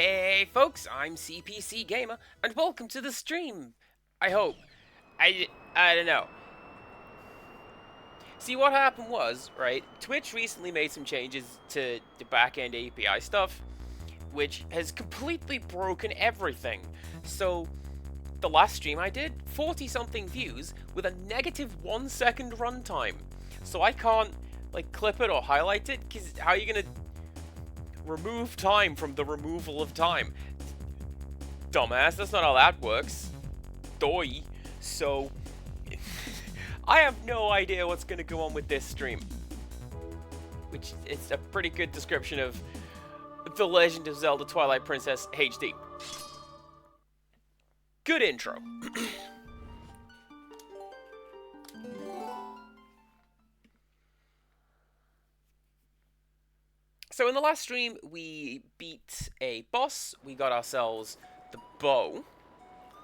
Hey folks, I'm CPC Gamer, and welcome to the stream. I hope. I don't know. See, what happened was, right, Twitch recently made some changes to the back-end API stuff, which has completely broken everything. So, the last stream I did, 40-something views with a negative 1 second runtime. So I can't, like, clip it or highlight it, because how are you gonna remove time from the removal of time? Dumbass, that's not how that works. Doi. So, I have no idea what's going to go on with this stream. Which is a pretty good description of The Legend of Zelda Twilight Princess HD. Good intro. So in the last stream, we beat a boss, we got ourselves the bow,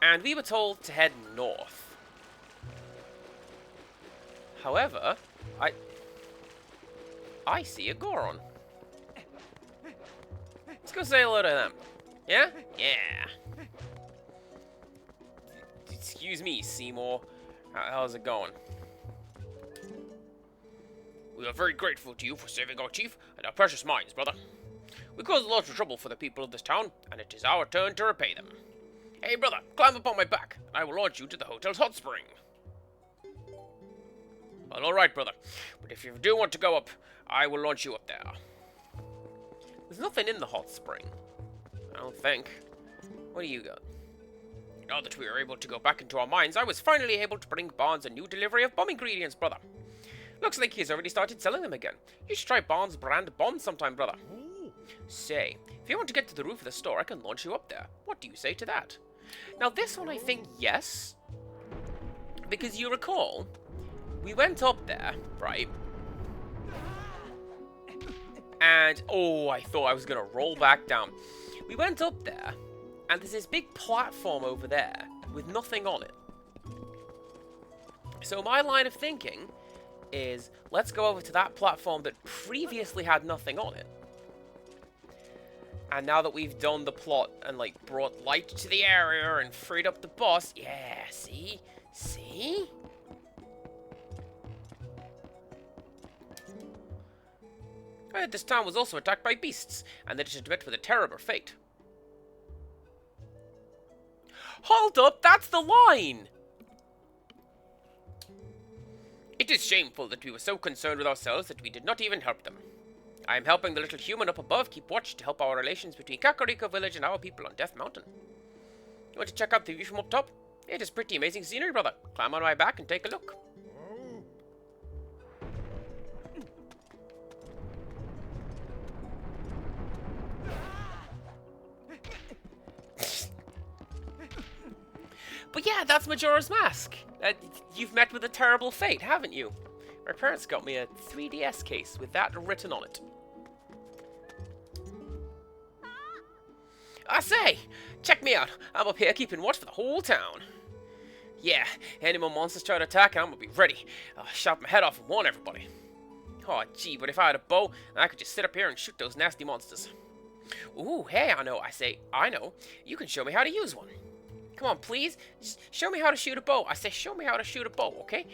and we were told to head north. However, I see a Goron. Let's go say hello to them. Yeah? Yeah. Excuse me, Seymour. How's it going? We are very grateful to you for saving our chief and our precious mines, brother. We caused a lot of trouble for the people of this town, and it is our turn to repay them. Hey, brother, climb up on my back, and I will launch you to the hotel's hot spring. Well, alright, brother, but if you do want to go up, I will launch you up there. There's nothing in the hot spring. I don't think. What do you got? Now that we are able to go back into our mines, I was finally able to bring Barnes a new delivery of bomb ingredients, brother. Looks like he's already started selling them again. You should try Barnes' brand bombs sometime, brother. Say, if you want to get to the roof of the store, I can launch you up there. What do you say to that? Now, this one I think yes. Because you recall, we went up there, right? And, oh, I thought I was going to roll back down. We went up there, and there's this big platform over there with nothing on it. So my line of thinking is, let's go over to that platform that previously had nothing on it. And now that we've done the plot and, like, brought light to the area and freed up the boss, yeah, see? See? I heard this town was also attacked by beasts, and that it had met with a terrible fate. Hold up, that's the line! It is shameful that we were so concerned with ourselves that we did not even help them. I am helping the little human up above keep watch to help our relations between Kakariko Village and our people on Death Mountain. You want to check out the view from up top? It is pretty amazing scenery, brother. Climb on my back and take a look. But yeah, that's Majora's Mask. You've met with a terrible fate, haven't you? My parents got me a 3DS case with that written on it. I say, check me out. I'm up here keeping watch for the whole town. Yeah, any more monsters try to attack, I'm gonna be ready. I'll chop my head off and warn everybody. Oh, gee, but if I had a bow, I could just sit up here and shoot those nasty monsters. Ooh, hey, I know. You can show me how to use one. Come on, please. Just show me how to shoot a bow. I say show me how to shoot a bow, okay?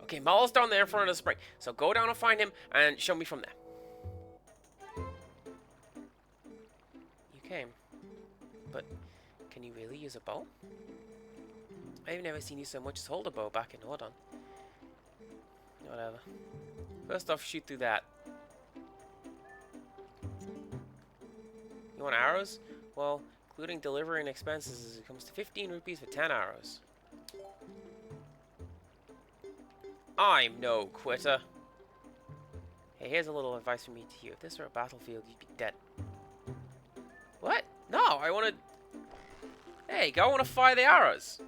Okay, Mallow's down there in front of the spring. So go down and find him and show me from there. You came. But can you really use a bow? I've never seen you so much as hold a bow back in Nordon. Whatever. First off, shoot through that. You want arrows? Well, including delivery and expenses, it comes to 15 rupees for 10 arrows. I'm no quitter. Hey, here's a little advice from me to you. If this were a battlefield, you'd be dead. What? No, I want to... Hey, I want to fire the arrows.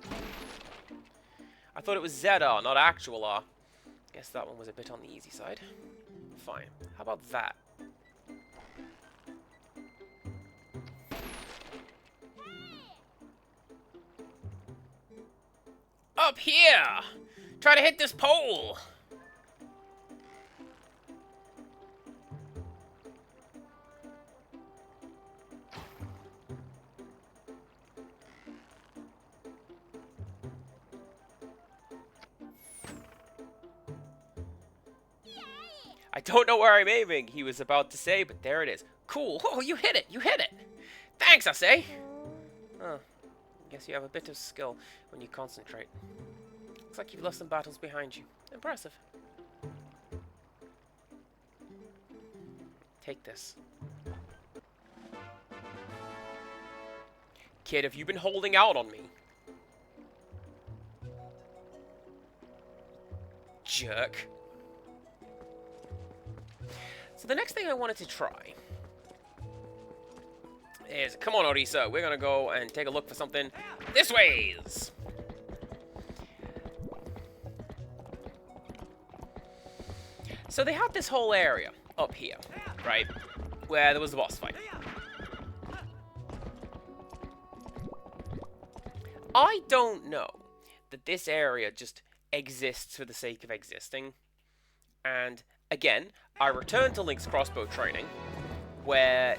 I thought it was ZR, not actual R. Guess that one was a bit on the easy side. Fine. How about that? Up here! Try to hit this pole! I don't know where I'm aiming, he was about to say, but there it is. Cool. Oh, you hit it. You hit it. Thanks, I say. Oh, guess you have a bit of skill when you concentrate. Looks like you've left some battles behind you. Impressive. Take this. Kid, have you been holding out on me? Jerk. So the next thing I wanted to try is, come on, Orisa, we're gonna go and take a look for something this ways. So they had this whole area up here, right, where there was the boss fight. I don't know that this area just exists for the sake of existing. And again, I returned to Link's crossbow training, where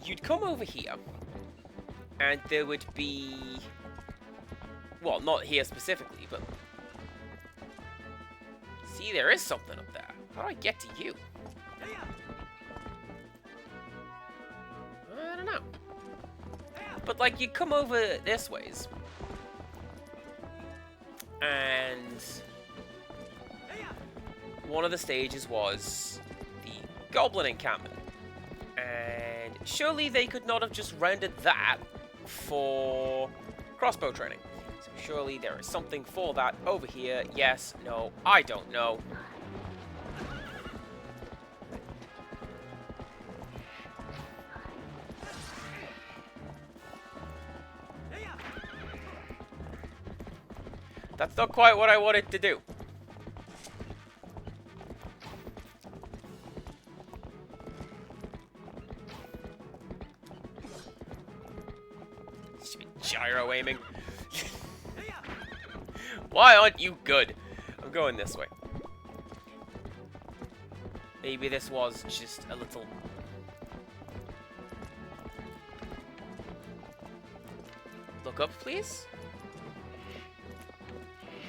you'd come over here, and there would be, well, not here specifically, but see, there is something up there. How do I get to you? I don't know. But like, you come over this ways, and one of the stages was the Goblin encampment. And surely they could not have just rendered that for crossbow training. So surely there is something for that over here. Yes, no, I don't know. That's not quite what I wanted to do. Gyro aiming. Why aren't you good? I'm going this way. Maybe this was just a little... Look up, please.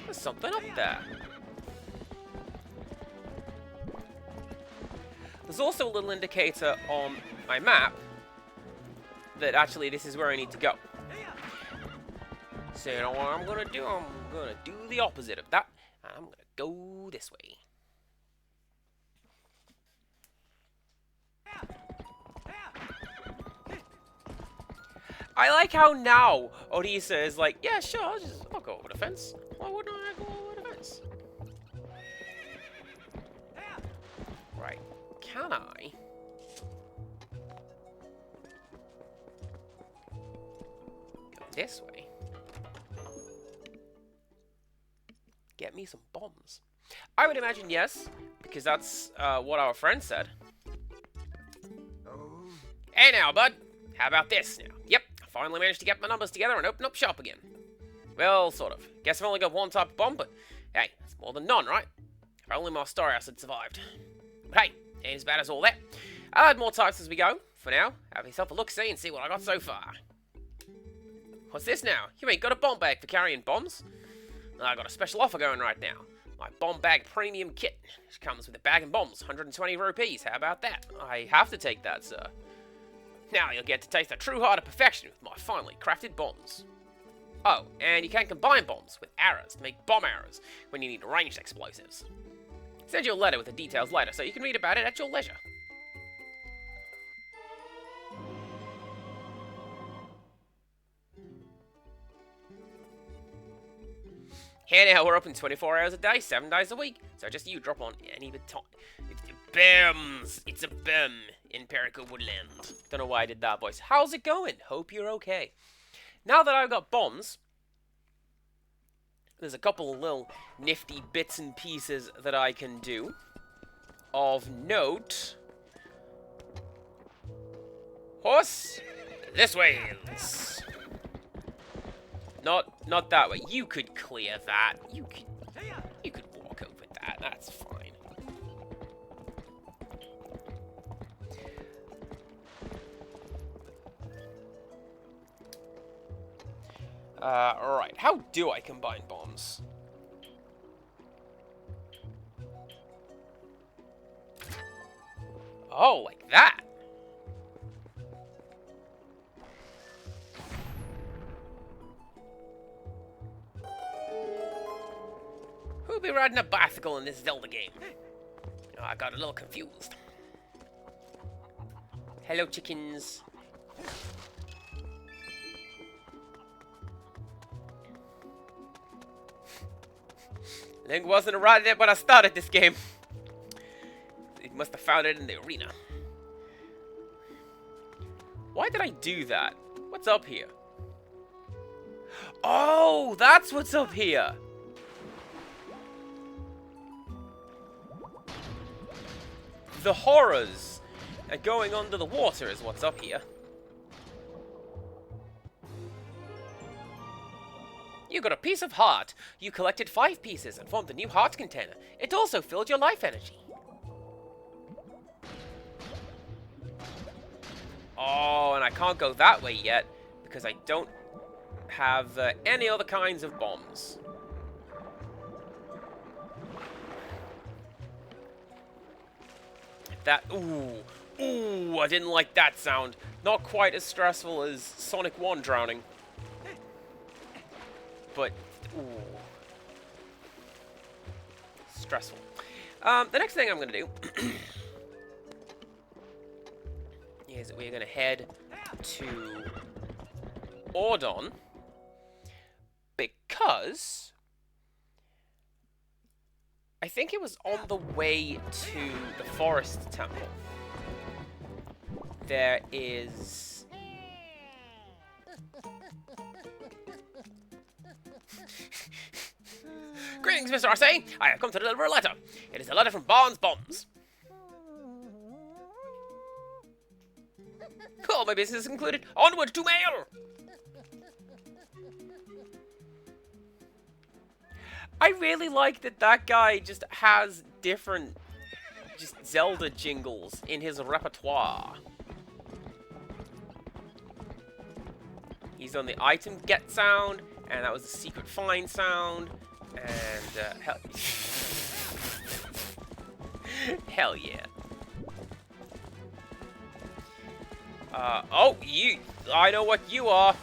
There's something up there. There's also a little indicator on my map that actually this is where I need to go. So you know what I'm gonna do? I'm gonna do the opposite of that. I'm gonna go this way. I like how now Orisa is like, yeah, sure, I'll go over the fence. Why wouldn't I go over the fence? Right, can I? Go this way. Get me some bombs. I would imagine yes, because that's what our friend said. Oh. Hey now, bud. How about this now? Yep, I finally managed to get my numbers together and open up shop again. Well, sort of. Guess I've only got one type of bomb, but hey, it's more than none, right? If only my story house had survived. But hey, ain't as bad as all that. I'll add more types as we go. For now, have yourself a look-see and see what I got so far. What's this now? You ain't got a bomb bag for carrying bombs? I got a special offer going right now. My bomb bag premium kit. Which comes with a bag and bombs, 120 rupees. How about that? I have to take that, sir. Now you'll get to taste the true heart of perfection with my finely crafted bombs. Oh, and you can combine bombs with arrows to make bomb arrows when you need ranged explosives. Send you a letter with the details later, so you can read about it at your leisure. Here now, we're open 24 hours a day, 7 days a week, so just you drop on any time. BAMS! It's a BAM in Perico Woodland. Don't know why I did that voice. How's it going? Hope you're okay. Now that I've got bombs, there's a couple of little nifty bits and pieces that I can do. Of note... Horse, this way. Not that way. You could clear that. You could walk over that. That's fine. Alright. How do I combine bombs? Oh, like that. Who'll be riding a bicycle in this Zelda game? Oh, I got a little confused. Hello, chickens. Link wasn't right there when I started this game. He must have found it in the arena. Why did I do that? What's up here? Oh, that's what's up here. The horrors and going under the water is what's up here. You got a piece of heart. You collected 5 pieces and formed a new heart container. It also filled your life energy. Oh, and I can't go that way yet because I don't have any other kinds of bombs. That, ooh, I didn't like that sound. Not quite as stressful as Sonic 1 drowning. But, ooh. Stressful. The next thing I'm going to do is we're going to head to Ordon because I think it was on the way to the Forest Temple. There is... Greetings, Mr. Arce. I have come to deliver a letter. It is a letter from Barnes Bombs. All my business is included. Onward to mail! I really like that that guy just has different Zelda jingles in his repertoire. He's done the item get sound, and that was the secret find sound, and hell yeah. Oh, I know what you are.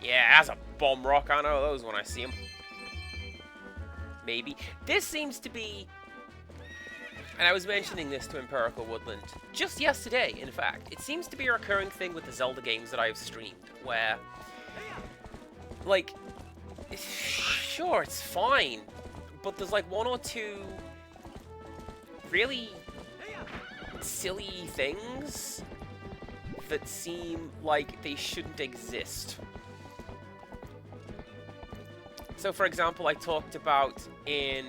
Yeah, that's a bomb rock. I know those when I see them. Maybe. This seems to be... And I was mentioning this to Empirical Woodland just yesterday, in fact. It seems to be a recurring thing with the Zelda games that I've streamed, where... Like... Sure, it's fine. But there's like 1 or 2... really... silly things that seem like they shouldn't exist. So, for example, I talked about in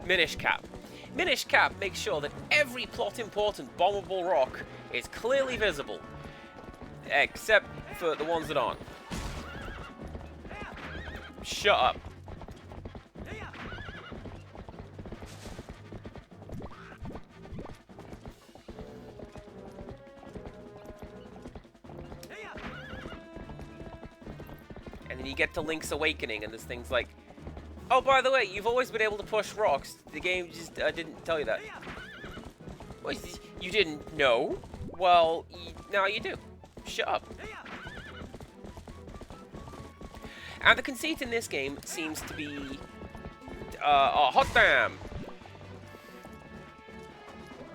Minish Cap. Minish Cap makes sure that every plot-important bombable rock is clearly visible, except for the ones that aren't. Shut up. You get to Link's Awakening, and there's things like, oh, by the way, you've always been able to push rocks. The game just didn't tell you that. What, you didn't know? Well, now you do. Shut up. And the conceit in this game seems to be, oh, hot damn!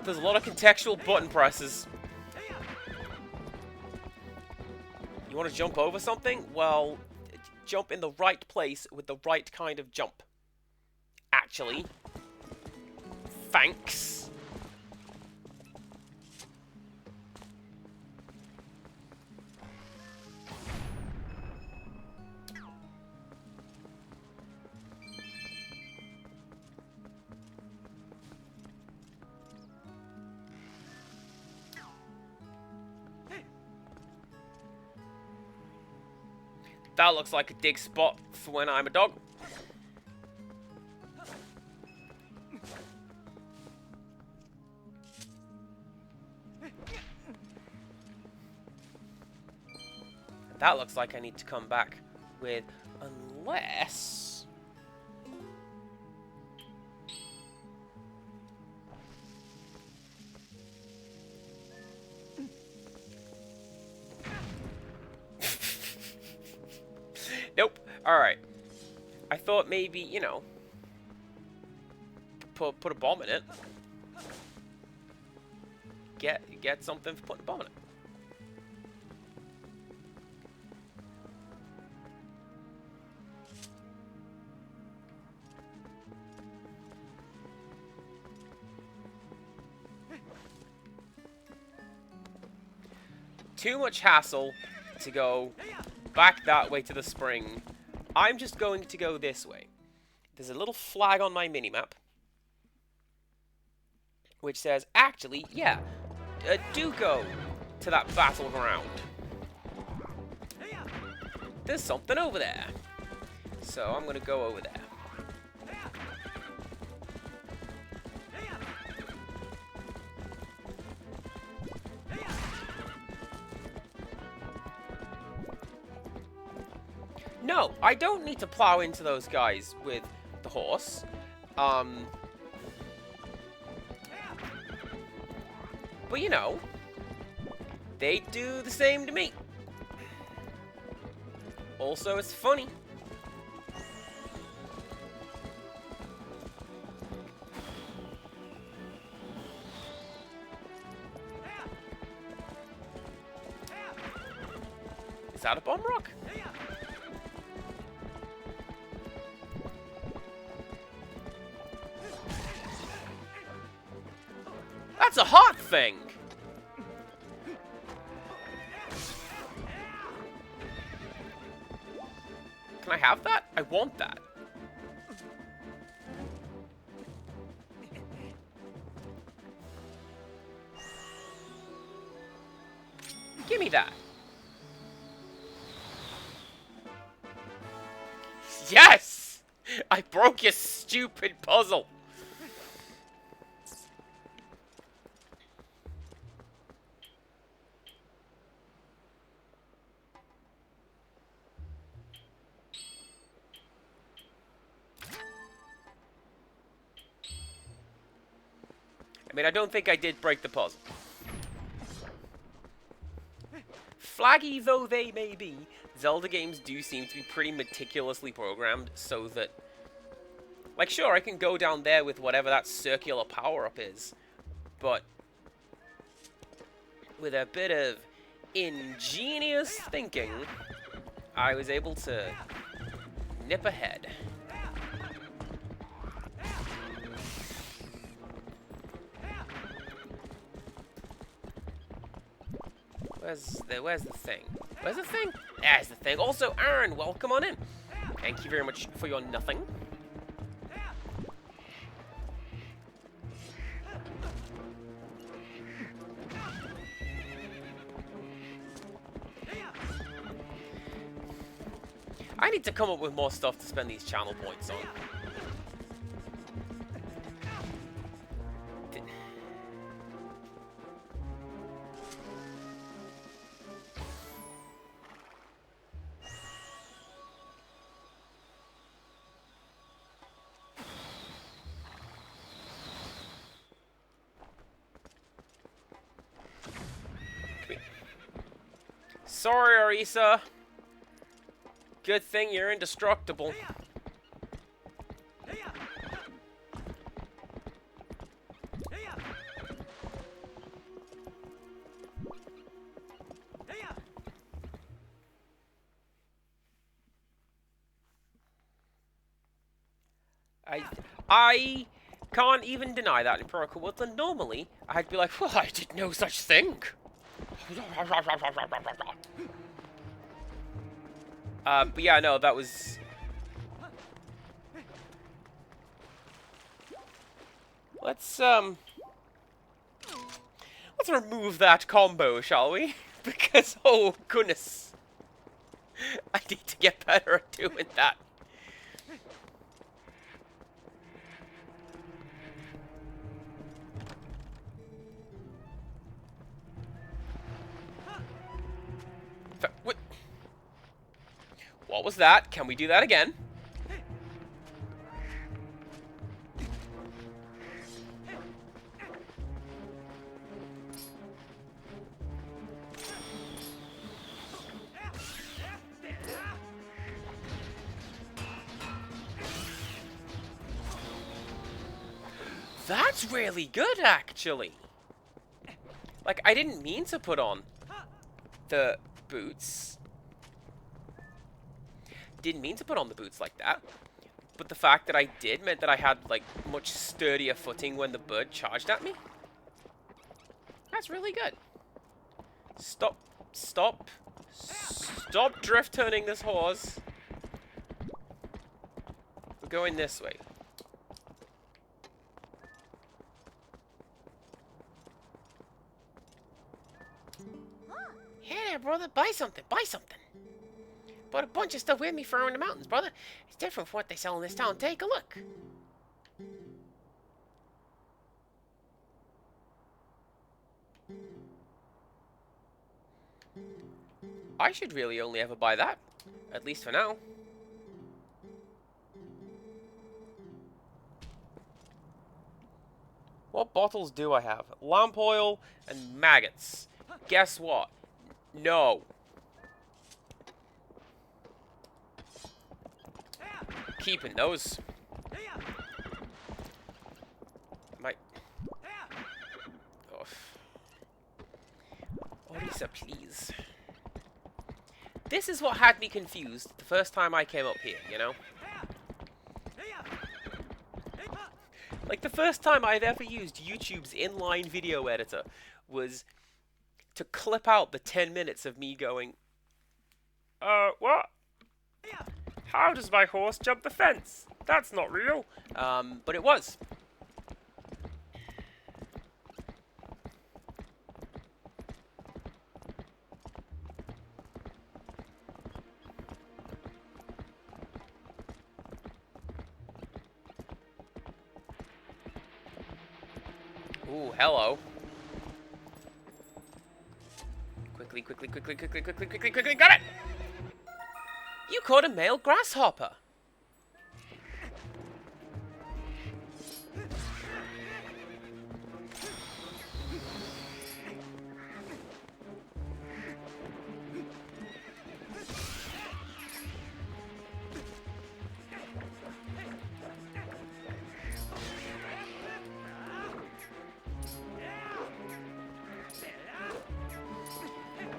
There's a lot of contextual button presses. You want to jump over something? Well... jump in the right place with the right kind of jump. Actually. Thanks. That looks like a dig spot for when I'm a dog. That looks like I need to come back with Unless... Nope. Alright. I thought maybe, you know, put a bomb in it. Get something for putting a bomb in it. Too much hassle to go back that way to the spring. I'm just going to go this way. There's a little flag on my minimap which says, actually, yeah, do go to that battleground. There's something over there. So I'm going to go over there. No, I don't need to plow into those guys with the horse. But you know, they do the same to me. Also, it's funny. Is that a bomb rock? That's a hot thing! Can I have that? I want that. Give me that. Yes! I broke your stupid puzzle. I mean, I don't think I did break the puzzle. Flaggy though they may be, Zelda games do seem to be pretty meticulously programmed so that... Like, sure, I can go down there with whatever that circular power-up is, but with a bit of ingenious thinking, I was able to nip ahead. Where's the thing? Where's the thing? There's the thing. Also, Aaron, welcome on in. Thank you very much for your nothing. I need to come up with more stuff to spend these channel points on. Sorry, Arisa. Good thing you're indestructible. I can't even deny that in Pro Woodland. Normally, I'd be like, well, I did no such thing. But yeah, no, that was... Let's remove that combo, shall we? Because, oh, goodness. I need to get better at doing that. What was that? Can we do that again? That's really good, actually. Like, I didn't mean to put on the boots. Didn't mean to put on the boots like that. But the fact that I did meant that I had, like, much sturdier footing when the bird charged at me. That's really good. Stop. Stop. Stop drift turning this horse. We're going this way. Hey there, brother. Buy something. Buy something. Bought a bunch of stuff with me for around the mountains, brother. It's different from what they sell in this town. Take a look. I should really only ever buy that. At least for now. What bottles do I have? Lamp oil and maggots. Guess what? No. Keeping those. Might. Oh. Orisa, please. This is what had me confused the first time I came up here, you know? Like, the first time I'd ever used YouTube's inline video editor was to clip out the 10 minutes of me going, what? How does my horse jump the fence? That's not real. But it was. Ooh, hello. Quickly, quickly, quickly, quickly, quickly, quickly, quickly, got it! You caught a male grasshopper.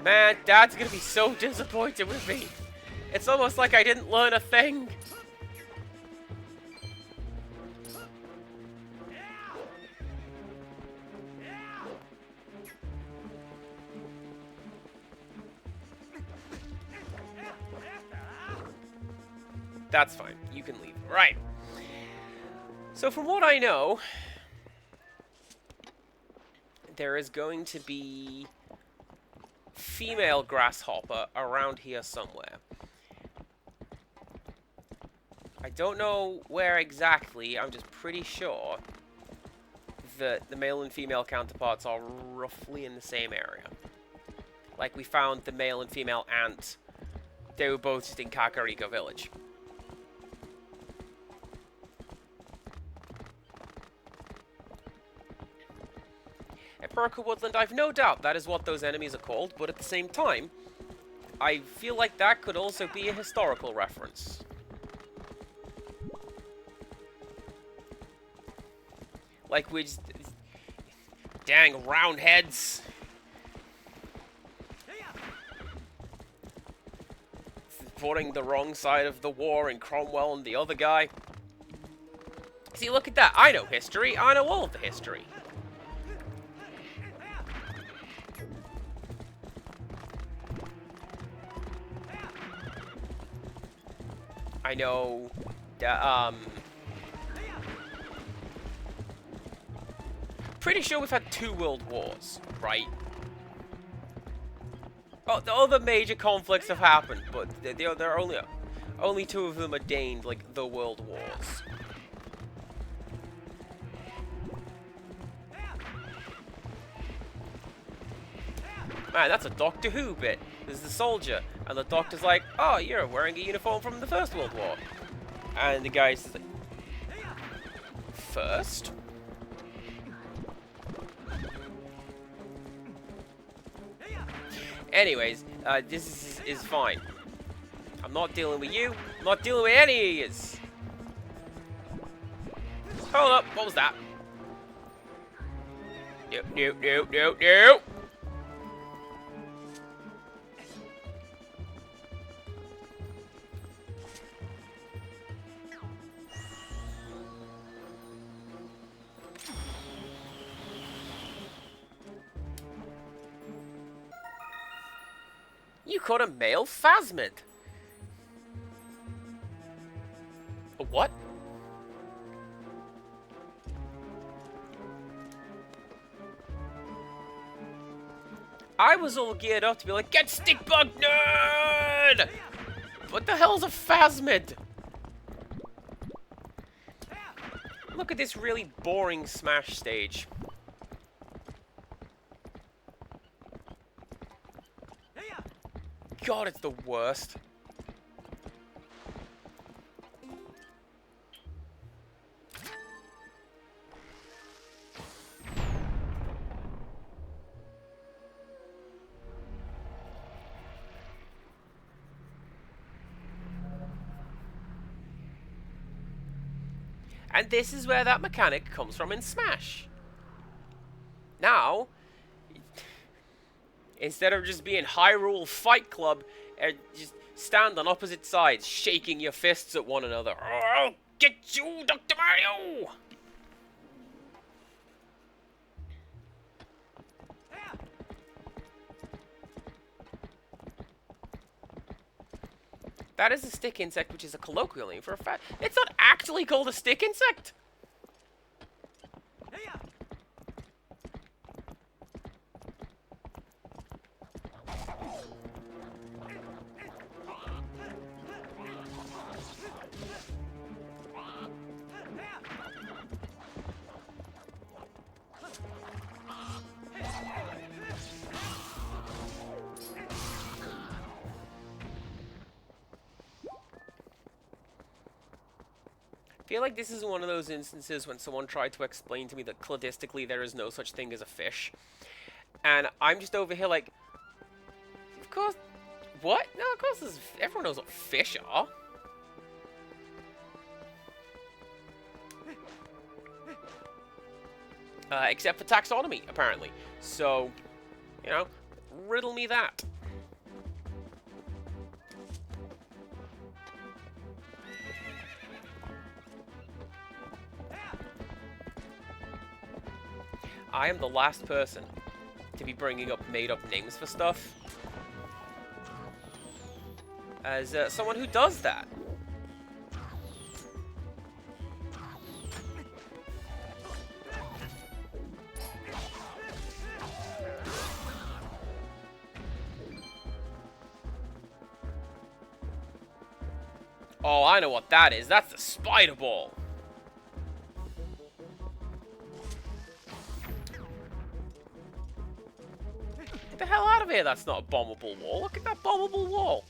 Man, Dad's gonna be so disappointed with me. It's almost like I didn't learn a thing. That's fine. You can leave. Right. So from what I know, there is going to be female grasshopper around here somewhere. I don't know where exactly, I'm just pretty sure that the male and female counterparts are roughly in the same area. Like, we found the male and female ant. They were both just in Kakariko village. Empirical Woodland, I've no doubt that is what those enemies are called, but at the same time, I feel like that could also be a historical reference. Like, we just... Dang, roundheads! Supporting the wrong side of the war and Cromwell and the other guy. See, look at that. I know history. I know all of the history. I know that, pretty sure we've had 2 world wars, right? Oh, the other major conflicts have happened, but there are only 2 of them ordained, like, the world wars. Man, that's a Doctor Who bit. There's the soldier, and the doctor's like, oh, you're wearing a uniform from the First World War. And the guy's like, first? Anyways, this is fine. I'm not dealing with you. I'm not dealing with any of yous. Hold up, what was that? No, no, no, no, no. You caught a male phasmid. A what? I was all geared up to be like, get stick bug, nerd! What the hell's a phasmid? Look at this really boring Smash stage. God, it's the worst. And this is where that mechanic comes from in Smash. Now, instead of just being Hyrule Fight Club, just stand on opposite sides, shaking your fists at one another. I'll get you, Dr. Mario! That is a stick insect, which is a colloquial name for a fat. It's not actually called a stick insect! I feel like this is one of those instances when someone tried to explain to me that cladistically there is no such thing as a fish. And I'm just over here like, of course, what? No, of course, everyone knows what fish are. Except for taxonomy, apparently. So, you know, riddle me that. I am the last person to be bringing up made-up names for stuff. As someone who does that. Oh, I know what that is. That's the spider ball. Get the hell out of here, that's not a bombable wall. Look at that bombable wall.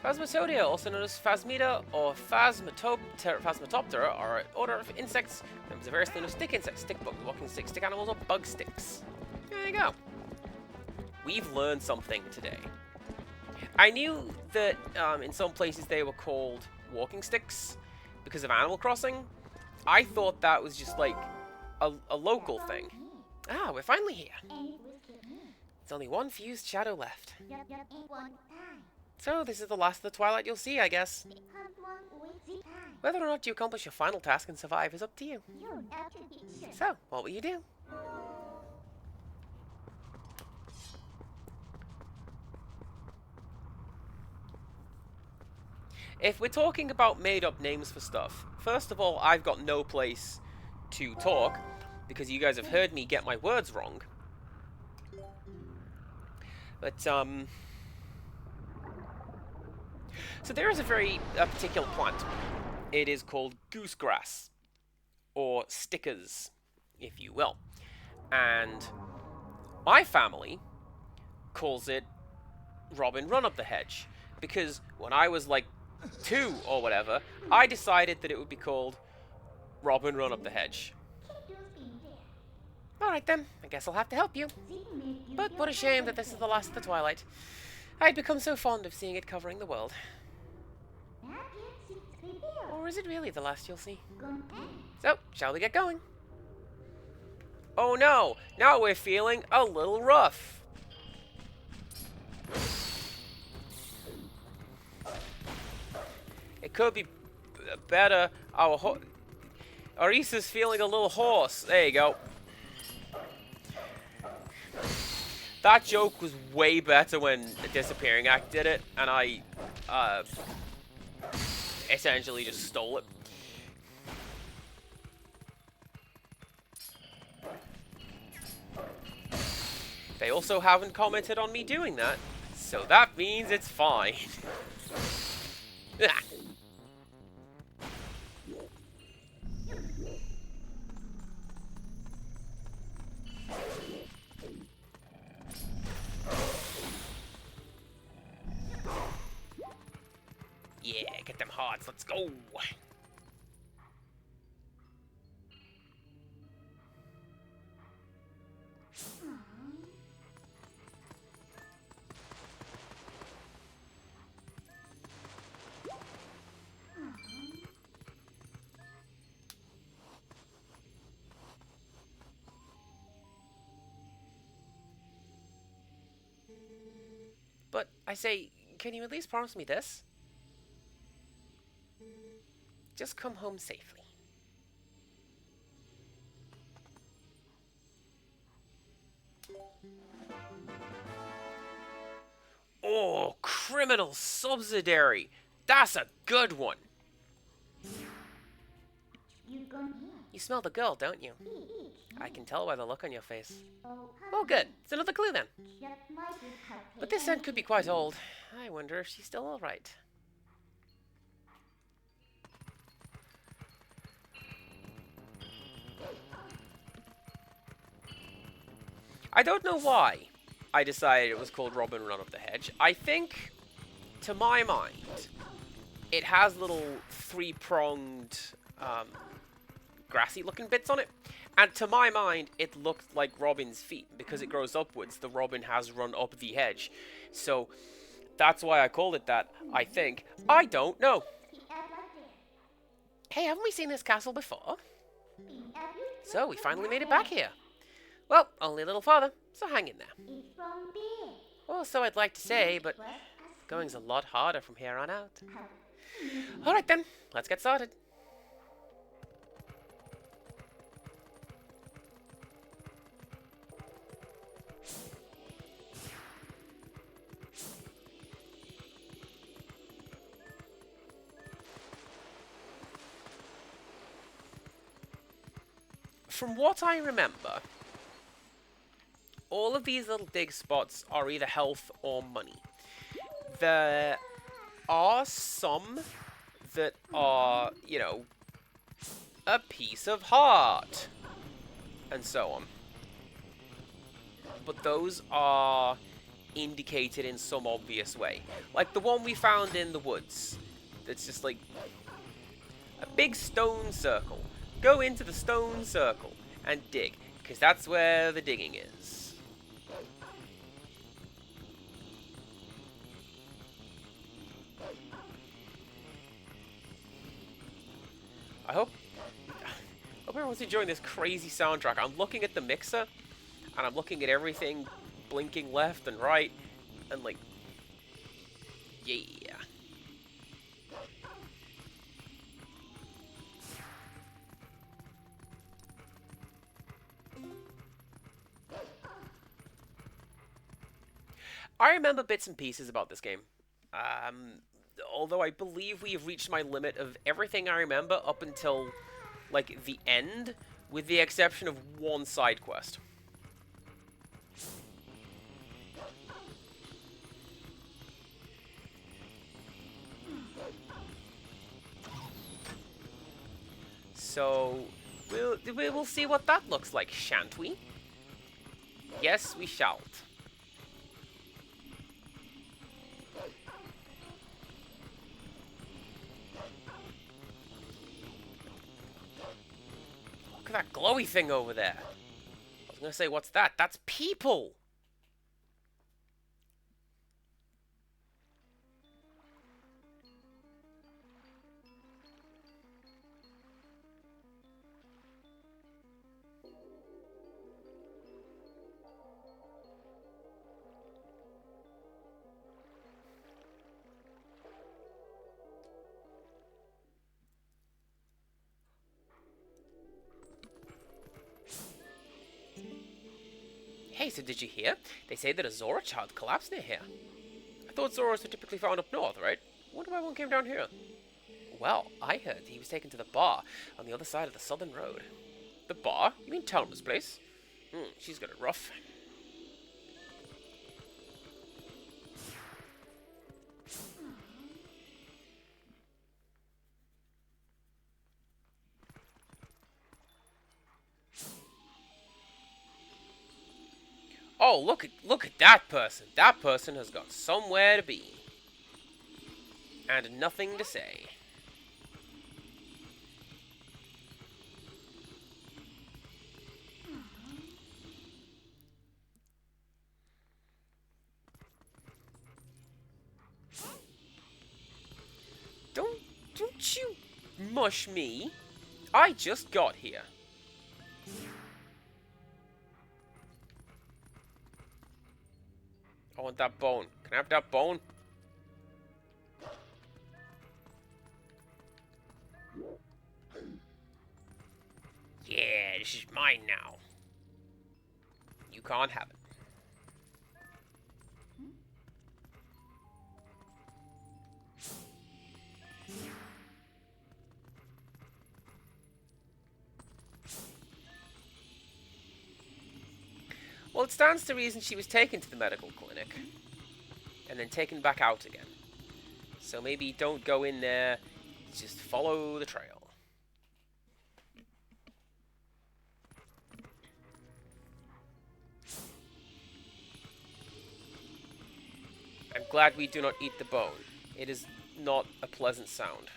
Phasmatoptera, also known as Phasmida or Phasmatoptera, are an order of insects. Members of various line of stick insects, stick bugs, walking sticks, stick animals, or bug sticks. There you go. We've learned something today. I knew that in some places they were called walking sticks because of Animal Crossing. I thought that was just like a local thing. Ah, we're finally here. There's only one fused shadow left. So this is the last of the Twilight you'll see, I guess. Whether or not you accomplish your final task and survive is up to you. So, what will you do? If we're talking about made-up names for stuff, first of all, I've got no place to talk, because you guys have heard me get my words wrong. But, so there is a very particular plant. It is called goosegrass, or stickers, if you will. And my family calls it Robin Run Up the Hedge, because when I was like 2 or whatever, I decided that it would be called Robin Run Up the Hedge. Alright then, I guess I'll have to help you. But what a shame that this is the last of the Twilight. I'd become so fond of seeing it covering the world. Or is it really the last you'll see? So, shall we get going? Oh no! Now we're feeling a little rough. It could be better. Arisa's feeling a little hoarse. There you go. That joke was way better when the Disappearing Act did it, and I essentially just stole it. They also haven't commented on me doing that, so that means it's fine. Yeah, get them hearts, let's go! But, I say, can you at least promise me this? Just come home safely. Oh, criminal subsidiary! That's a good one! You smell the girl, don't you? I can tell by the look on your face. Oh, good. It's another clue, then. But this scent could be quite old. I wonder if she's still alright. I don't know why I decided it was called Robin Run Up the Hedge. I think, to my mind, it has little three-pronged, grassy-looking bits on it. And to my mind, it looked like Robin's feet. Because it grows upwards, the Robin has run up the hedge. So, that's why I called it that, I think. I don't know. Hey, haven't we seen this castle before? So, we finally made it back here. Well, only a little farther, so hang in there. Well, so I'd like to say, but going's a lot harder from here on out. Alright then, let's get started. From what I remember, all of these little dig spots are either health or money. There are some that are, you know, a piece of heart, and so on. But those are indicated in some obvious way. Like the one we found in the woods. That's just like a big stone circle. Go into the stone circle and dig, because that's where the digging is. I hope everyone's enjoying this crazy soundtrack. I'm looking at the mixer, and I'm looking at everything blinking left and right, and like, yeah. I remember bits and pieces about this game. Although I believe we have reached my limit of everything I remember up until, like, the end, with the exception of one side quest. So, we'll see what that looks like, shan't we? Yes, we shall. Look at that glowy thing over there. I was gonna say, what's that? That's people! Hey, so did you hear? They say that a Zora child collapsed near here. I thought Zoras were typically found up north, right? Wonder why one came down here. Well, I heard he was taken to the bar on the other side of the southern road. The bar? You mean Telma's place? She's got it rough. Oh, look at that person. That person has got somewhere to be. And nothing to say. Don't you mush me. I just got here. I want that bone. Can I have that bone? Yeah, this is mine now. You can't have it. Well, it stands to reason she was taken to the medical clinic. And then taken back out again. So maybe don't go in there. Just follow the trail. I'm glad we do not eat the bone. It is not a pleasant sound.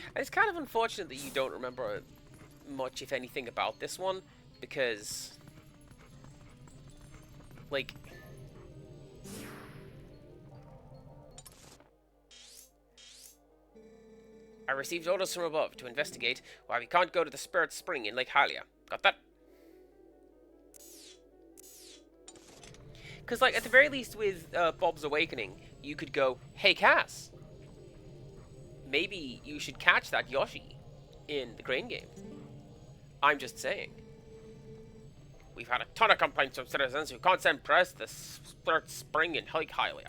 And it's kind of unfortunate that you don't remember much, if anything, about this one, because, like, I received orders from above to investigate why we can't go to the Spirit Spring in Lake Hylia. Got that? Because, like, at the very least with Bob's Awakening, you could go, hey, Cass, maybe you should catch that Yoshi in the Crane game. I'm just saying. We've had a ton of complaints from citizens who can't send press to the Spirit Spring in Lake Hylia.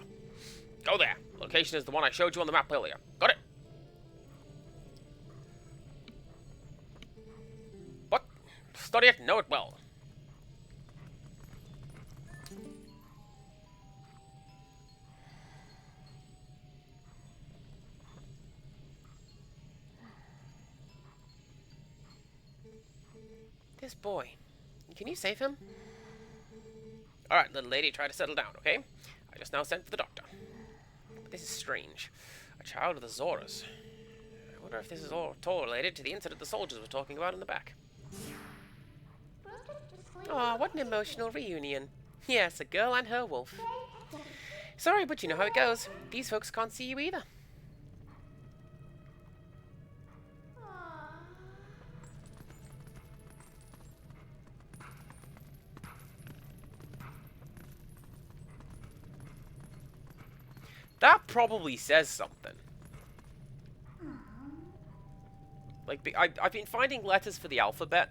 Go there. Location is the one I showed you on the map earlier. Got it? What? Study it? Know it well. This boy. Can you save him? Alright, little lady, try to settle down, okay? I just now sent for the doctor. But this is strange. A child of the Zoras. I wonder if this is all related to the incident the soldiers were talking about in the back. Aw, what an emotional reunion. Yes, a girl and her wolf. Sorry, but you know how it goes. These folks can't see you either. That probably says something. Like, I've been finding letters for the alphabet.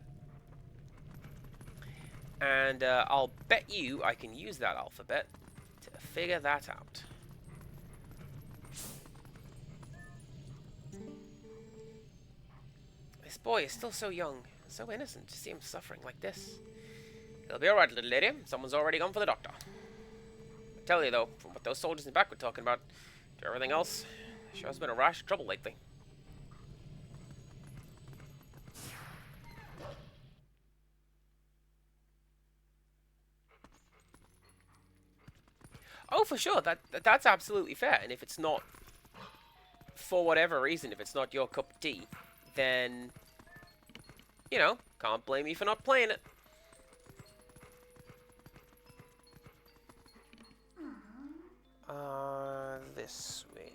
And I'll bet you I can use that alphabet to figure that out. This boy is still so young, so innocent to see him suffering like this. It'll be alright, little lady. Someone's already gone for the doctor. I tell you, though, from what those soldiers in the back were talking about to everything else, sure has been a rash of trouble lately. Oh, for sure. That's absolutely fair. And if it's not, for whatever reason, if it's not your cup of tea, then, you know, can't blame you for not playing it. This way.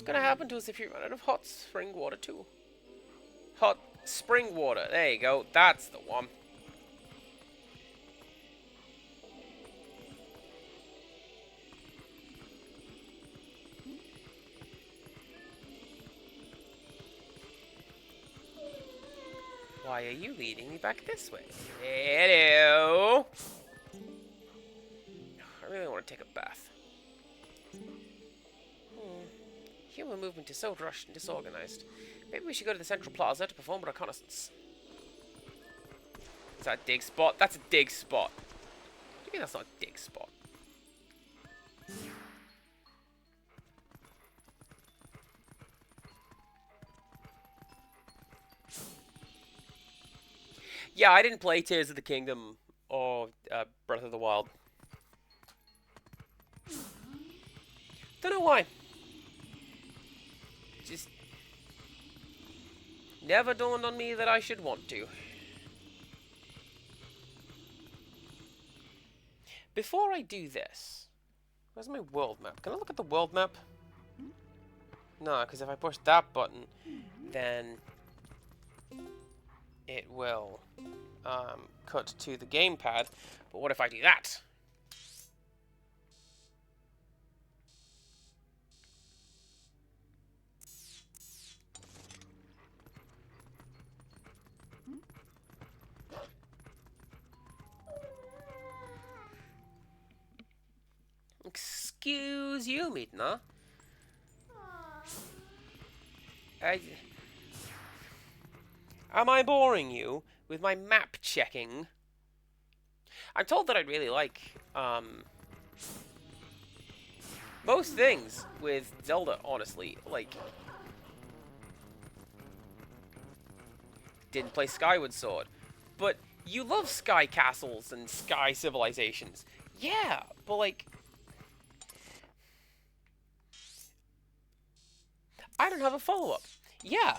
What's gonna happen to us if you run out of hot spring water too? Hot spring water. There you go. That's the one. Why are you leading me back this way? Hello. I really want to take a bath. Human movement is so rushed and disorganized. Maybe we should go to the central plaza to perform a reconnaissance. Is that a dig spot? That's a dig spot. What do you mean that's not a dig spot? Yeah, I didn't play Tears of the Kingdom or Breath of the Wild. Don't know why. Just never dawned on me that I should want to. Before I do this, where's my world map? Can I look at the world map? No, because if I push that button, then it will cut to the gamepad. But what if I do that? Excuse you, Midna. Am I boring you with my map checking? I'm told that I'd really like most things with Zelda, honestly. Like, didn't play Skyward Sword, but you love sky castles and sky civilizations. Yeah, but like, I don't have a follow-up. Yeah.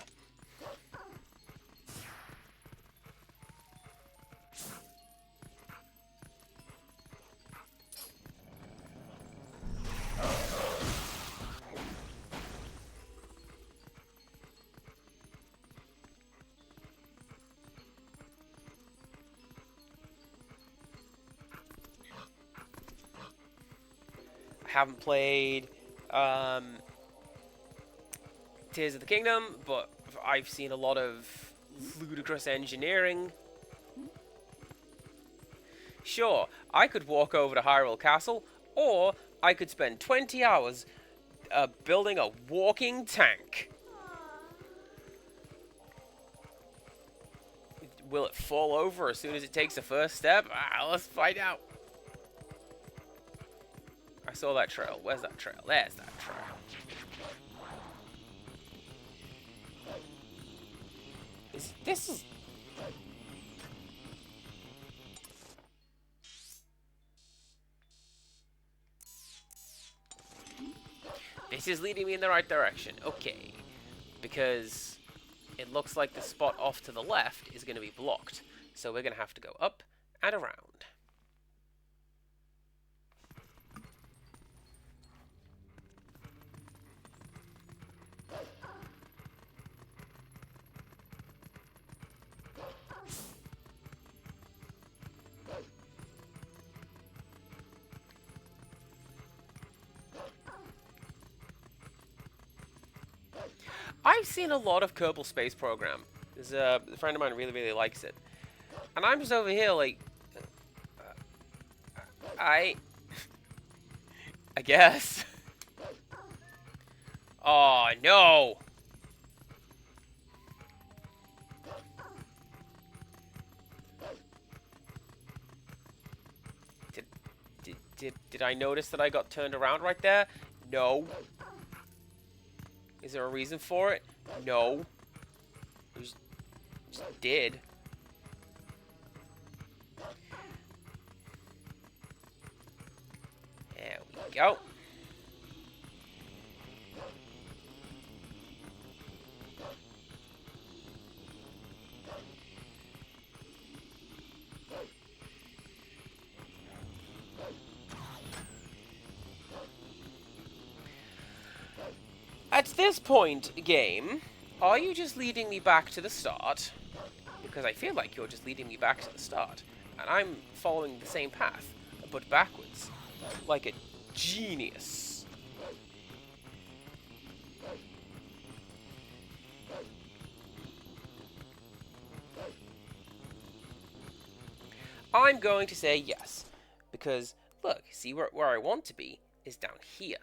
I haven't played Tears of the Kingdom, but I've seen a lot of ludicrous engineering. Sure, I could walk over to Hyrule Castle, or I could spend 20 hours building a walking tank. Will it fall over as soon as it takes the first step? Let's find out. I saw that trail. Where's that trail? There's that trail. This is... This is leading me in the right direction. Okay. Because it looks like the spot off to the left is going to be blocked. So we're going to have to go up and around. I've seen a lot of Kerbal Space Program. There's a friend of mine really likes it. And I'm just over here like... I guess. Oh, no! Did I notice that I got turned around right there? No. Is there a reason for it? No. I just did. There we go. At this point, game, are you just leading me back to the start? Because I feel like you're just leading me back to the start. And I'm following the same path, but backwards. Like a genius. I'm going to say yes. Because, look, see where I want to be is down here.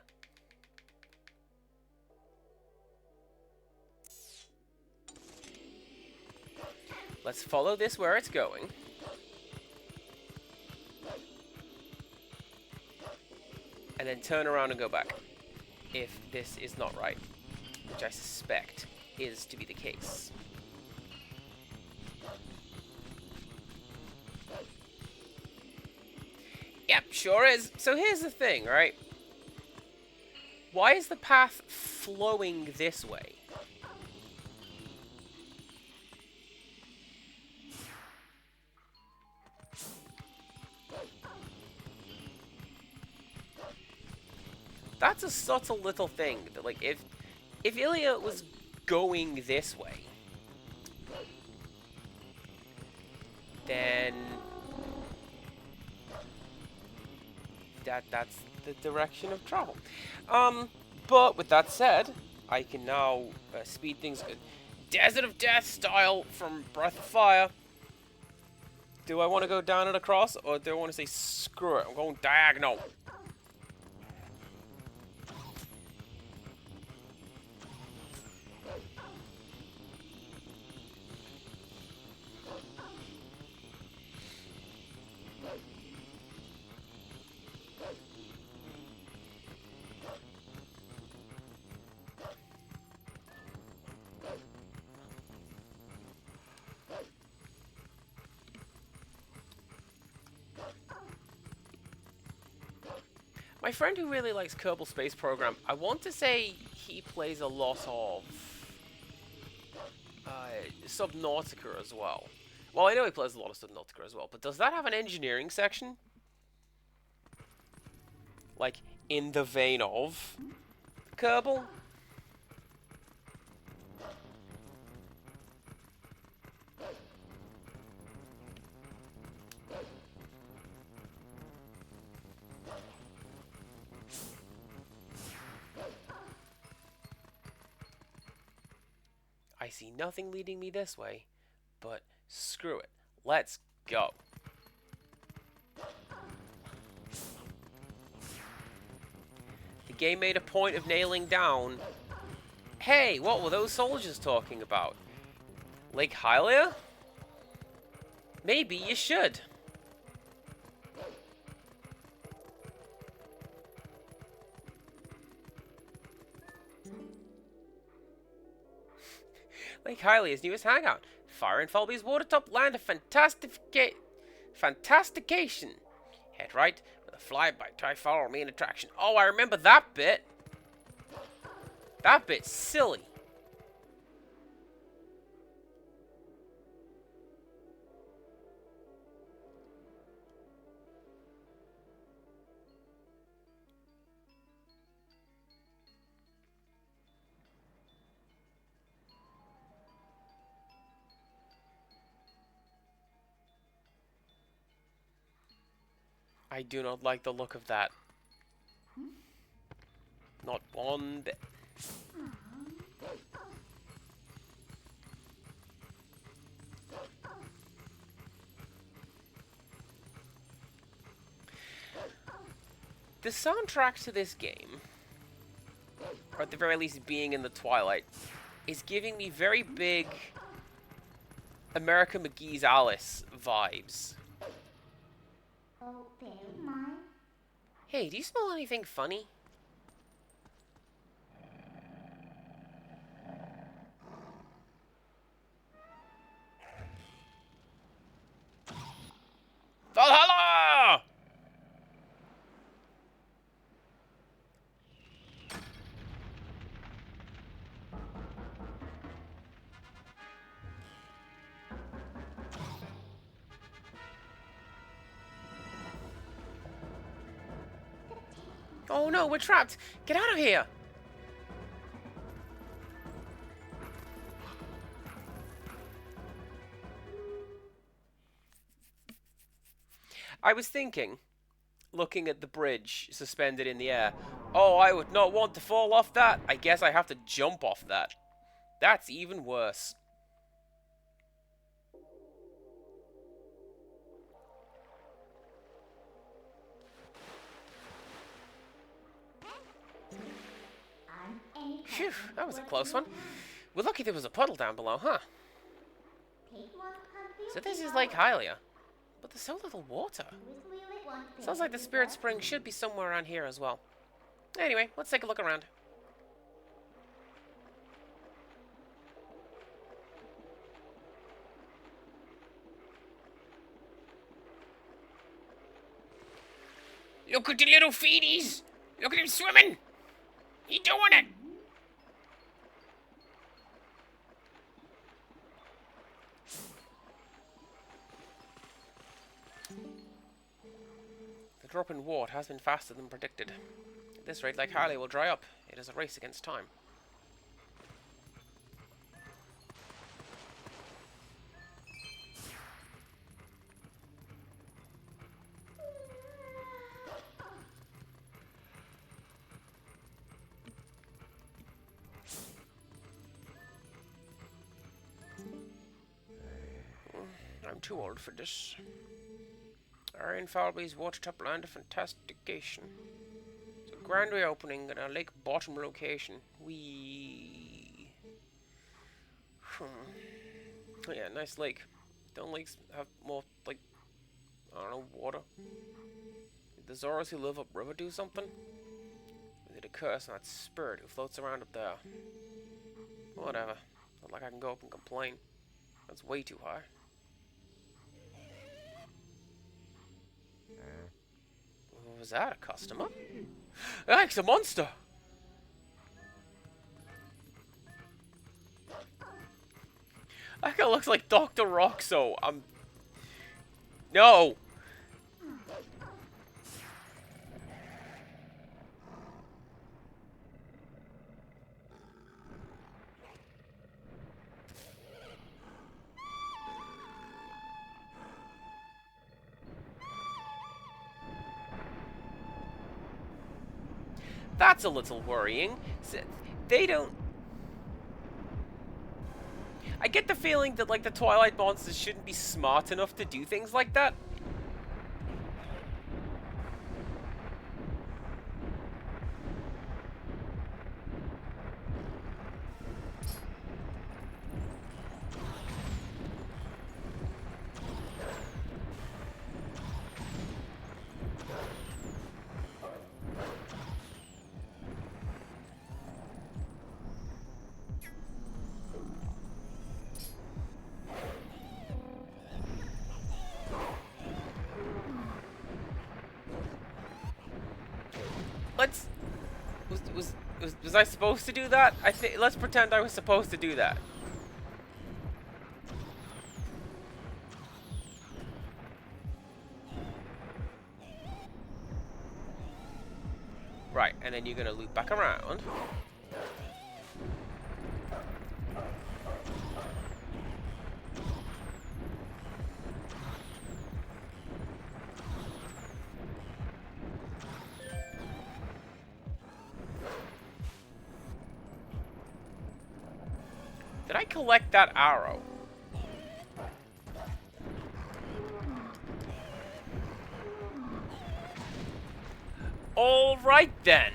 Let's follow this where it's going. And then turn around and go back. If this is not right. Which I suspect is to be the case. Yep, sure is. So here's the thing, right? Why is the path flowing this way? That's a subtle little thing that, like, if Ilya was going this way, then that's the direction of travel. But with that said, I can now speed things Desert of Death style from Breath of Fire. Do I want to go down and across, or do I want to say screw it? I'm going diagonal. My friend who really likes Kerbal Space Program, I want to say he plays a lot of Subnautica as well. Well, I know he plays a lot of Subnautica as well, but does that have an engineering section? Like, in the vein of Kerbal? I see nothing leading me this way, but screw it. Let's go. The game made a point of nailing down, hey, what were those soldiers talking about? Lake Hylia? Maybe you should. Lake Hylia's newest hangout. Fire and Falby's watertop land of fantastication. Head right with a flyby. Try follow main attraction. Oh, I remember that bit. That bit's silly. I do not like the look of that. Not one bit. The soundtrack to this game, or at the very least being in the Twilight, is giving me very big America McGee's Alice vibes. Hey, do you smell anything funny? Valhalla! Oh no, we're trapped! Get out of here! I was thinking, looking at the bridge suspended in the air, oh, I would not want to fall off that. I guess I have to jump off that. That's even worse. Phew, that was a close one. We're lucky there was a puddle down below, huh? So this is Lake Hylia. But there's so little water. Sounds like the spirit spring should be somewhere around here as well. Anyway, let's take a look around. Look at the little feeties! Look at him swimming! He doing it! The drop in water has been faster than predicted. At this rate, Lake Hylia will dry up. It is a race against time. I'm too old for this. Our infallibly's watertop land of fantastication. It's a grand reopening in a lake bottom location. Oh yeah, nice lake. Don't lakes have more, like, I don't know, water? Did the Zoras who live upriver do something? Is it a curse on that spirit who floats around up there? Whatever. Not like I can go up and complain. That's way too high. Was that a customer? Ah, it's a monster! That guy looks like Dr. Roxo. No! That's a little worrying. They don't... I get the feeling that, like, the Twilight monsters shouldn't be smart enough to do things like that. Was I supposed to do that? Let's pretend I was supposed to do that. Right, and then you're gonna loop back around. Did I collect that arrow? All right then.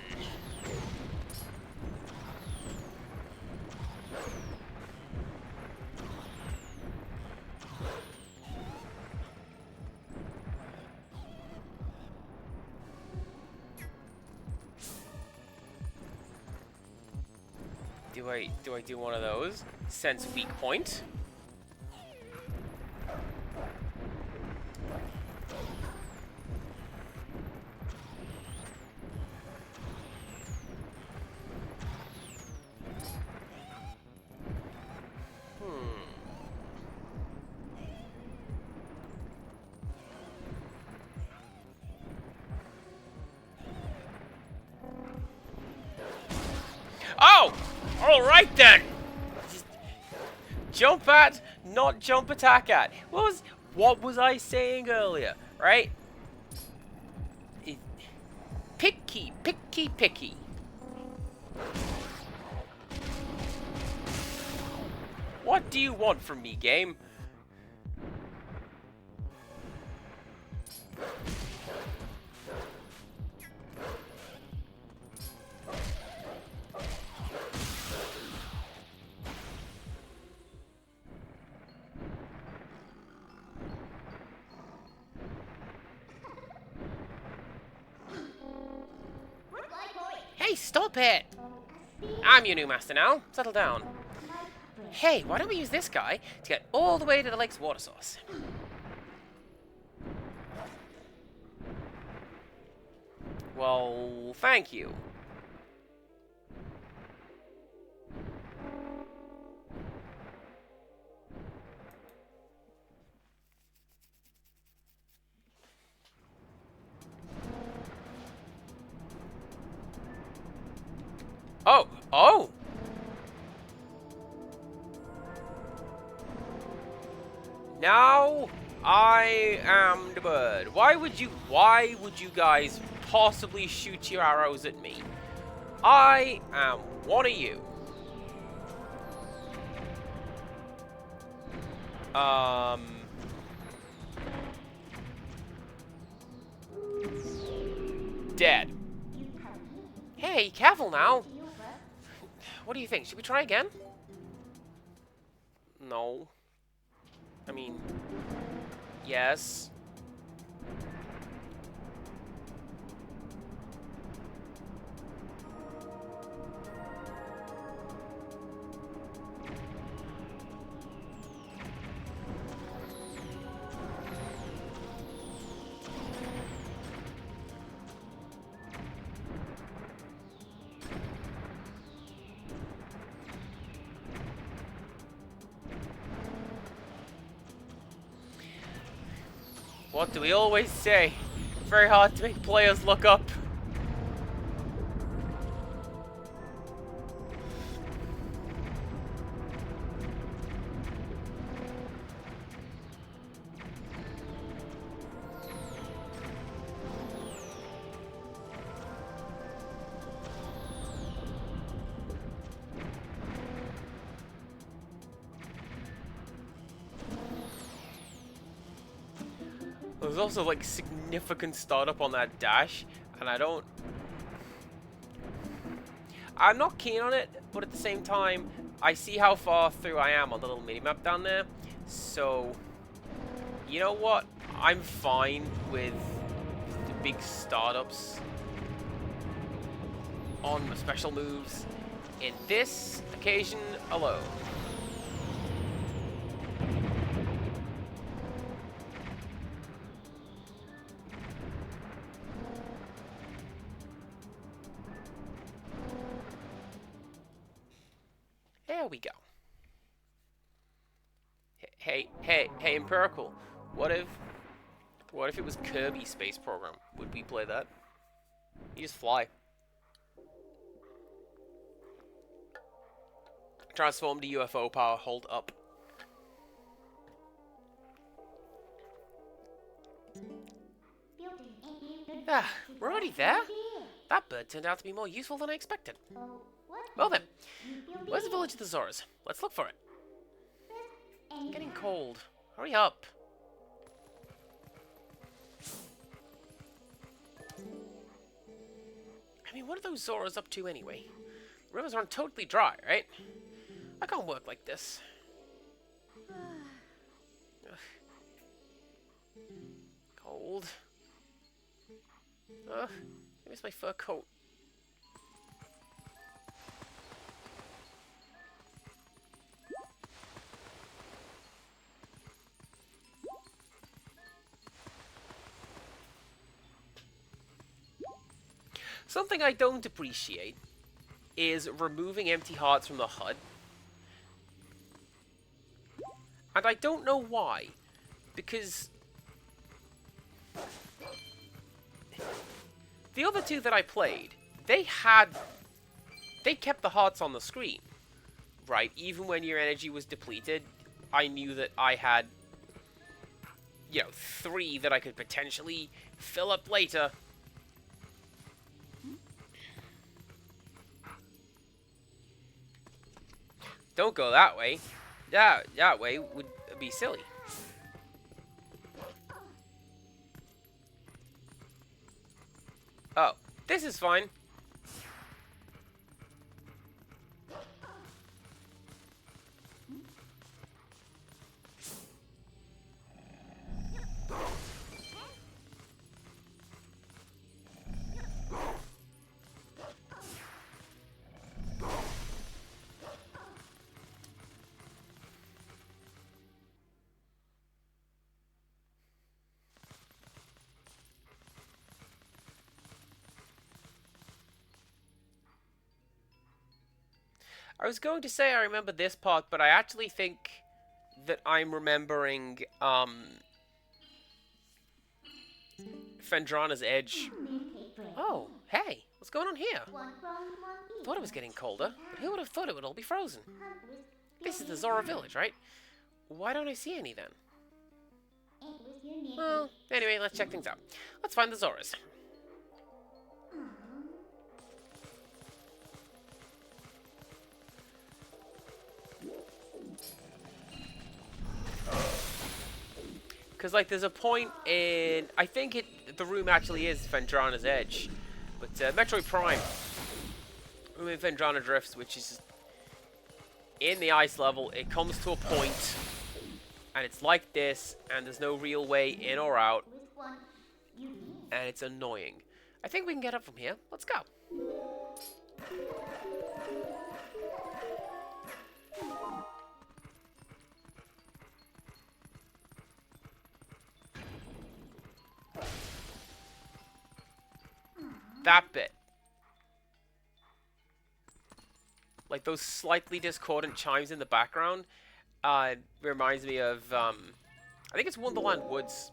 Do I do one of those? Sense weak point. Oh! Alright then! Just jump at, not jump attack at. What was I saying earlier, right? Sneaky picky. What do you want from me, game? Hey, stop it! I'm your new master now. Settle down. Hey, why don't we use this guy to get all the way to the lake's water source? Well, thank you. Oh! Oh! Now, I am the bird. Why would you guys possibly shoot your arrows at me? I am one of you. Dead. Hey, careful now. What do you think? Should we try again? No. I mean, yes. What do we always say? Very hard to make players look up. There's also like significant startup on that dash, and I'm not keen on it, but at the same time, I see how far through I am on the little mini-map down there, so, you know what? I'm fine with the big startups on the special moves in this occasion alone. There we go. Hey, Empirical. What if it was Kirby Space Program? Would we play that? You just fly. Transform to UFO power. Hold up. Ah, we're already there? That bird turned out to be more useful than I expected. Well then, where's the village of the Zoras? Let's look for it. It's getting cold. Hurry up. I mean, what are those Zoras up to anyway? The rivers aren't totally dry, right? I can't work like this. Ugh. Cold. Ugh, I miss my fur coat. Something I don't appreciate is removing empty hearts from the HUD. And I don't know why. Because the other two that I played, they kept the hearts on the screen. Right? Even when your energy was depleted, I knew that I had, 3 that I could potentially fill up later. Don't go that way. That way would be silly. Oh, this is fine. I was going to say I remember this part, but I actually think that I'm remembering Fendrana's Edge. Oh, hey, what's going on here? I thought it was getting colder, but who would have thought it would all be frozen? This is the Zora village, right? Why don't I see any then? Well, anyway, let's check things out. Let's find the Zoras. Because, like, there's a point in... I think the room actually is Fendrana's Edge. But Metroid Prime. Room in Fendrana Drifts, which is... in the ice level, it comes to a point, and it's like this, and there's no real way in or out. And it's annoying. I think we can get up from here. Let's go. That bit. Like those slightly discordant chimes in the background reminds me of, I think it's Wonderland Woods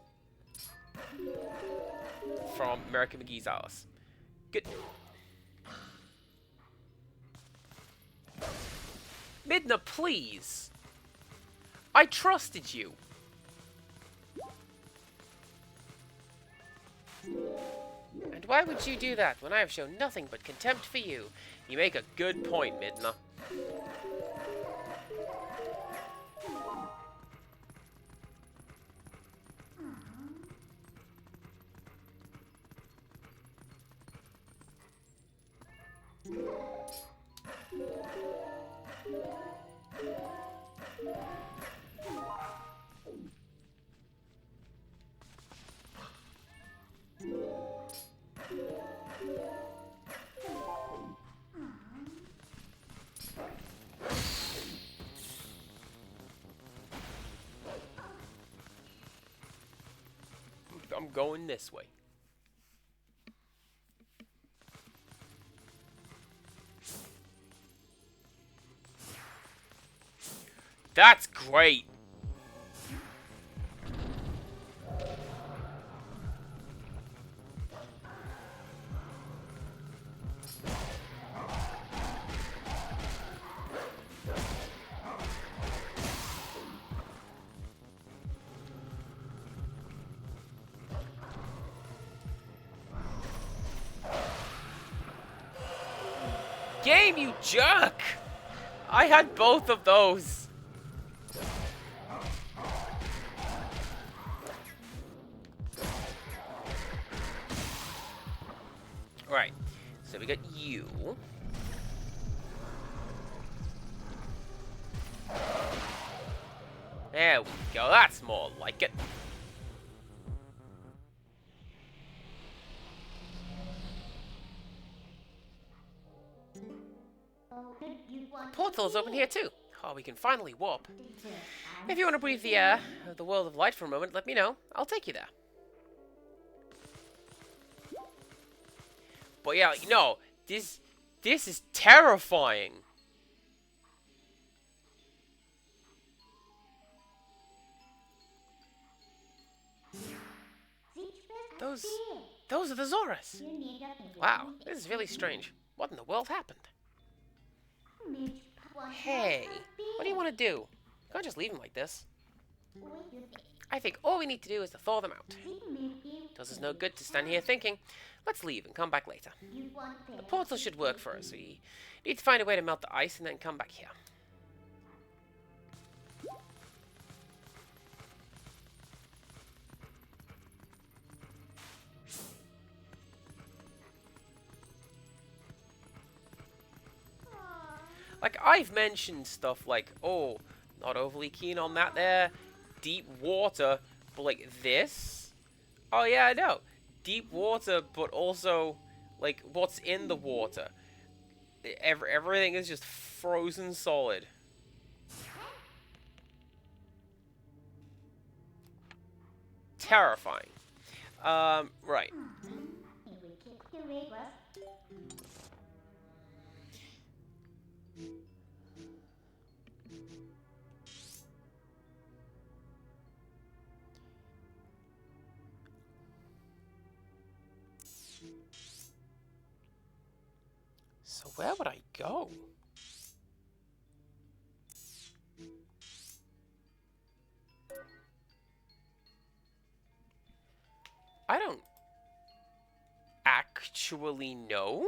from American McGee's Alice. Good. Midna, please. I trusted you. And why would you do that when I have shown nothing but contempt for you? You make a good point, Midna. I'm going this way. That's great. Game, you jerk! I had both of those. Right, so we got you. There we go, that's more like it. Portal's open here too. Oh, we can finally warp. If you want to breathe the air of the world of light for a moment, let me know. I'll take you there. But yeah, like, no, this is terrifying. Those are the Zoras. Wow, this is really strange. What in the world happened? Hey, what do you want to do? You can't just leave them like this. I think all we need to do is to thaw them out. Does us no good to stand here thinking. Let's leave and come back later. The portal should work for us. We need to find a way to melt the ice and then come back here. Like, I've mentioned stuff like, oh, not overly keen on that there, deep water, but like this? Oh yeah, I know. Deep water, but also, like, what's in the water? Everything is just frozen solid. Terrifying. Right. So where would I go? I don't actually know.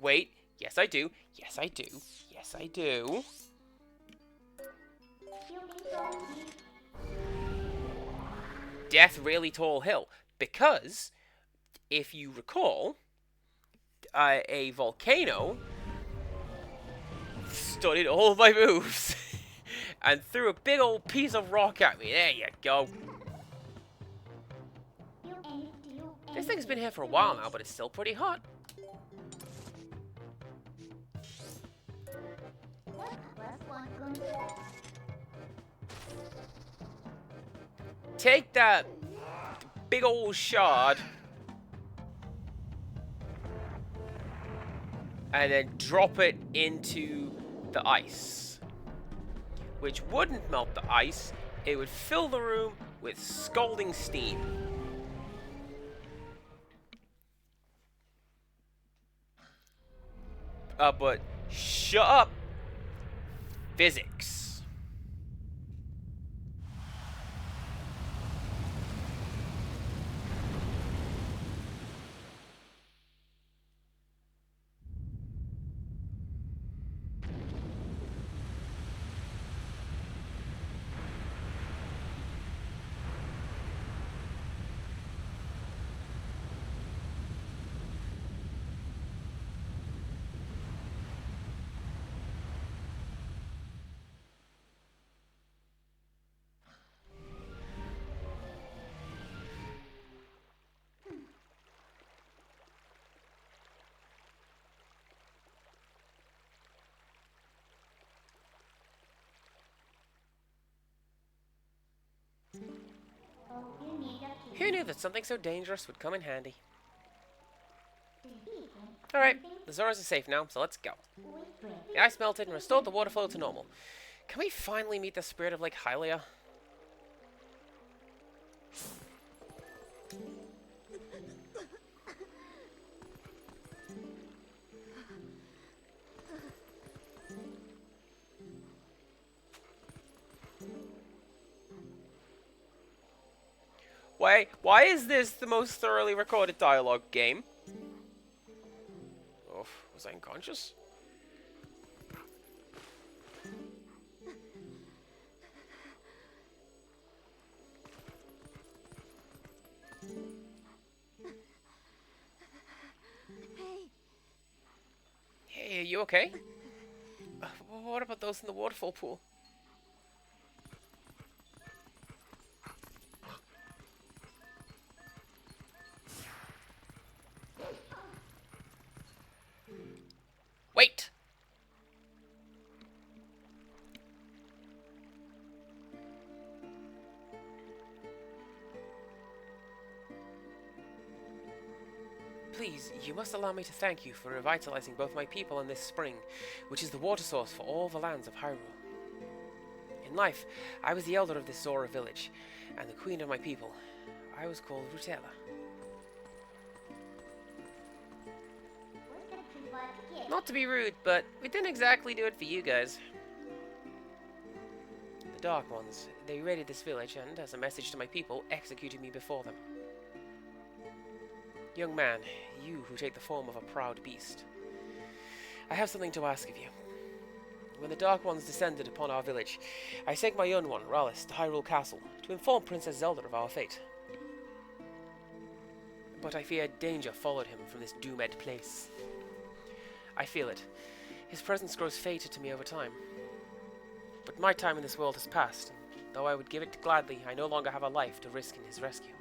Wait. Yes, I do. Yes, I do. Yes, I do. Death Really Tall Hill. Because, if you recall, a volcano studied all of my moves and threw a big old piece of rock at me. There you go. This thing's been here for a while now, but it's still pretty hot. Take that big old shard and then drop it into the ice, which wouldn't melt the ice. It would fill the room with scalding steam. But shut up, physics. Who knew that something so dangerous would come in handy? Alright, the Zoras are safe now, so let's go. The ice melted and restored the water flow to normal. Can we finally meet the spirit of Lake Hylia? Why is this the most thoroughly recorded dialogue game? Oh, was I unconscious? Hey, are you okay? What about those in the waterfall pool? Wait! Please, you must allow me to thank you for revitalizing both my people and this spring, which is the water source for all the lands of Hyrule. In life, I was the elder of this Zora village, and the queen of my people. I was called Rutella. Not to be rude, but we didn't exactly do it for you guys. The Dark Ones, they raided this village and, as a message to my people, executed me before them. Young man, you who take the form of a proud beast, I have something to ask of you. When the Dark Ones descended upon our village, I sent my young one, Rallis, to Hyrule Castle to inform Princess Zelda of our fate. but I fear danger followed him from this doomed place. I feel it. His presence grows fated to me over time. But my time in this world has passed, and though I would give it gladly, I no longer have a life to risk in his rescue.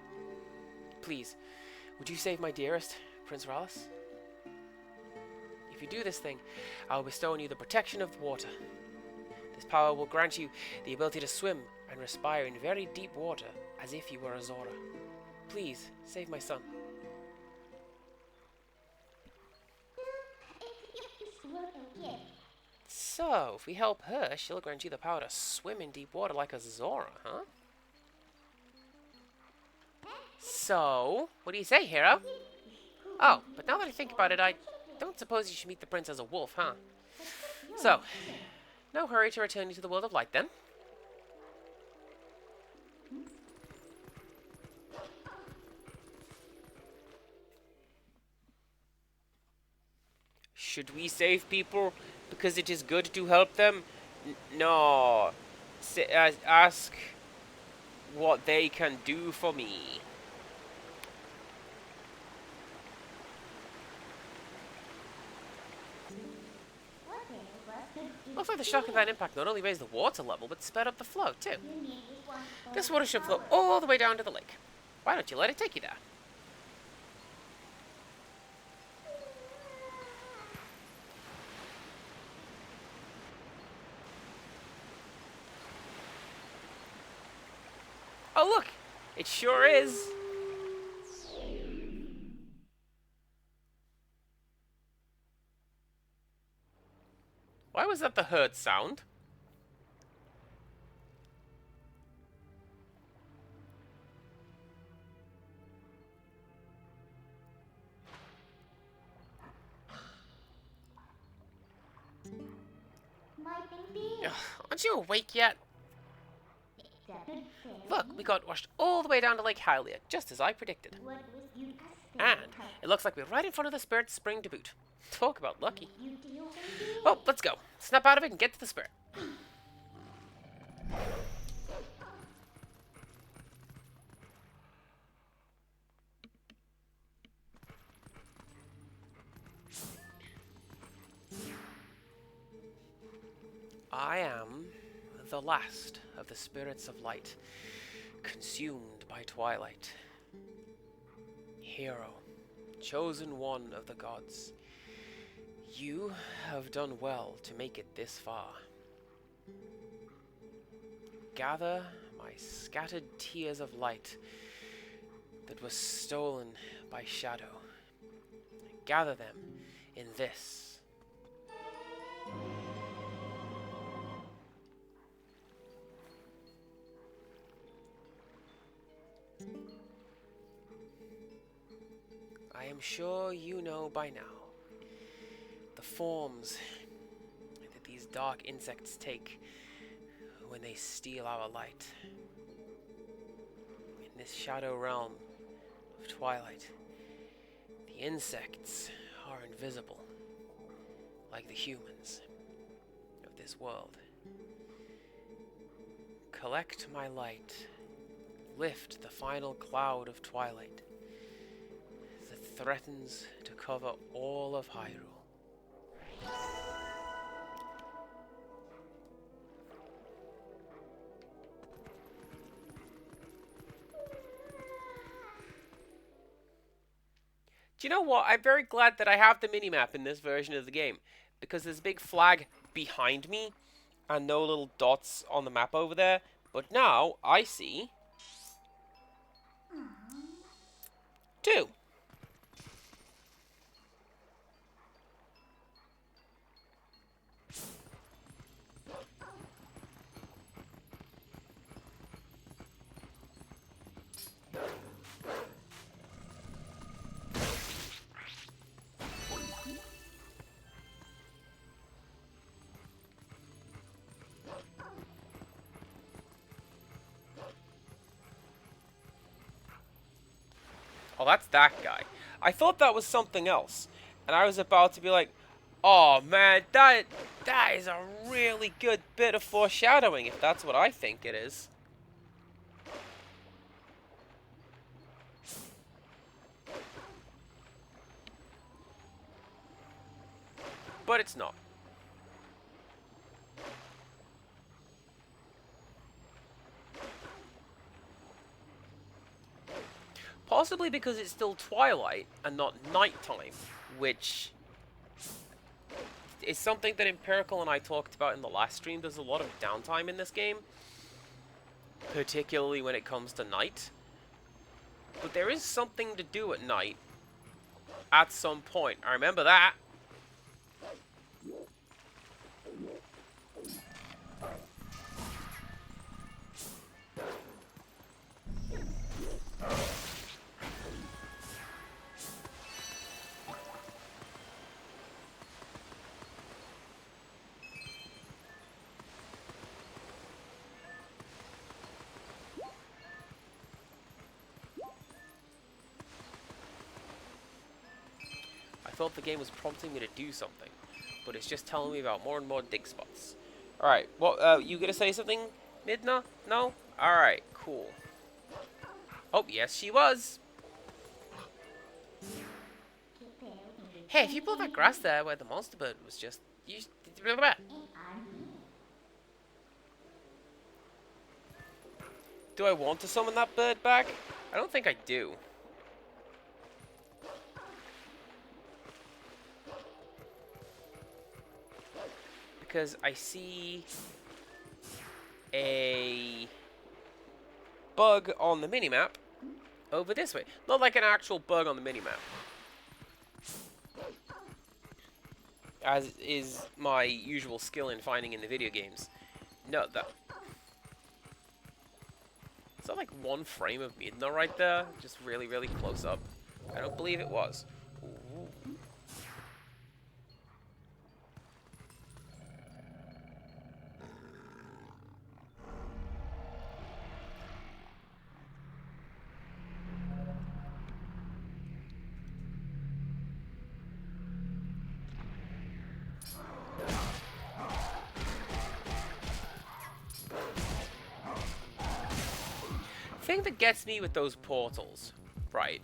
Please, would you save my dearest, Prince Rallis? If you do this thing, I will bestow on you the protection of the water. This power will grant you the ability to swim and respire in very deep water, as if you were a Zora. Please, save my son. So, if we help her, she'll grant you the power to swim in deep water like a Zora, huh? So, what do you say, hero? Oh, but now that I think about it, I don't suppose you should meet the prince as a wolf, huh? So, no hurry to return you to the world of light, then. Should we save people because it is good to help them? No. Ask what they can do for me. Looks like the shock of that impact not only raised the water level, but sped up the flow, too. This water should flow all the way down to the lake. Why don't you let it take you there? Oh, look! It sure is! Why was that the hurt sound? Ugh, aren't you awake yet? Look, we got washed all the way down to Lake Hylia, just as I predicted. And it looks like we're right in front of the Spirit Spring to boot. Talk about lucky. Oh, let's go. Snap out of it and get to the Spirit. I am the last of the spirits of light, consumed by Twilight. Hero, chosen one of the gods, you have done well to make it this far. Gather my scattered tears of light that were stolen by shadow. Gather them in this. I am sure you know by now the forms that these dark insects take when they steal our light. In this shadow realm of Twilight, the insects are invisible, like the humans of this world. Collect my light, lift the final cloud of Twilight that threatens to cover all of Hyrule. Do you know what? I'm very glad that I have the minimap in this version of the game, because there's a big flag behind me and no little dots on the map over there. But now I see 2. Oh, that's that guy. I thought that was something else. And I was about to be like, oh man, that is a really good bit of foreshadowing, if that's what I think it is. but it's not. Possibly because it's still twilight and not nighttime, which is something that Empirical and I talked about in the last stream. There's a lot of downtime in this game, particularly when it comes to night. But there is something to do at night at some point. I remember that. I thought the game was prompting me to do something, but it's just telling me about more and more dig spots. Alright, well, you gonna say something, Midna? No? Alright, cool. Oh, yes, she was. Hey, if you pull that grass there where the monster bird was just... You... Do I want to summon that bird back? I don't think I do. Because I see a bug on the minimap over this way. Not like an actual bug on the minimap, as is my usual skill in finding in the video games. No, that... Is that like one frame of Midna right there? Just really, really close up? I don't believe it was. Ooh. Thing that gets me with those portals, right?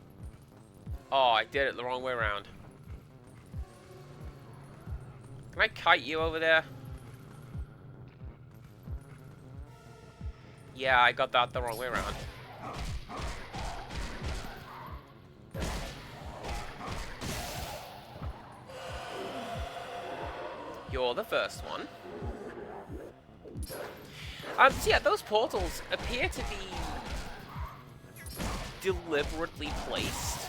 Oh, I did it the wrong way around. Can I kite you over there? Yeah, I got that the wrong way around. You're the first one. So yeah, those portals appear to be deliberately placed.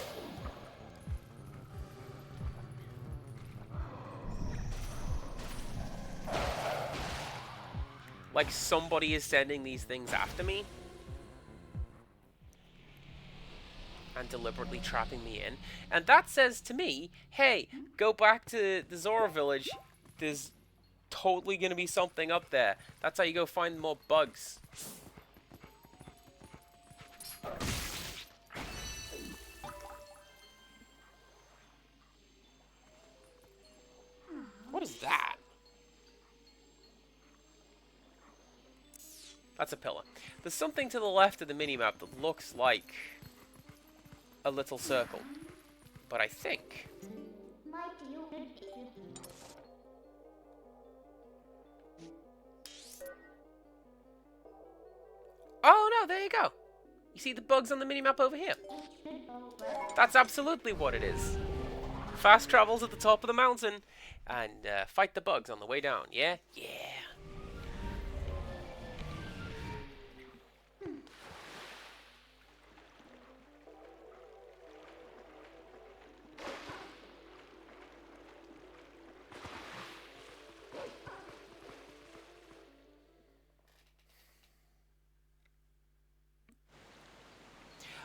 Like somebody is sending these things after me and deliberately trapping me in. And that says to me, hey, go back to the Zora village. There's totally going to be something up there. That's how you go find more bugs. What is that? That's a pillar. There's something to the left of the minimap that looks like a little circle. But I think... Oh no, there you go. You see the bugs on the minimap over here? That's absolutely what it is. Fast travels at the top of the mountain and fight the bugs on the way down. Yeah? Yeah.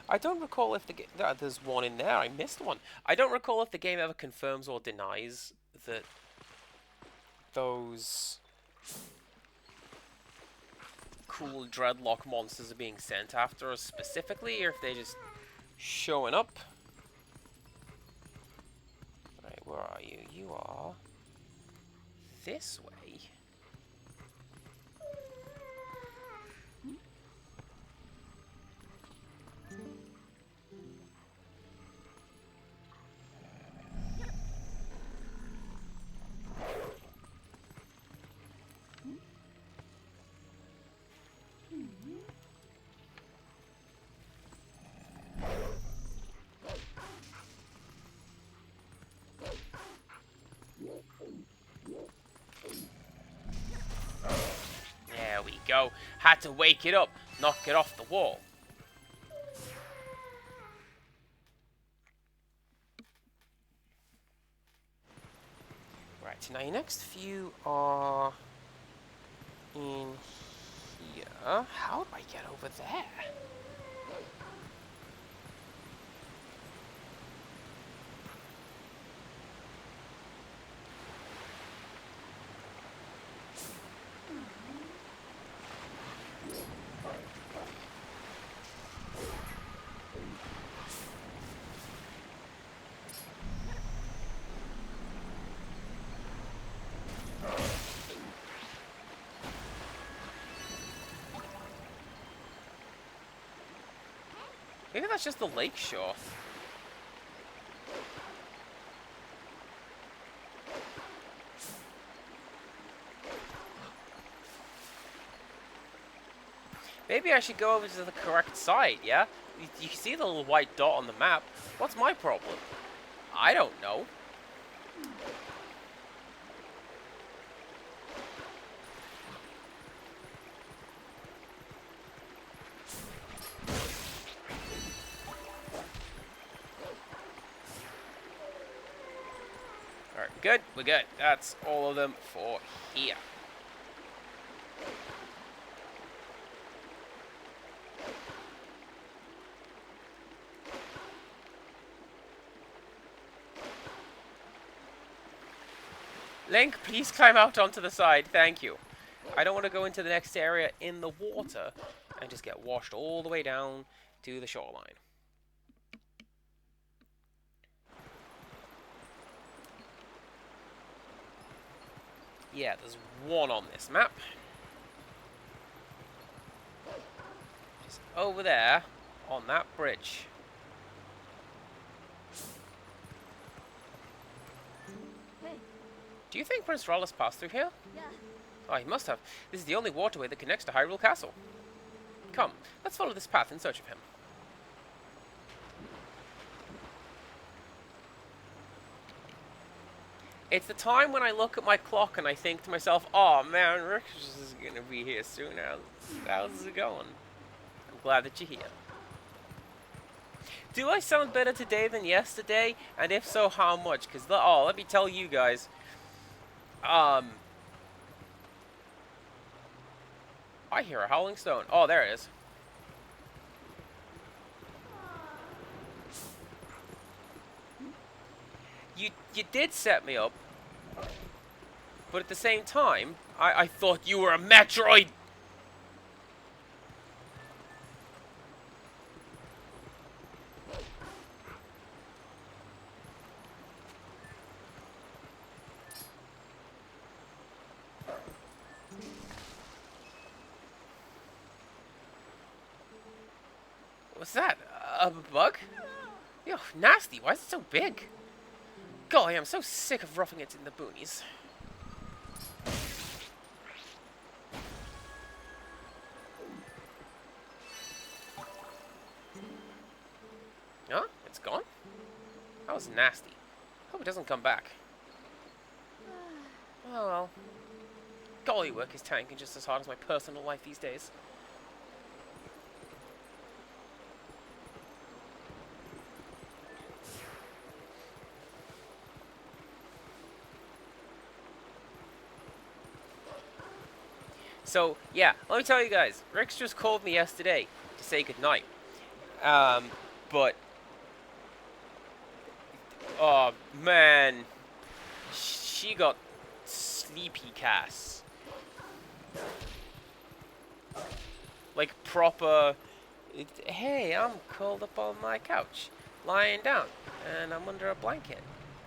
I don't recall if the game... There's one in there. I missed one. I don't recall if the game ever confirms or denies that those cool dreadlock monsters are being sent after us specifically, or if they're just showing up. Right, where are you? You are this way. go. Had to wake it up, knock it off the wall. Right, so now your next few are in here. How do I get over there? Maybe that's just the lake shore. Maybe I should go over to the correct side, yeah? You can see the little white dot on the map. What's my problem? I don't know. Alright, good. We're good. That's all of them for here. Link, please climb out onto the side. Thank you. I don't want to go into the next area in the water and just get washed all the way down to the shoreline. Yeah, there's one on this map. Just over there on that bridge. Hey. Do you think Prince Rollis passed through here? Yeah. Oh, he must have. This is the only waterway that connects to Hyrule Castle. Come, let's follow this path in search of him. It's the time when I look at my clock and I think to myself, oh man, Rick is going to be here soon. How's it going? I'm glad that you're here. Do I sound better today than yesterday? And if so, how much? Because, let me tell you guys. I hear a howling stone. Oh, there it is. You did set me up, but at the same time, I thought you were a Metroid. What's that? A bug? Yo, nasty. Why is it so big? Golly, I'm so sick of roughing it in the boonies. Huh? It's gone? That was nasty. Hope it doesn't come back. Oh well. Golly, work is tanking just as hard as my personal life these days. So, yeah, let me tell you guys, Rix just called me yesterday to say goodnight. But, oh, man, she got sleepy Cass. Like, proper, hey, I'm curled up on my couch, lying down, and I'm under a blanket,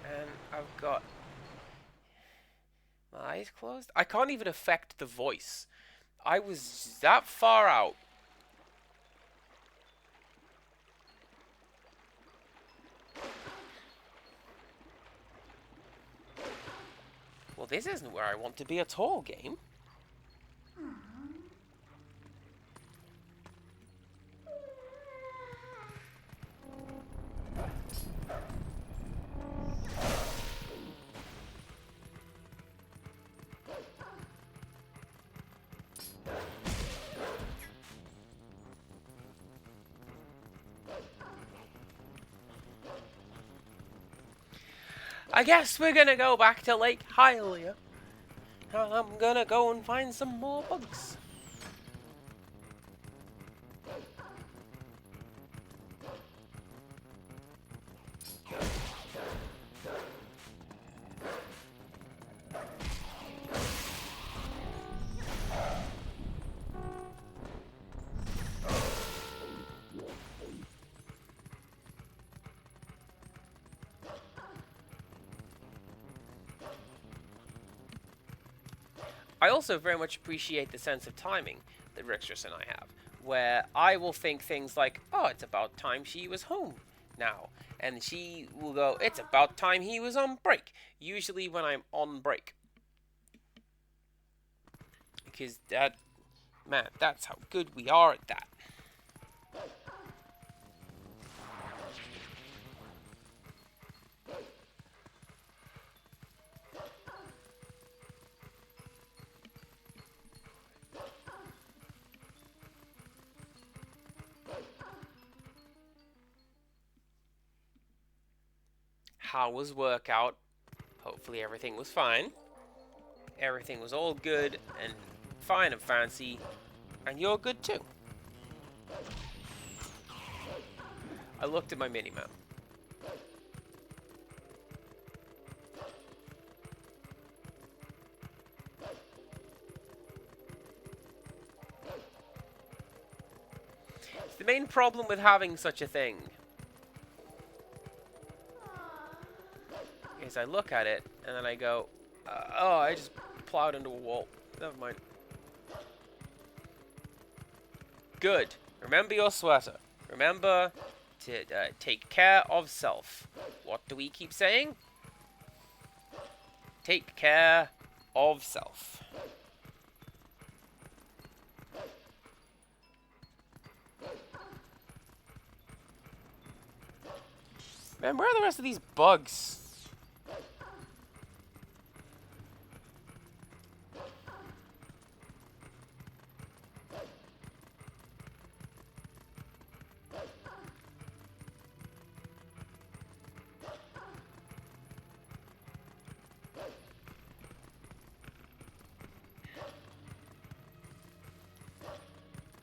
and I've got my eyes closed. I can't even affect the voice. I was that far out. Well, this isn't where I want to be at all, game. I guess we're gonna go back to Lake Hylia. And I'm gonna go and find some more bugs. I also very much appreciate the sense of timing that Rixus and I have, where I will think things like, oh, it's about time she was home now. And she will go, it's about time he was on break. Usually when I'm on break. Because that, man, that's how good we are at that. How was workout? Hopefully everything was fine. Everything was all good and fine and fancy. And you're good too. I looked at my minimap. It's the main problem with having such a thing is I look at it and then I go, oh, I just plowed into a wall. Never mind. Good. Remember your sweater. Remember to take care of self. What do we keep saying? Take care of self. Man, where are the rest of these bugs?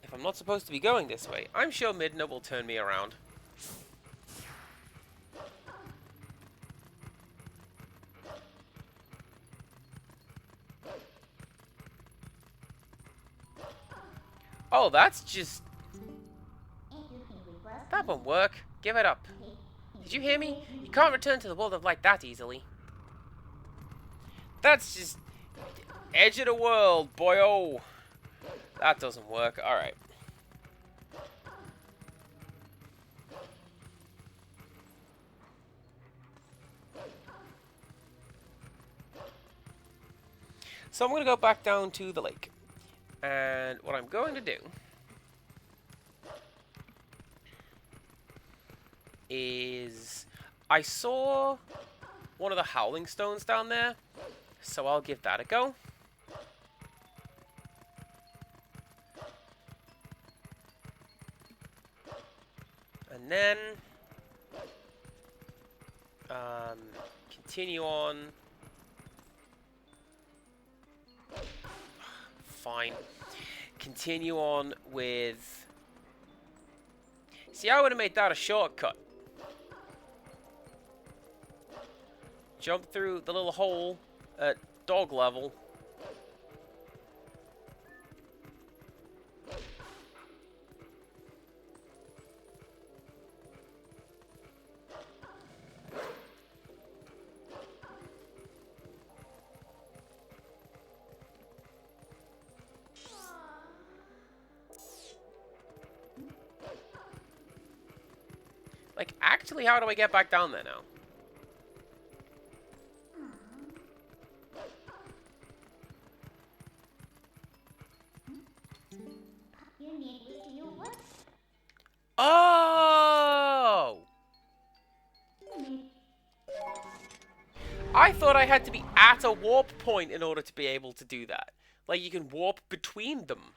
If I'm not supposed to be going this way, I'm sure Midna will turn me around. Oh, that's just... That won't work. Give it up. Did you hear me? You can't return to the world of light that easily. That's just... Edge of the world, boyo. That doesn't work. Alright. So I'm going to go back down to the lake. And what I'm going to do is... I saw one of the howling stones down there, so I'll give that a go. And then continue on. Fine. Continue on with... See, I would have made that a shortcut. Jump through the little hole at dog level. Like, actually, how do I get back down there now? Oh! I thought I had to be at a warp point in order to be able to do that. Like, you can warp between them.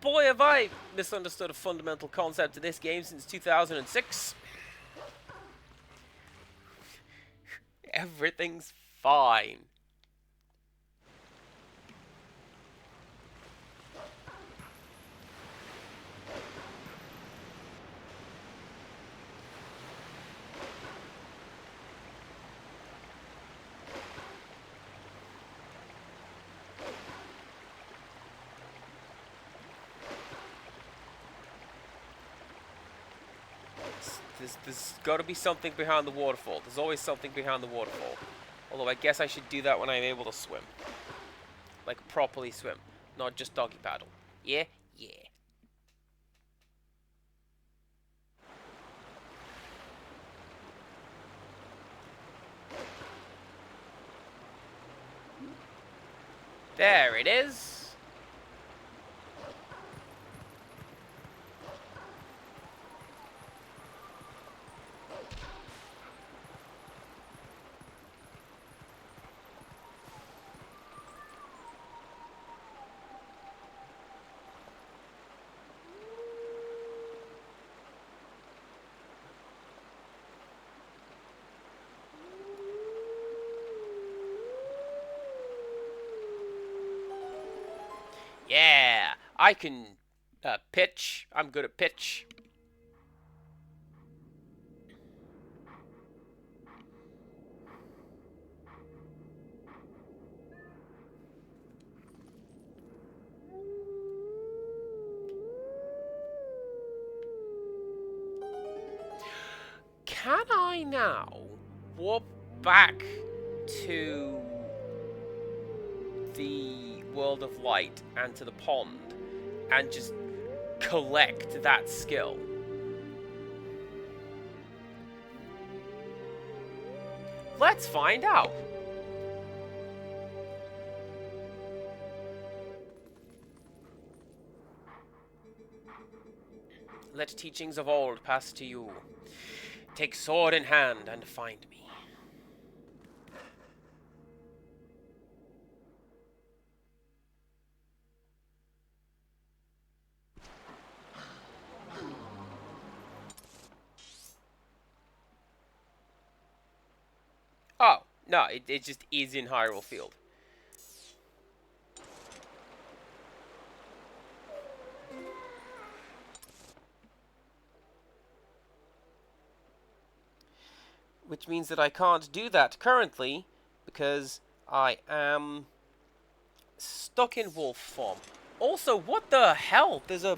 boy, have I misunderstood a fundamental concept of this game since 2006. Everything's fine. There's got to be something behind the waterfall. There's always something behind the waterfall. Although I guess I should do that when I'm able to swim. Like, properly swim. Not just doggy paddle. Yeah? Yeah. There it is. Yeah, I can pitch. I'm good at pitch. Can I now warp back to the world of light and to the pond and just collect that skill? Let's find out. Let teachings of old pass to you. Take sword in hand and find me. Oh, no, it just is in Hyrule Field. Which means that I can't do that currently because I am stuck in wolf form. Also, what the hell? There's a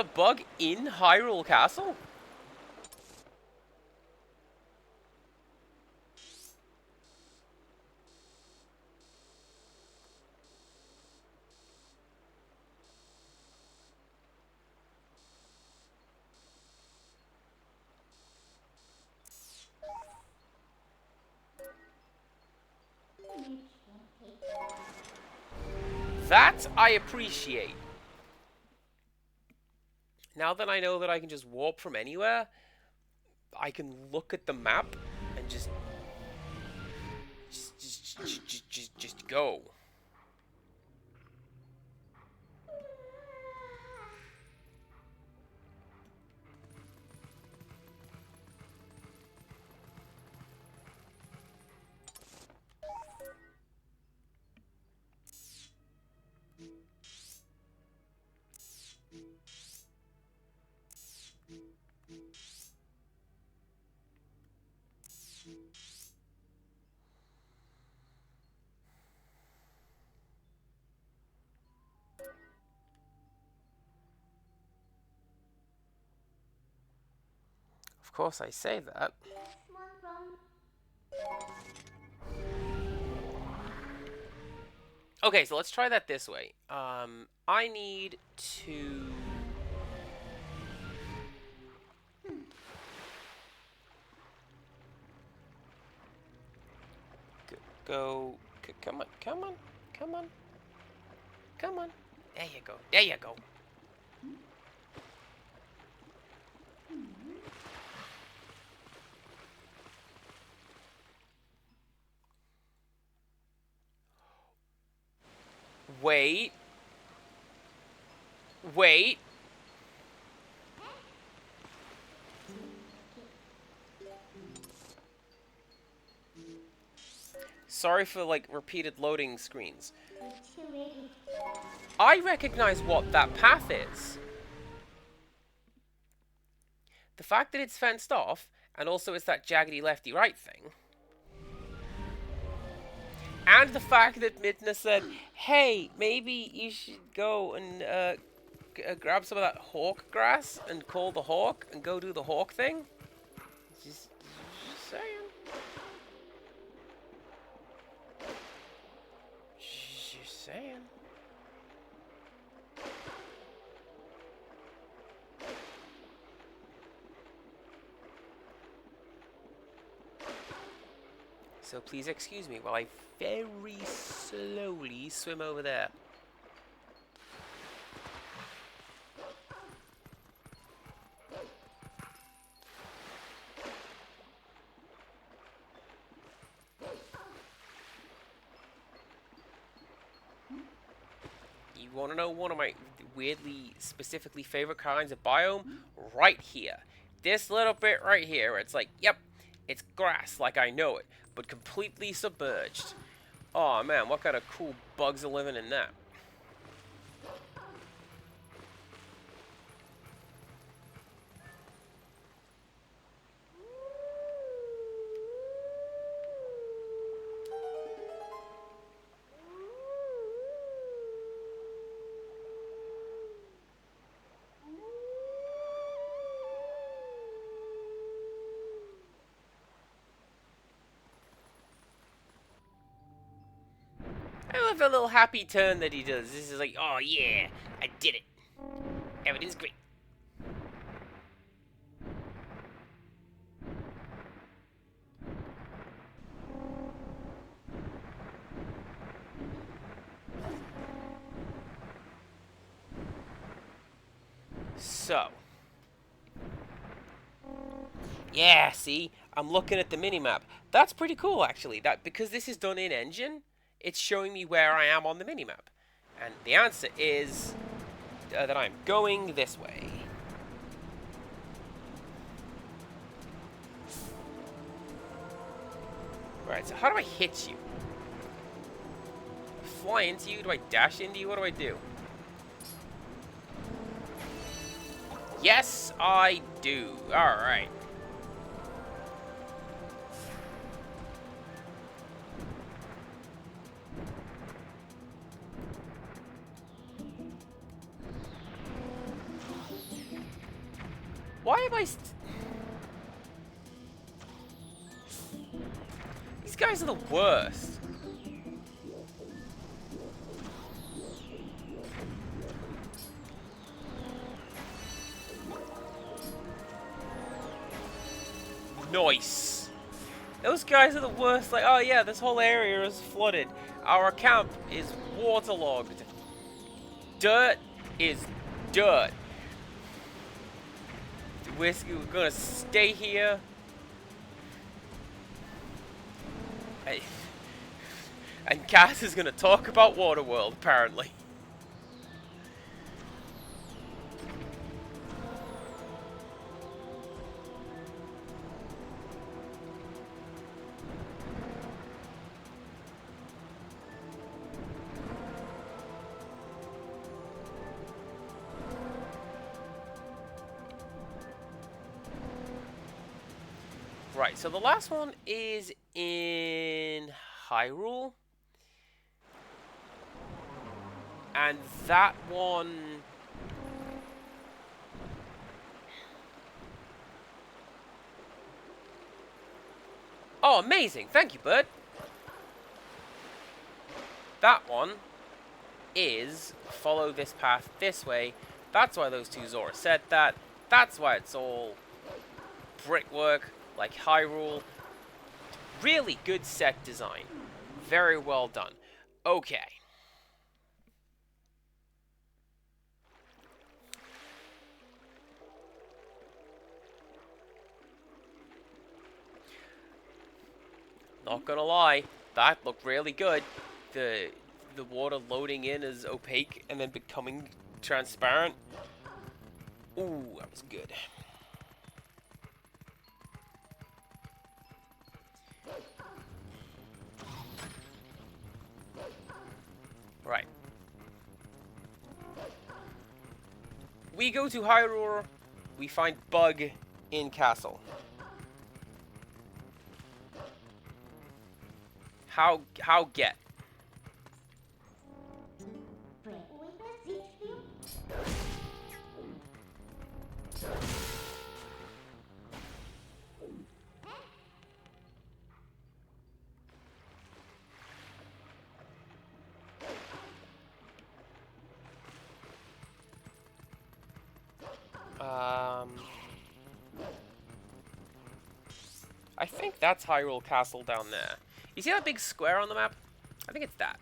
bug in Hyrule Castle? That I appreciate. Now that I know that I can just warp from anywhere, I can look at the map and just go. Of course I say that. Okay, so let's try that this way. I need to go. Come on, come on, come on, come on. There you go. There you go. Wait. Wait. Sorry for, like, repeated loading screens. I recognize what that path is. The fact that it's fenced off, and also it's that jaggedy lefty-right thing. And the fact that Midna said, hey, maybe you should go and grab some of that hawk grass and call the hawk and go do the hawk thing. Just saying. Just saying. So please excuse me while I very slowly swim over there. You want to know one of my weirdly, specifically favorite kinds of biome? Right here. This little bit right here, where it's like, yep, it's grass like I know it, but completely submerged. Oh man, what kind of cool bugs are living in that? I love a little happy turn that he does. This is like, oh yeah, I did it. Everything's great. So. Yeah, see? I'm looking at the minimap. That's pretty cool, actually. That because this is done in engine, it's showing me where I am on the minimap. And the answer is that I'm going this way. Right, so how do I hit you? Fly into you? Do I dash into you? What do I do? Yes, I do. Alright. Why am I These guys are the worst. Nice. Those guys are the worst. Like, oh yeah, this whole area is flooded. Our camp is waterlogged. Dirt is dirt. We're gonna stay here. And Cass is gonna talk about Waterworld, apparently. Right, so the last one is in Hyrule. And that one... Oh, amazing. Thank you, bud. That one is follow this path this way. That's why those two Zora said that. That's why it's all brickwork, like Hyrule. Really good set design. Very well done. Okay. Not gonna lie, that looked really good. The the water loading in as opaque and then becoming transparent. Ooh, that was good. Right. We go to Hyrule. We find Bug in castle. How get? I think that's Hyrule Castle down there. You see that big square on the map? I think it's that.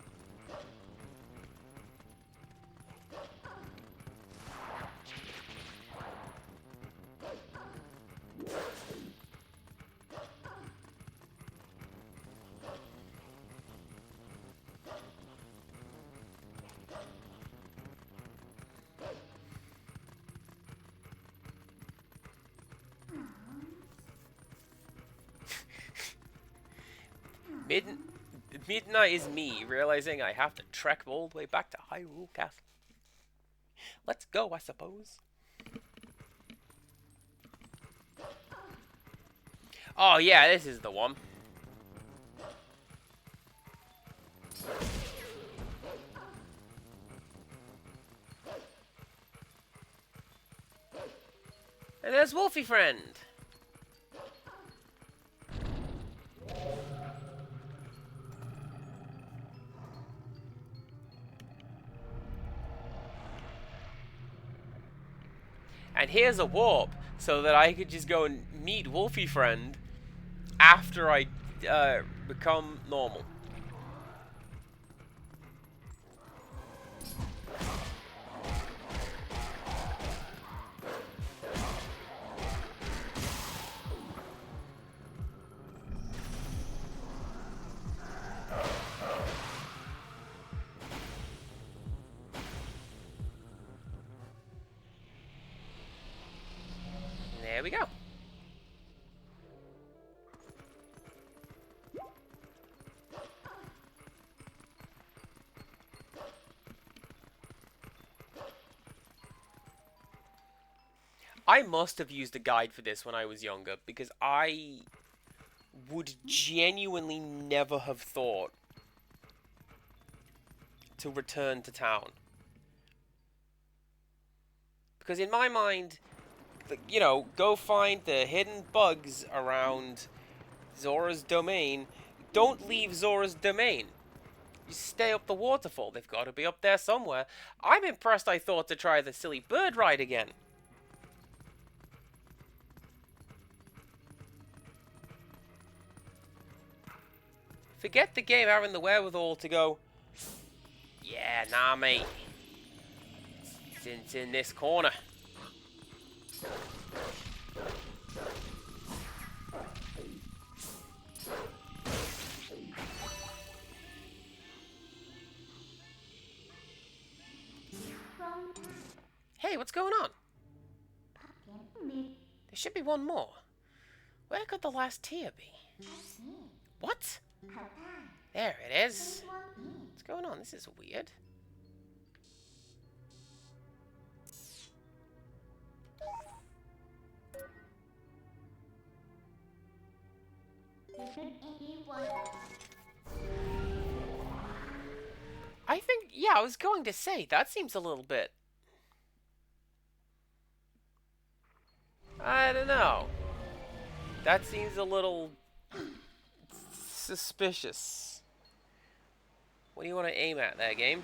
Midnight is me, realizing I have to trek all the way back to Hyrule Castle. Let's go, I suppose. Oh yeah, this is the one. And there's Wolfie Friend. And here's a warp, so that I could just go and meet Wolfie Friend after I become normal. There we go. I must have used a guide for this when I was younger, because I would genuinely never have thought to return to town. Because in my mind, you know, go find the hidden bugs around Zora's domain. Don't leave Zora's domain. You stay up the waterfall. They've got to be up there somewhere. I'm impressed I thought to try the silly bird ride again. Forget the game having the wherewithal to go, yeah, nah, mate. It's in this corner. Hey, what's going on? There should be one more. Where could the last tier be? What? There it is. What's going on? This is weird. I think, yeah, I was going to say, that seems a little bit... I don't know. That seems a little... suspicious. What do you want to aim at there, game?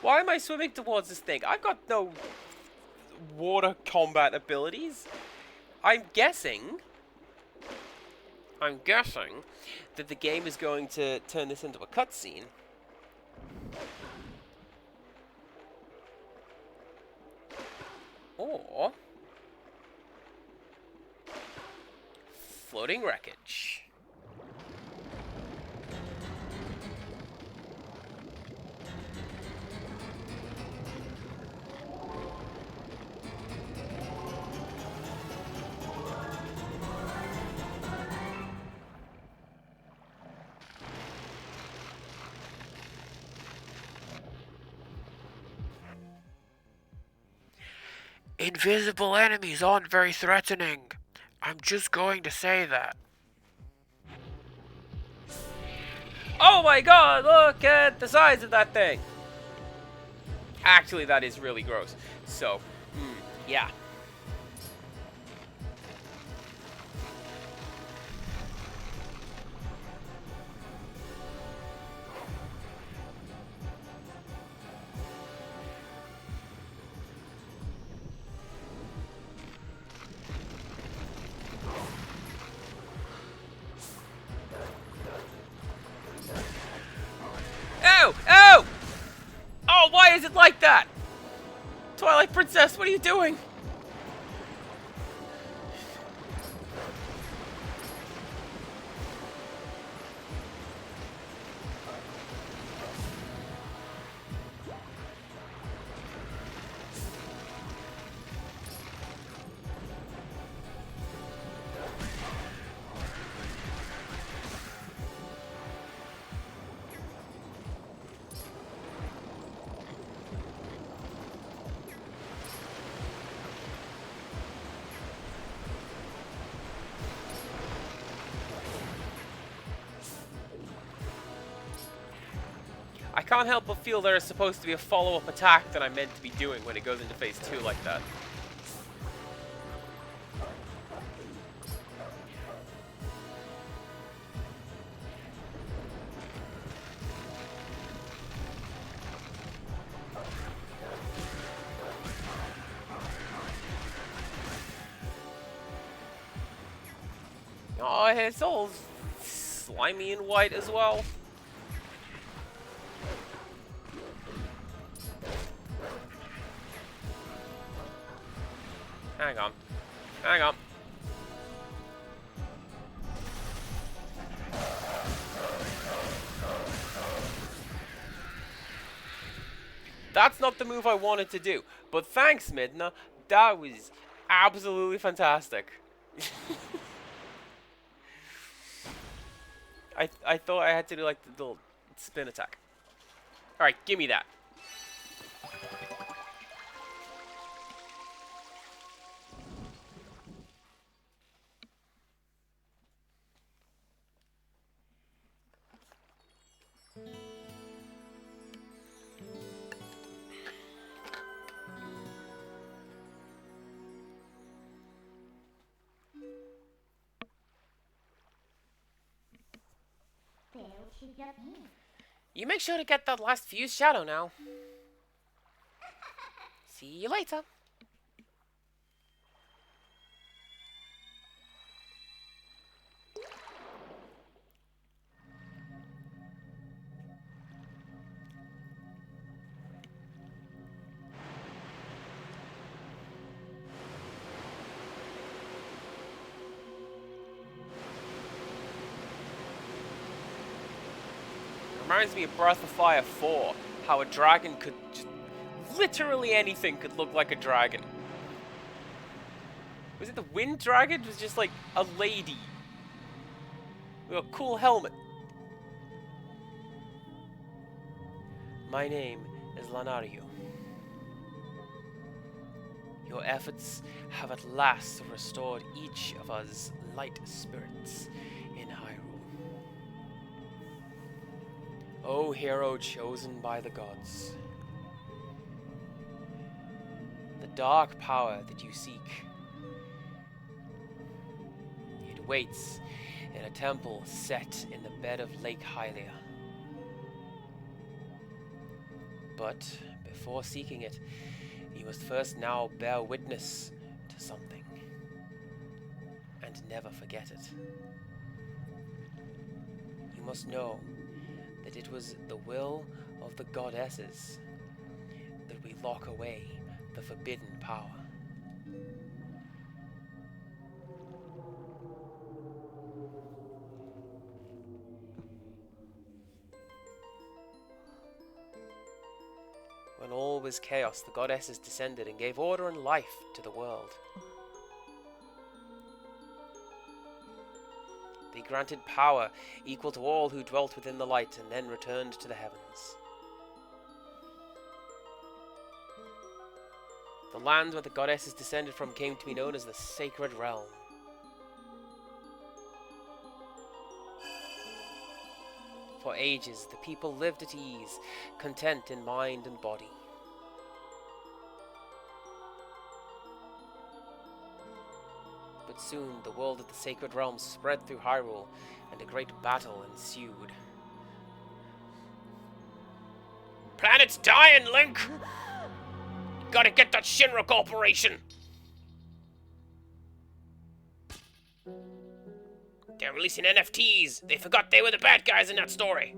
Why am I swimming towards this thing? I've got no water combat abilities. I'm guessing that the game is going to turn this into a cutscene. Or floating wreckage. Invisible enemies aren't very threatening. I'm just going to say that. Oh my god, look at the size of that thing! Actually, that is really gross. So, yeah. Oh! Oh! Oh, why is it like that? Twilight Princess, what are you doing? I can't help but feel there is supposed to be a follow-up attack that I'm meant to be doing when it goes into phase 2 like that. Oh, it's all slimy and white as well. Hang on. Hang on. That's not the move I wanted to do. But thanks, Midna. That was absolutely fantastic. I thought I had to do like the little spin attack. Alright, give me that. You make sure to get that last fuse shadow now. See you later. Reminds me of Breath of Fire 4, how a dragon could just... literally anything could look like a dragon. Was it the Wind Dragon? It was just like a lady with a cool helmet. My name is Lanario. Your efforts have at last restored each of us light spirits in Hyrule. O hero chosen by the gods. The dark power that you seek. It waits in a temple set in the bed of Lake Hylia. But Before seeking it, you must first now bear witness to something, and never forget it. You must know that it was the will of the goddesses that we lock away the forbidden power. When all was chaos, the goddesses descended and gave order and life to the world. They granted power equal to all who dwelt within the light and then returned to the heavens. The land where the goddesses descended from came to be known as the Sacred Realm. For ages, the people lived at ease, content in mind and body. But soon, the world of the Sacred Realm spread through Hyrule, and a great battle ensued. Planet's dying, Link! Gotta get that Shinra Corporation! They're releasing NFTs. They forgot they were the bad guys in that story.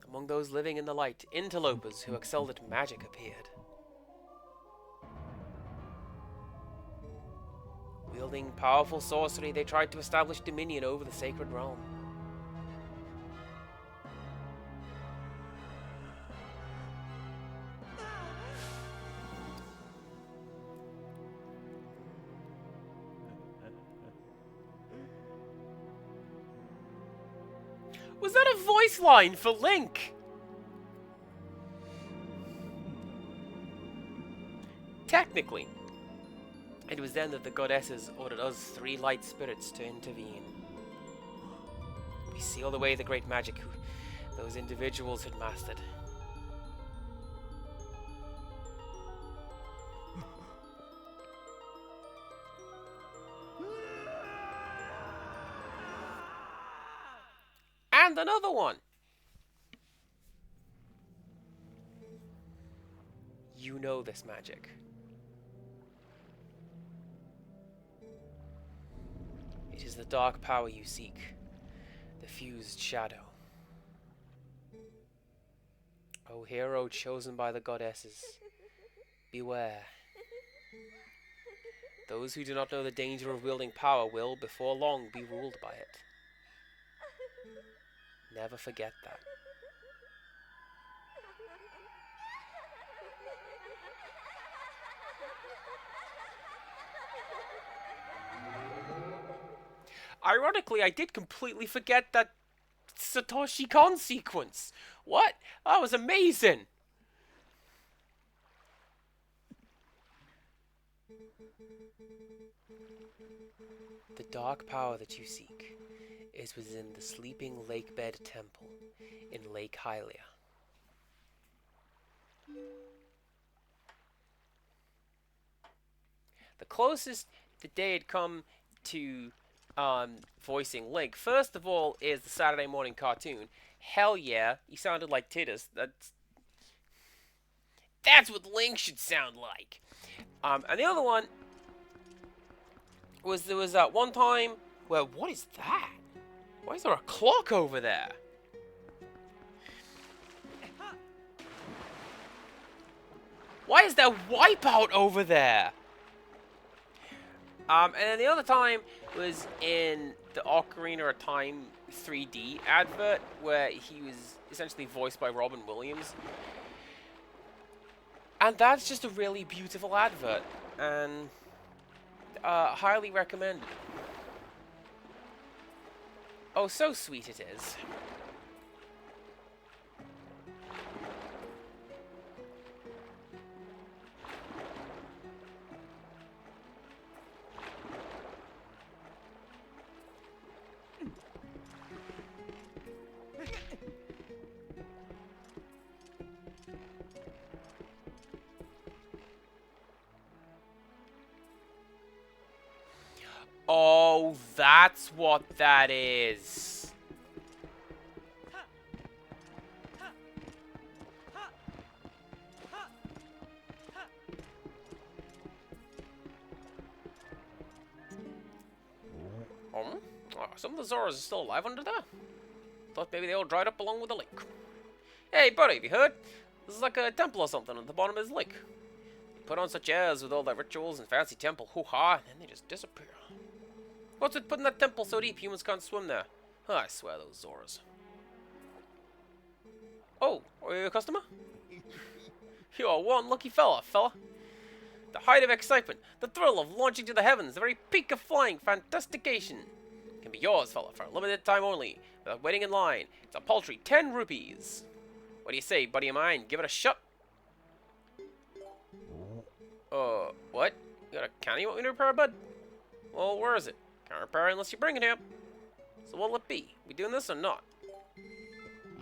Among those living in the light, interlopers who excelled at magic appeared. Wielding powerful sorcery, they tried to establish dominion over the Sacred Realm. Was that a voice line for Link? Technically, it was then that the goddesses ordered us three light spirits to intervene. We sealed away the great magic those individuals had mastered. And another one! You know this magic. It is the dark power you seek, the fused shadow. O hero chosen by the goddesses, beware. Those who do not know the danger of wielding power will, before long, be ruled by it. Never forget that. Ironically, I did completely forget that Satoshi Kon sequence. What? That was amazing! The dark power that you seek is within the sleeping lakebed temple in Lake Hylia. The closest that they had come to voicing Link, first of all, is the Saturday morning cartoon. Hell yeah, he sounded like Tidus. That's what Link should sound like. And the other one was there was that one time where, what is that? Why is there a clock over there? Why is there Wipeout over there? And then the other time was in the Ocarina of Time 3D advert, where he was essentially voiced by Robin Williams. And that's just a really beautiful advert, and highly recommended. Oh, so sweet it is. Oh, that's what that is. Oh, some of the Zoras are still alive under there. Thought maybe they all dried up along with the lake. Hey, buddy, have you heard? This is like a temple or something at the bottom of this lake. They put on such airs with all their rituals and fancy temple hoo-ha, and then they just disappear. What's with putting that temple so deep humans can't swim there? Oh, I swear those Zoras. Oh, are you a customer? You're one lucky fella. The height of excitement, the thrill of launching to the heavens, the very peak of flying fantastication can be yours, fella, for a limited time only, without waiting in line. It's a paltry 10 rupees. What do you say, buddy of mine? Give it a shot. What? You got a can you want me to repair, bud? Well, where is it? Can't repair unless you bring it here. So what'll it be? We doing this or not?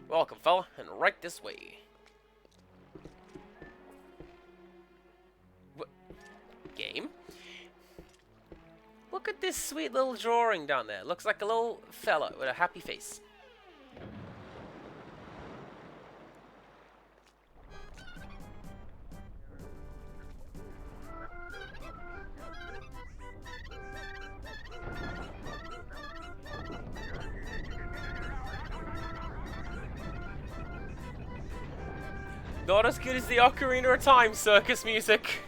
Welcome, fella, and right this way. What? Game? Look at this sweet little drawing down there. Looks like a little fella with a happy face. Not as good as the Ocarina of Time circus music.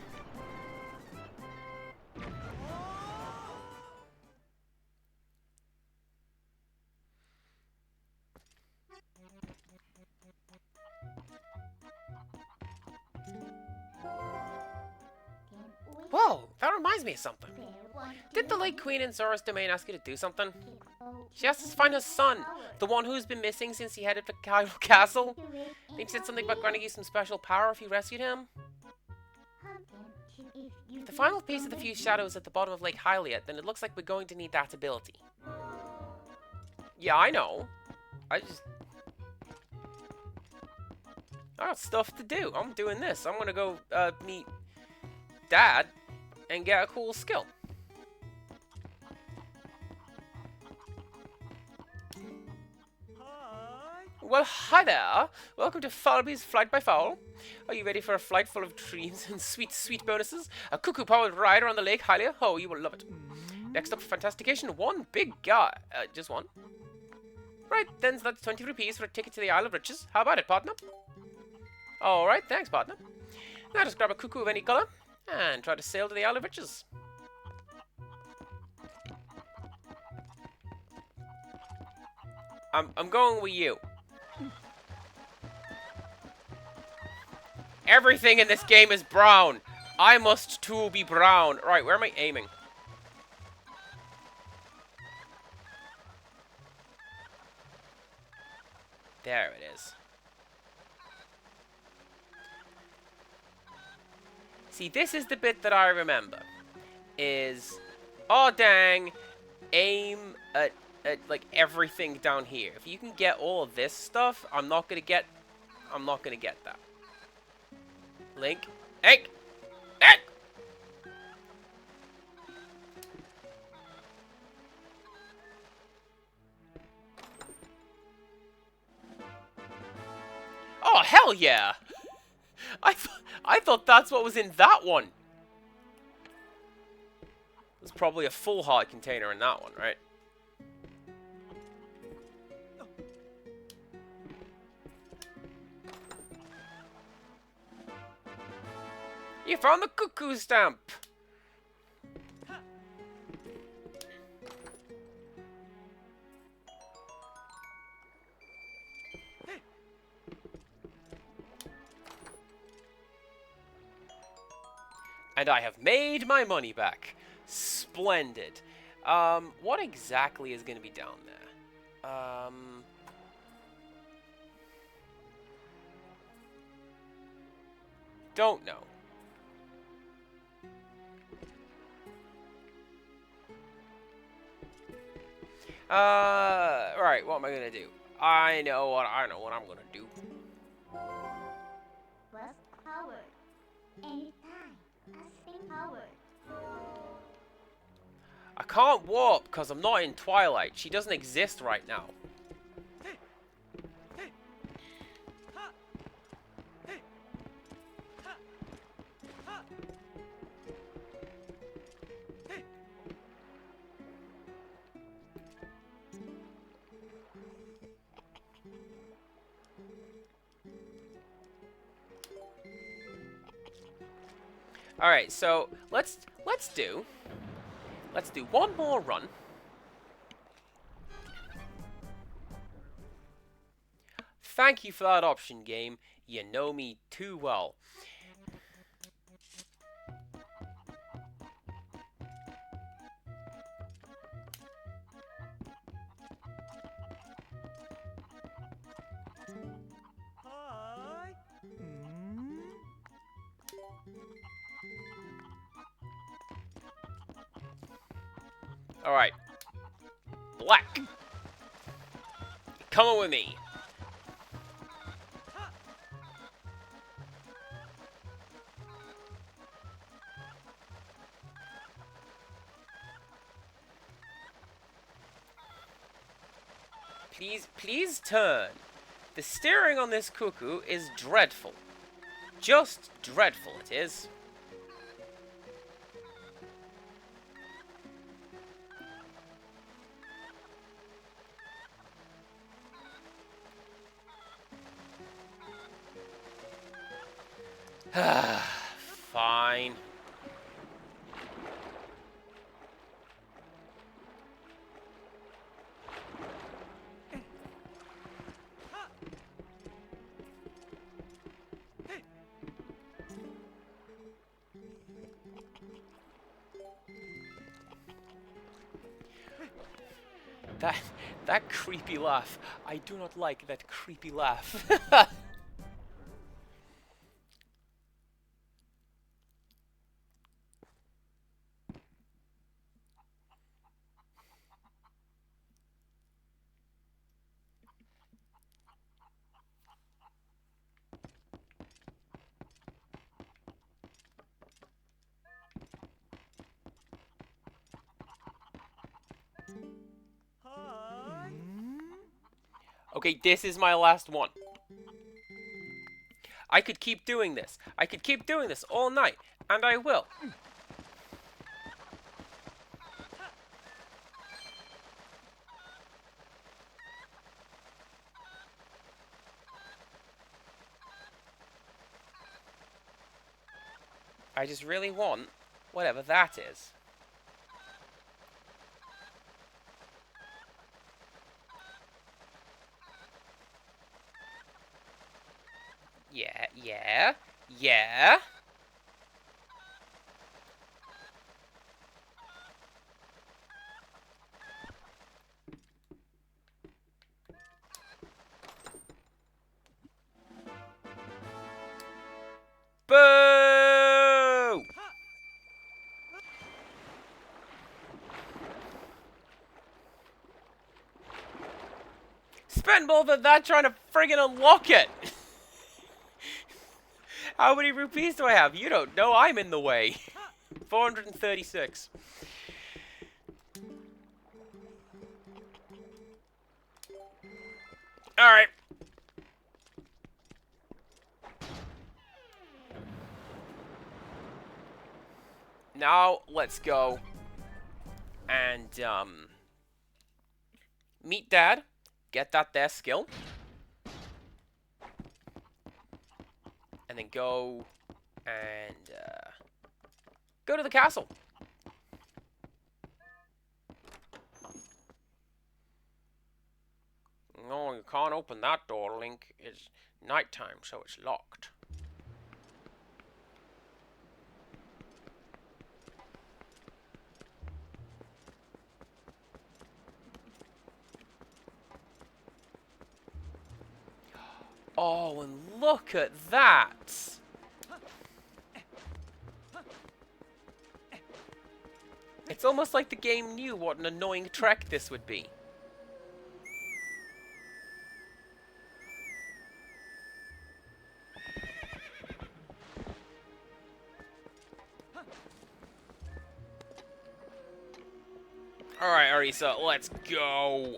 Whoa, that reminds me of something. Did the Lake Queen in Zora's Domain ask you to do something? She asked us to find her son, the one who's been missing since he headed to Hyrule Castle. I think she said something about granting you some special power if you rescued him. If the final piece of the fused shadow is at the bottom of Lake Hylia, then it looks like we're going to need that ability. Yeah, I know. I got stuff to do. I'm doing this. I'm gonna go meet Dad and get a cool skill. Well, hi there. Welcome to Falby's Flight by Fowl. Are you ready for a flight full of dreams and sweet, sweet bonuses? A cuckoo-powered rider on the Lake Hylia? Oh, you will love it. Next up, Fantastication, one big guy. Just one. Right, then that's 20 rupees for a ticket to the Isle of Riches. How about it, partner? Alright, thanks, partner. Now just grab a cuckoo of any color and try to sail to the Isle of Riches. I'm going with you. Everything in this game is brown. I must too be brown. Right, where am I aiming? There it is. See, this is the bit that I remember. Is, oh dang, aim at like everything down here. If you can get all of this stuff, I'm not gonna get that. Link, Hank, Hank. Oh hell yeah! I thought that's what was in that one. There's probably a full heart container in that one, right? You found the cuckoo stamp! And I have made my money back. Splendid. What exactly is going to be down there? Don't know. Right, what am I gonna do? I know what I'm gonna do. Plus power. Anytime. Asking power. can't warp because I'm not in Twilight. She doesn't exist right now. All right, so let's do one more run. Thank you for that option, game. You know me too well. Hi. All right, Black, come on with me. Please turn. The steering on this cuckoo is dreadful. Just dreadful it is. Fine. That creepy laugh. I do not like that creepy laugh. Hi. Okay, this is my last one. I could keep doing this. I could keep doing this all night, and I will. I just really want whatever that is. Yeah. Boo! Spend more than that trying to friggin' unlock it! How many rupees do I have? You don't know, I'm in the way. 436. Alright. Now, let's go and, meet Dad. Get that there skill. And then go and, go to the castle. No, you can't open that door, Link. It's nighttime, so it's locked. Oh, and look at that! It's almost like the game knew what an annoying trek this would be. Alright, Arisa, let's go.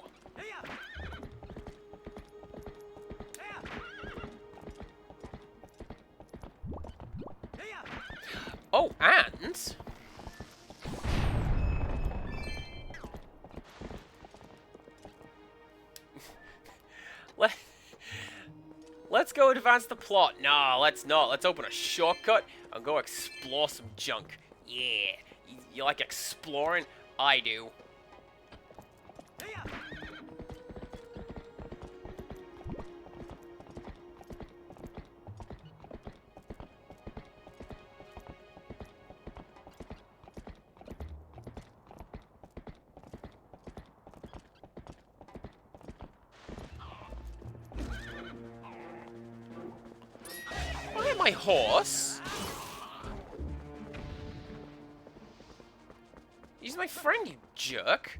Oh, and... Let's go advance the plot. Nah, let's not. Let's open a shortcut and go explore some junk. Yeah. You like exploring? I do. Why my horse? He's my friend, you jerk.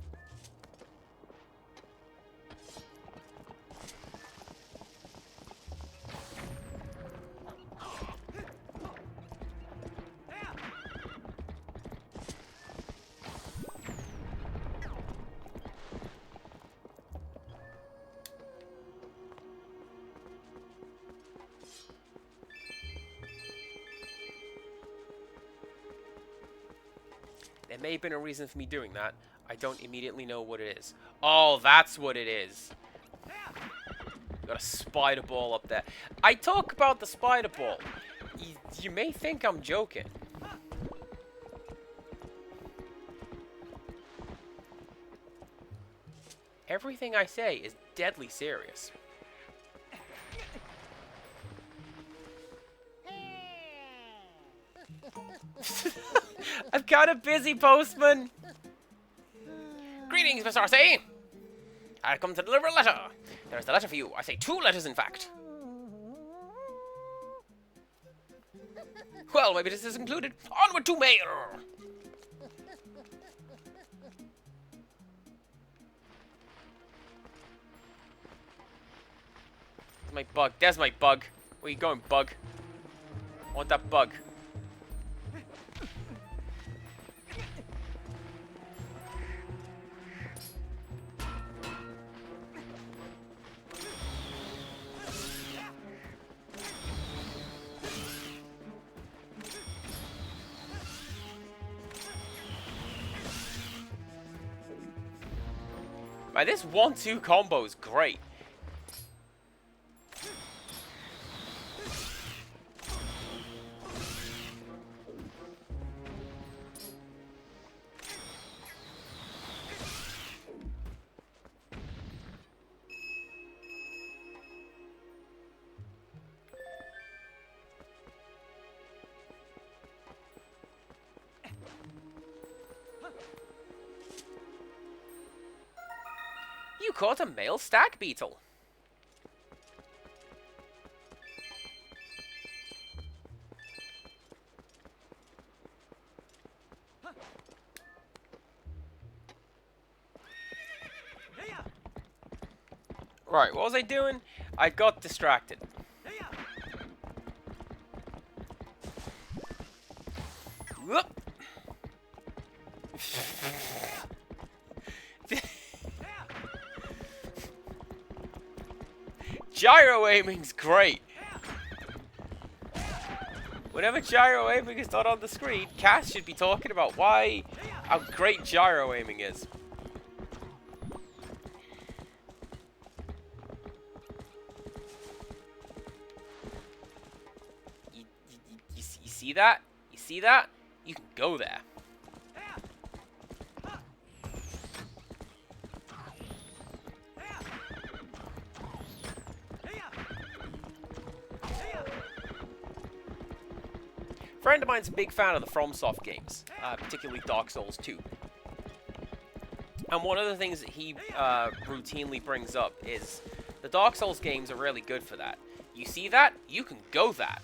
There may have been a reason for me doing that. I don't immediately know what it is. Oh, that's what it is. Got a spider ball up there. I talk about the spider ball. You may think I'm joking. Everything I say is deadly serious. I'm kind of busy, postman. Greetings, Mr. R.C. I come to deliver a letter. There's the letter for you. I say 2 letters, in fact. Well, maybe this is included. Onward to mail. There's my bug. There's my bug. Where you going, bug? I want that bug. Man, this 1-2 combo is great. You caught a male stag beetle. Right, what was I doing? I got distracted. Whoop. Gyro aiming's great. Whenever gyro aiming is not on the screen, Cass should be talking about how great gyro aiming is. You see that? You see that? You can go there. A friend of mine's a big fan of the FromSoft games, particularly Dark Souls 2. And one of the things that he routinely brings up is the Dark Souls games are really good for that. You see that? You can go that.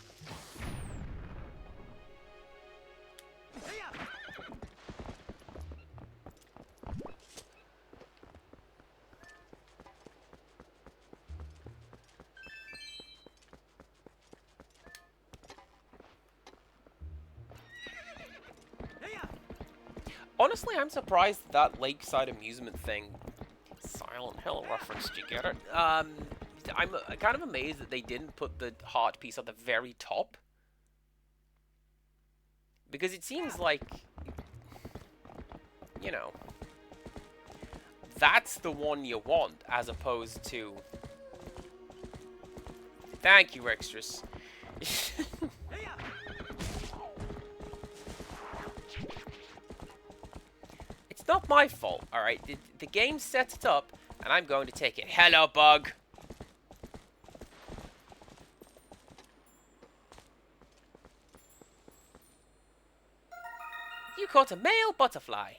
Honestly, I'm surprised that lakeside amusement thing, Silent Hill reference, did you get it? I'm kind of amazed that they didn't put the heart piece at the very top. Because it seems like, you know, that's the one you want, as opposed to... Thank you, Rextras. It's not my fault, alright? The game sets it up, and I'm going to take it. Hello, bug! You caught a male butterfly.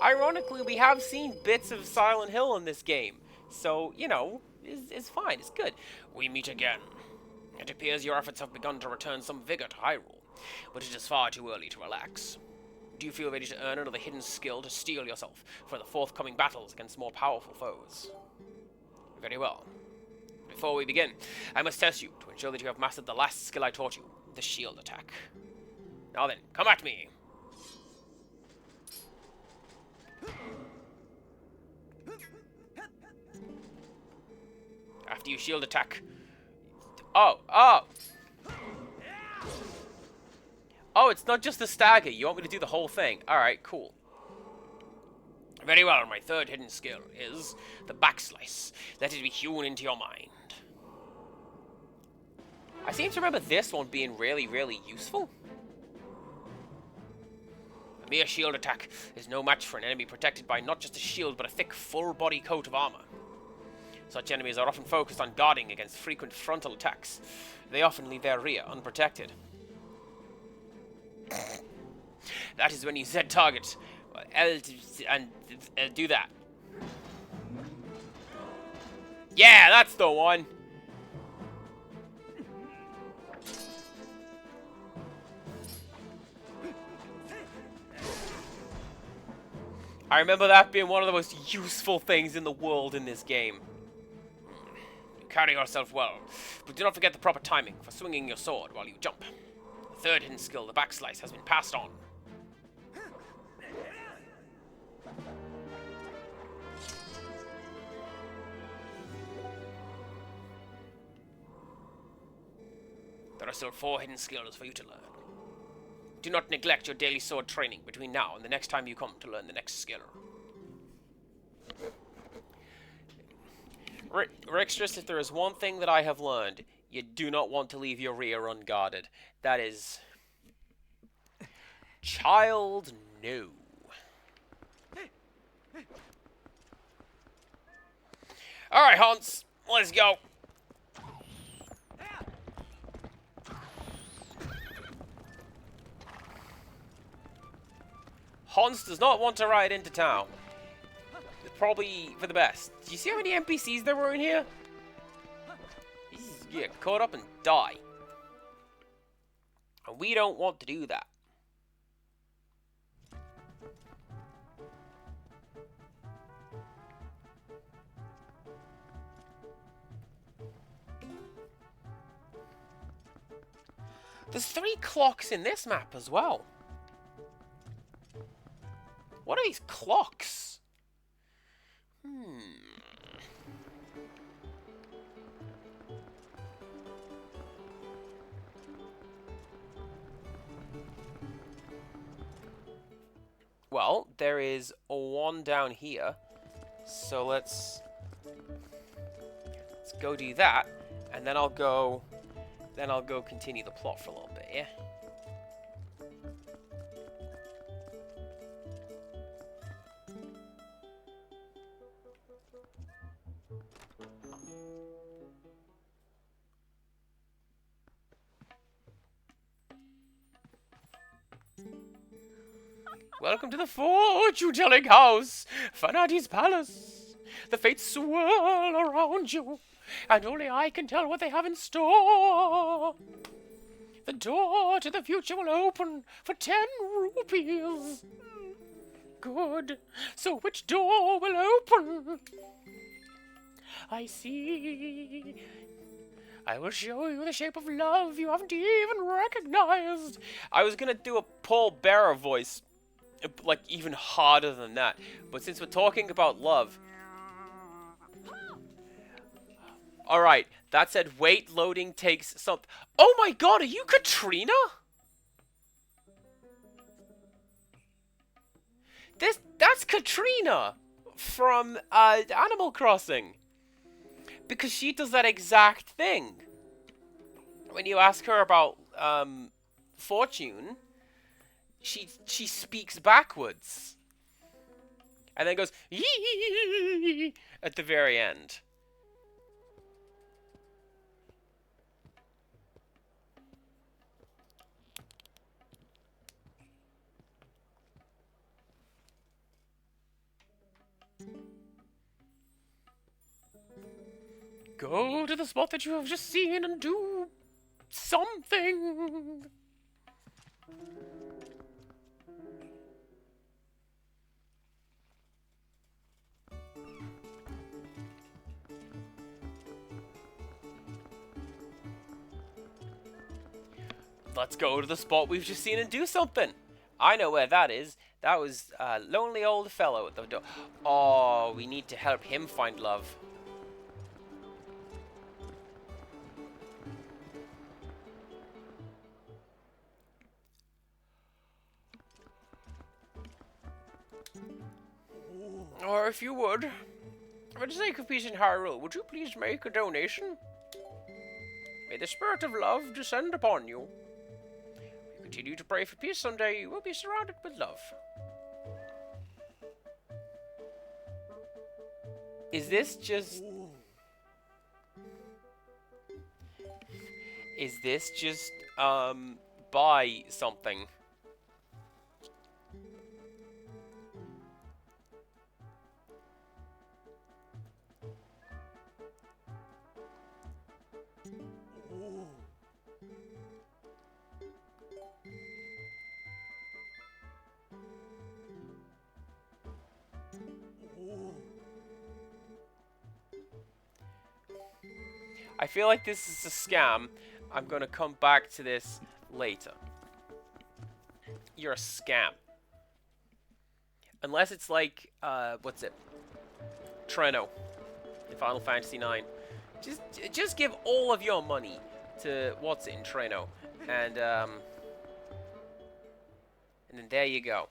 Ironically, we have seen bits of Silent Hill in this game, so, you know, it's fine, it's good. We meet again. It appears your efforts have begun to return some vigor to Hyrule, but it is far too early to relax. Do you feel ready to earn another hidden skill to steel yourself for the forthcoming battles against more powerful foes? Very well. Before we begin, I must test you to ensure that you have mastered the last skill I taught you, the shield attack. Now then, come at me! After you shield attack... Oh! Oh, it's not just the stagger. You want me to do the whole thing. Alright, cool. Very well, my third hidden skill is the backslice. Let it be hewn into your mind. I seem to remember this one being really, really useful. A mere shield attack is no match for an enemy protected by not just a shield, but a thick, full-body coat of armor. Such enemies are often focused on guarding against frequent frontal attacks. They often leave their rear unprotected. That is when you set target L and do that. Yeah, that's the one. I remember that being one of the most useful things in the world in this game. You carry yourself well, but do not forget the proper timing for swinging your sword while you jump. The third hidden skill, the backslice, has been passed on. There are still 4 hidden skills for you to learn. Do not neglect your daily sword training between now and the next time you come to learn the next skill. Rextras, if there is one thing that I have learned, you do not want to leave your rear unguarded. That is... Child, no. Alright, Hans, let's go. Hans does not want to ride into town. Probably for the best. Do you see how many NPCs there were in here? He's get caught up and die. And we don't want to do that. There's 3 clocks in this map as well. What are these clocks? Well, there is one down here. So let's go do that, and then I'll go continue the plot for a little bit, yeah? Welcome to the fortune-telling house, Fanati's palace. The fates swirl around you, and only I can tell what they have in store. The door to the future will open for 10 rupees. Good. So which door will open? I see. I will show you the shape of love you haven't even recognized. I was gonna do a Paul Bearer voice, like even harder than that. But since we're talking about love... Alright, that said, wait, loading takes some... Oh my god, are you Katrina? That's Katrina from Animal Crossing. Because she does that exact thing. When you ask her about fortune, she speaks backwards. And then goes yee at the very end. Go to the spot that you have just seen and do something. Let's go to the spot we've just seen and do something. I know where that is. That was a lonely old fellow at the door. Oh, we need to help him find love. Or if you would, for the sake of peace in Hyrule, would you please make a donation? May the spirit of love descend upon you. If you continue to pray for peace, someday you will be surrounded with love. Is this just... Is this just, buy something? I feel like this is a scam. I'm gonna come back to this later. You're a scam. Unless it's like, what's it? Treno in Final Fantasy IX. Just give all of your money to what's it in Treno, and then there you go.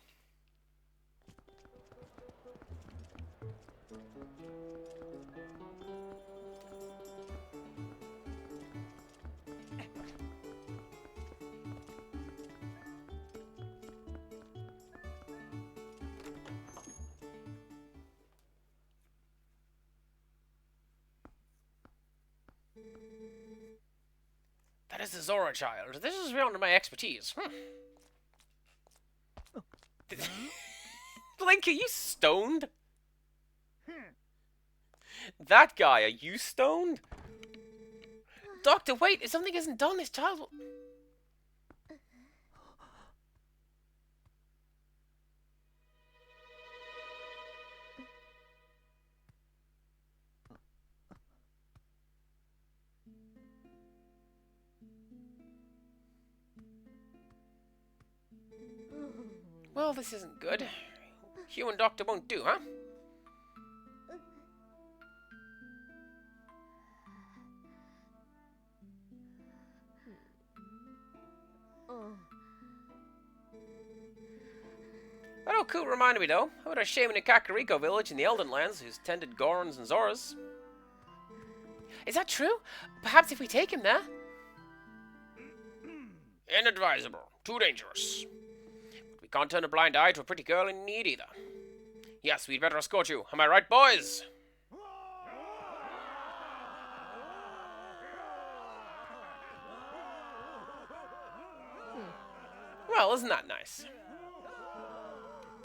That is the Zora child. This is beyond my expertise. Link, are you stoned? That guy, are you stoned? Doctor, wait, if something isn't done, this child will... Well, this isn't good. Human doctor won't do, huh? That old coot reminded me, though, about our shaman in Kakariko village in the Elden Lands who's tended Gorons and Zoras. Is that true? Perhaps if we take him there? Inadvisable. Too dangerous. We can't turn a blind eye to a pretty girl in need either. Yes, we'd better escort you. Am I right, boys? Well, isn't that nice?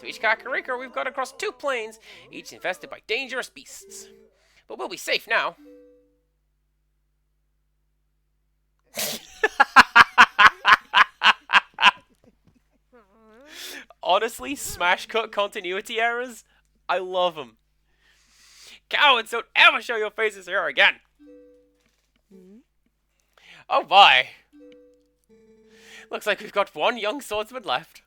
To each Kakariko, we've got across 2 plains, each infested by dangerous beasts. But we'll be safe now. Honestly, smash cut continuity errors, I love them. Cowards, don't ever show your faces here again. Oh my. Looks like we've got 1 young swordsman left.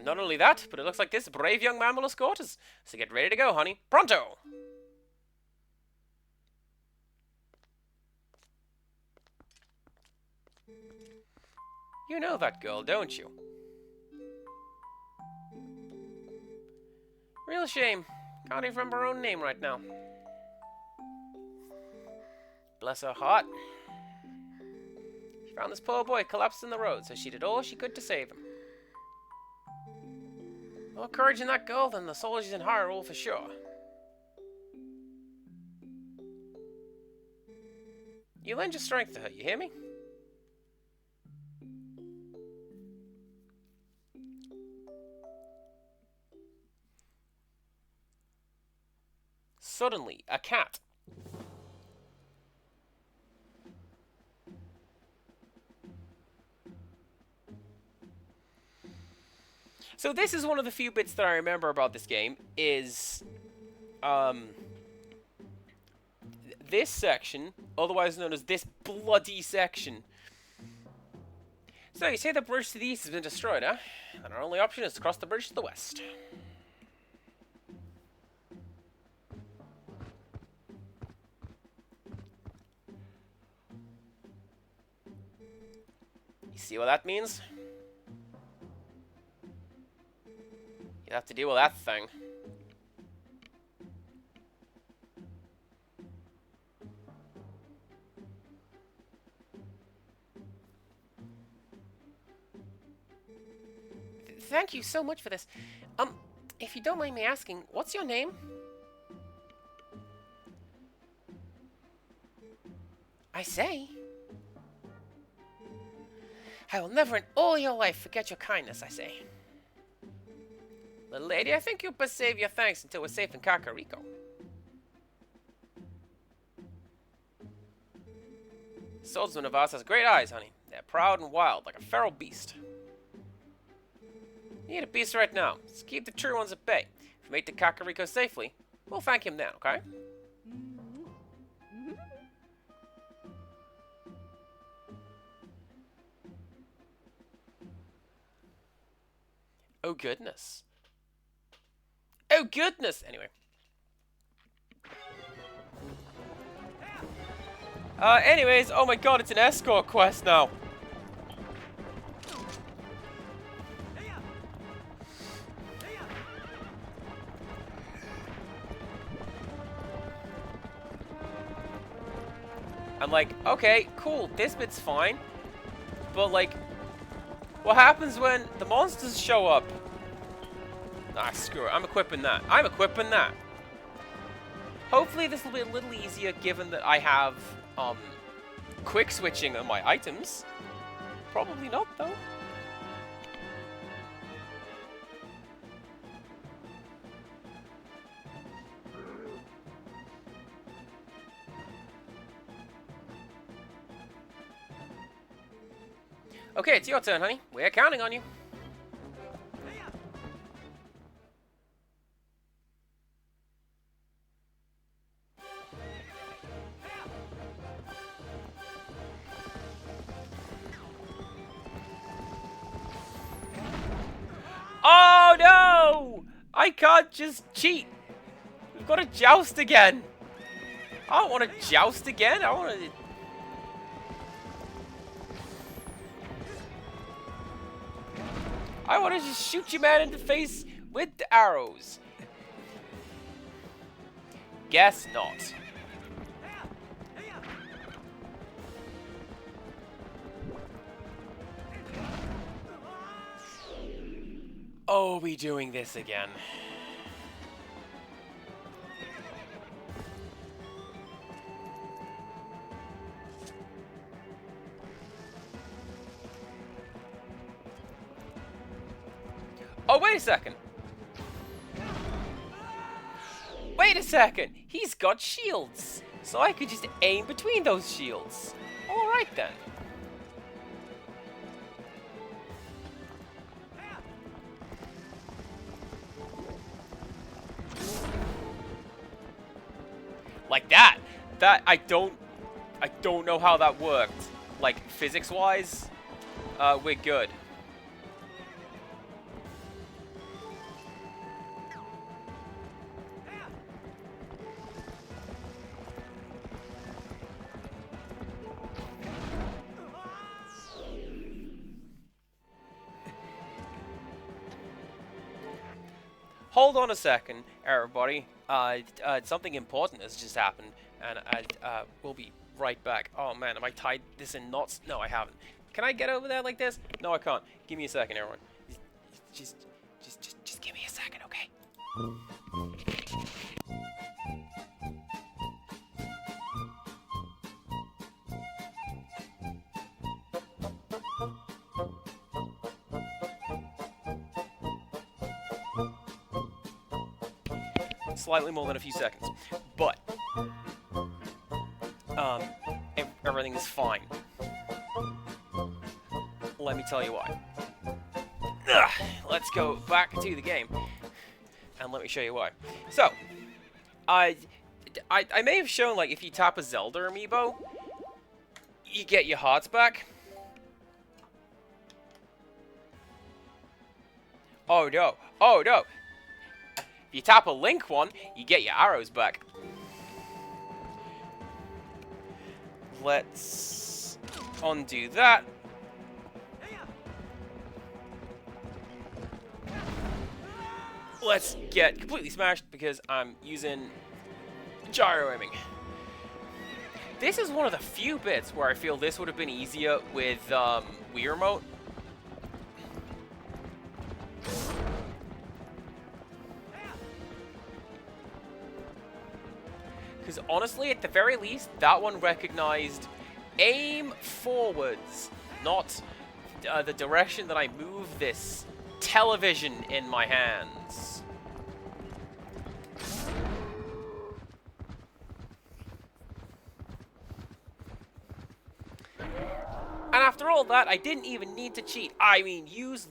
Not only that, but it looks like this brave young man will escort us. So get ready to go, honey. Pronto! You know that girl, don't you? Real shame. Can't even remember her own name right now. Bless her heart. She found this poor boy collapsed in the road, so she did all she could to save him. More courage in that girl than the soldiers in Hyrule for sure. You lend your strength to her, you hear me? Suddenly, a cat. So this is one of the few bits that I remember about this game, is this section, otherwise known as this bloody section. So you say the bridge to the east has been destroyed, huh? And our only option is to cross the bridge to the west. You see what that means? You have to deal with that thing. Thank you so much for this. If you don't mind me asking, what's your name? I say. I will never in all your life forget your kindness, I say. Little lady, I think you'll best save your thanks until we're safe in Kakariko. Swordsman of ours has great eyes, honey. They're proud and wild, like a feral beast. You need a beast right now. Just keep the true ones at bay. If we make it to Kakariko safely, we'll thank him then, okay? Oh goodness. Oh goodness! Anyway. Anyways, oh my god, it's an escort quest now. I'm like, okay, cool, this bit's fine. But like, what happens when the monsters show up? Ah, screw it. I'm equipping that. I'm equipping that. Hopefully this will be a little easier given that I have, quick switching on my items. Probably not, though. Okay, it's your turn, honey. We're counting on you. Oh no! I can't just cheat. We've got to joust again. I don't want to joust again. I want to... I want to just shoot your man in the face with the arrows. Guess not. Oh, we doing this again. Oh, wait a second. Wait a second. He's got shields. So I could just aim between those shields. Alright then. Like that. I don't know how that worked. Like, physics-wise, we're good. Hold on a second, everybody. Something important has just happened, and we'll be right back. Oh man, have I tied this in knots? No, I haven't. Can I get over there like this? No, I can't. Give me a second, everyone. Just give me a second, okay? Slightly more than a few seconds, but everything is fine. Let me tell you why. Ugh, let's go back to the game, and let me show you why. So, I may have shown, like, if you tap a Zelda amiibo, you get your hearts back. Oh no! Oh no! If you tap a Link one, you get your arrows back. Let's undo that. Let's get completely smashed because I'm using gyro aiming. This is one of the few bits where I feel this would have been easier with Wii Remote. Because honestly, at the very least, that one recognized aim forwards, not the direction that I move this television in my hands. And after all that, I didn't even need to cheat. I mean, use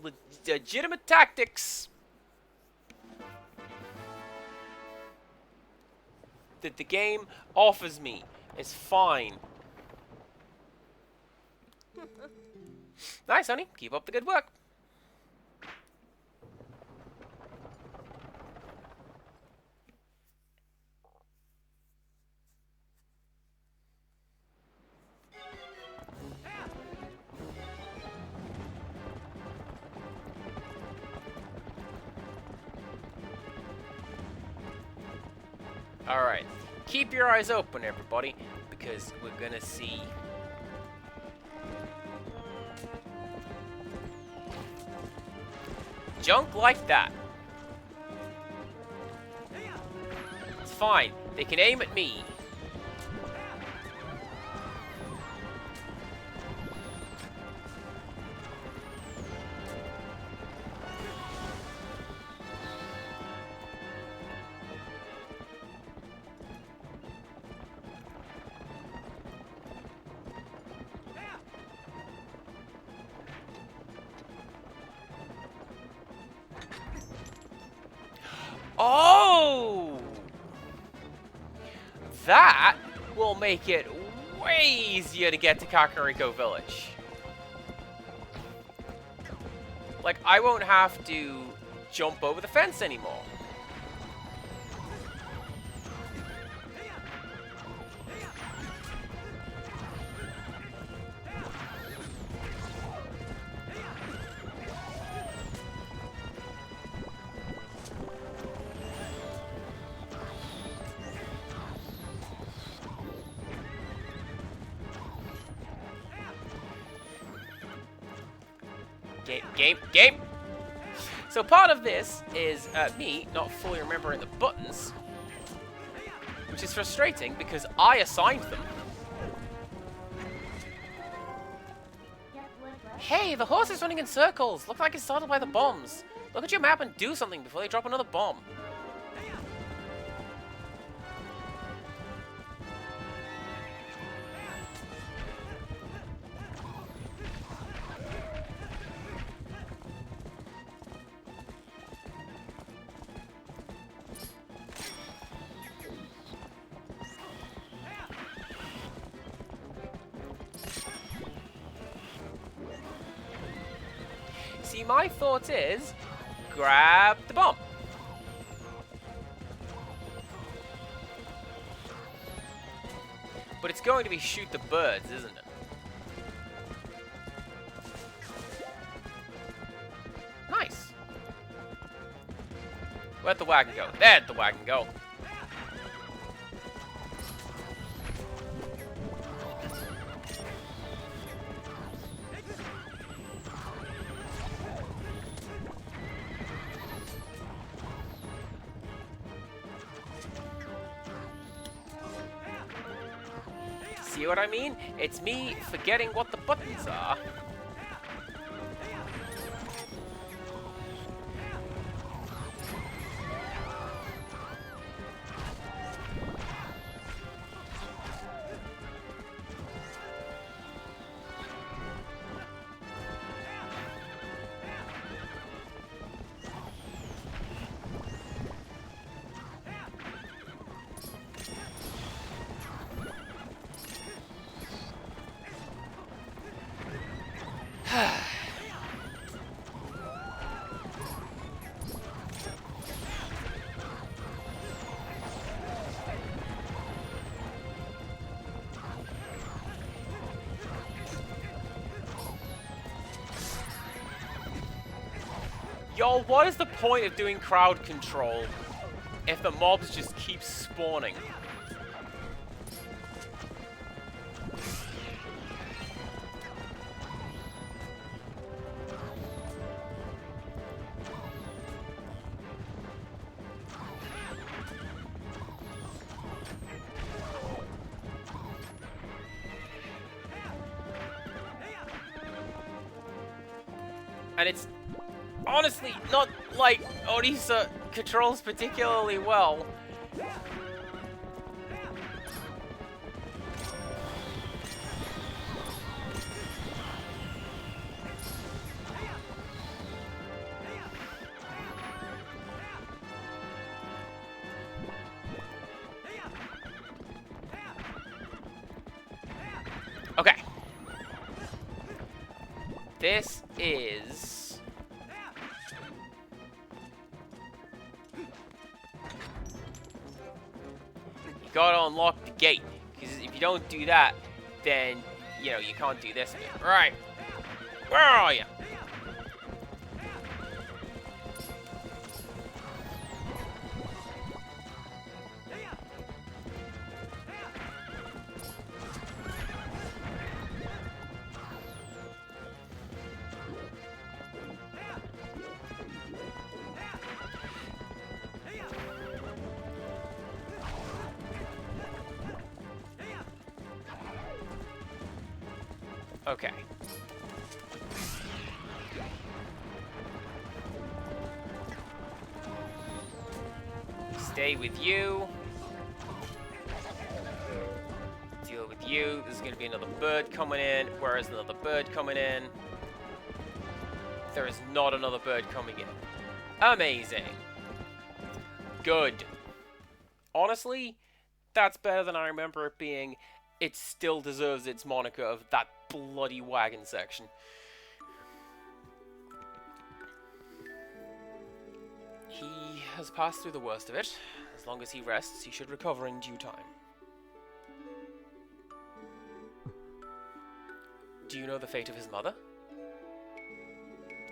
legitimate tactics. That the game offers me is fine. Nice, honey. Keep up the good work. Alright, keep your eyes open, everybody, because we're gonna see junk like that. It's fine, they can aim at me. Oh! That will make it way easier to get to Kakariko Village. Like, I won't have to jump over the fence anymore. Game. So part of this is me not fully remembering the buttons, which is frustrating because I assigned them. Hey, the horse is running in circles. Looks like it's startled by the bombs. Look at your map and do something before they drop another bomb. See, my thought is, grab the bomb. But it's going to be shoot the birds, isn't it? Nice. Where'd the wagon go? There'd the wagon go. See what I mean? It's me forgetting what the buttons are. Yo, what is the point of doing crowd control if the mobs just keep spawning? And it's honestly not like Orisa controls particularly well. Okay. This is... You gotta unlock the gate, because if you don't do that, then, you know, you can't do this bit. Right. Where are you? Okay. Stay with you. Deal with you. There's going to be another bird coming in. Where is another bird coming in? There is not another bird coming in. Amazing. Good. Honestly, that's better than I remember it being. It still deserves its moniker of that bloody wagon section. He has passed through the worst of it. As long as he rests, he should recover in due time. Do you know the fate of his mother?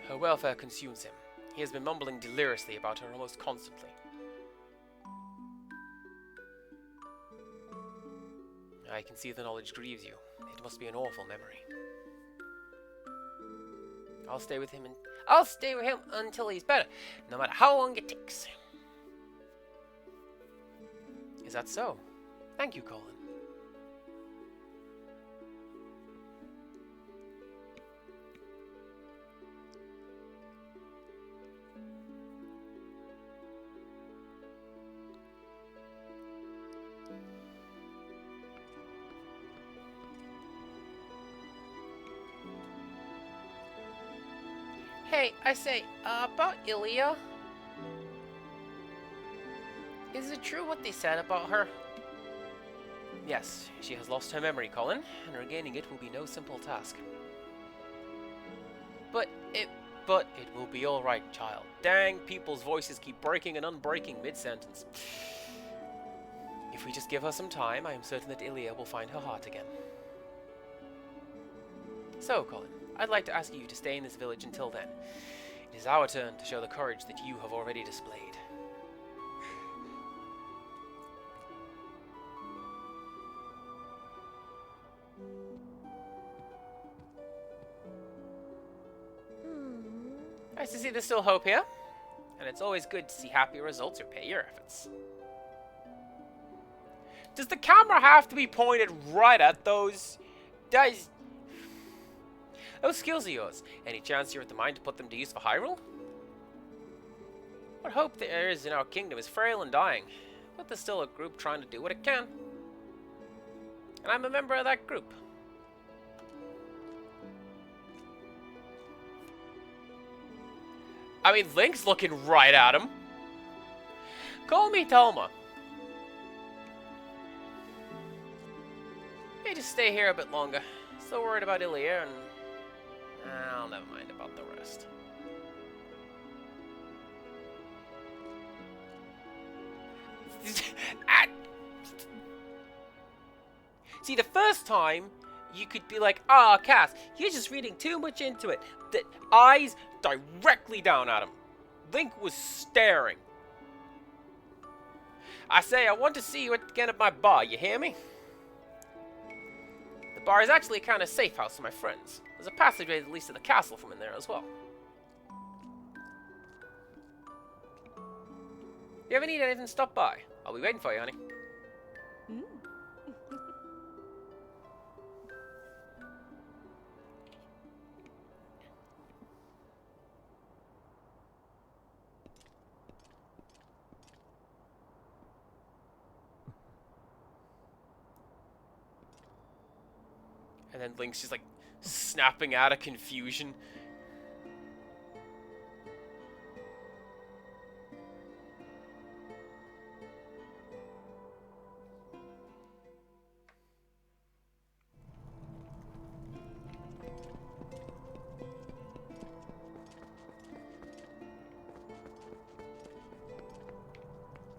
Her welfare consumes him. He has been mumbling deliriously about her almost constantly. I can see the knowledge grieves you. It must be an awful memory. I'll stay with him until he's better, no matter how long it takes. Is that so? Thank you, Colin. Hey, I say, about Ilya. Is it true what they said about her? Yes, she has lost her memory, Colin, and regaining it will be no simple task. But it will be alright, child. Dang, people's voices keep breaking and unbreaking mid-sentence. If we just give her some time, I am certain that Ilya will find her heart again. So, Colin, I'd like to ask you to stay in this village until then. It is our turn to show the courage that you have already displayed. Nice to see there's still hope here. And it's always good to see happy results repay your efforts. Does the camera have to be pointed right at those skills of yours? Any chance you're at the mind to put them to use for Hyrule? What hope there is in our kingdom is frail and dying, but there's still a group trying to do what it can. And I'm a member of that group. I mean, Link's looking right at him. Call me Telma. Hey, just stay here a bit longer. Still worried about Ilya, and I'll never mind about the rest. See, the first time, you could be like, Cass, you're just reading too much into it. The eyes directly down at him. Link was staring. I say, I want to see you again at my bar, you hear me? The bar is actually a kind of safe house for my friends. There's a passageway that leads to the castle from in there as well. You ever need anything, stop by. I'll be waiting for you, honey. And then Link's just like snapping out of confusion.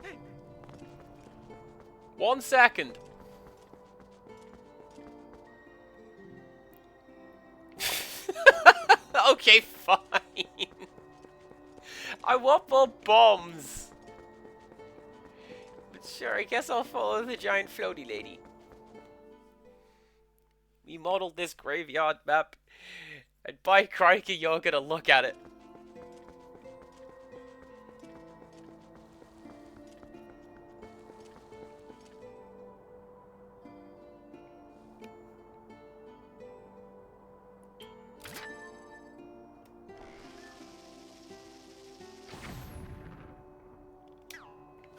Hey. 1 second. Okay, fine. I want more bombs. But sure, I guess I'll follow the giant floaty lady. We modeled this graveyard map, and by crikey, you're gonna look at it.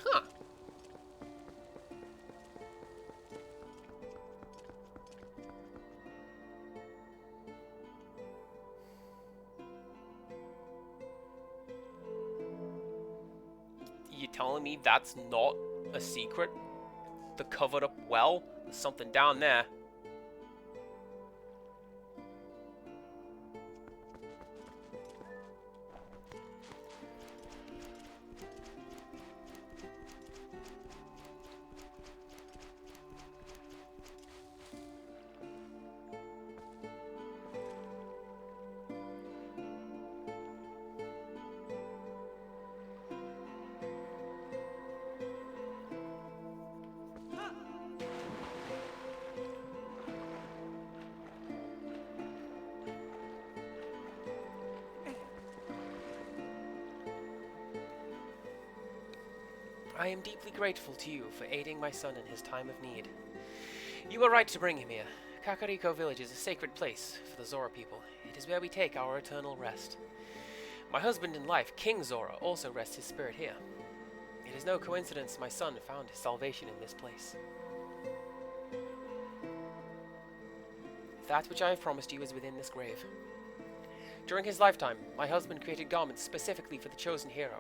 Huh. You telling me that's not a secret? The covered up well? There's something down there. I am deeply grateful to you for aiding my son in his time of need. You were right to bring him here. Kakariko Village is a sacred place for the Zora people. It is where we take our eternal rest. My husband in life, King Zora, also rests his spirit here. It is no coincidence my son found his salvation in this place. That which I have promised you is within this grave. During his lifetime, my husband created garments specifically for the chosen hero.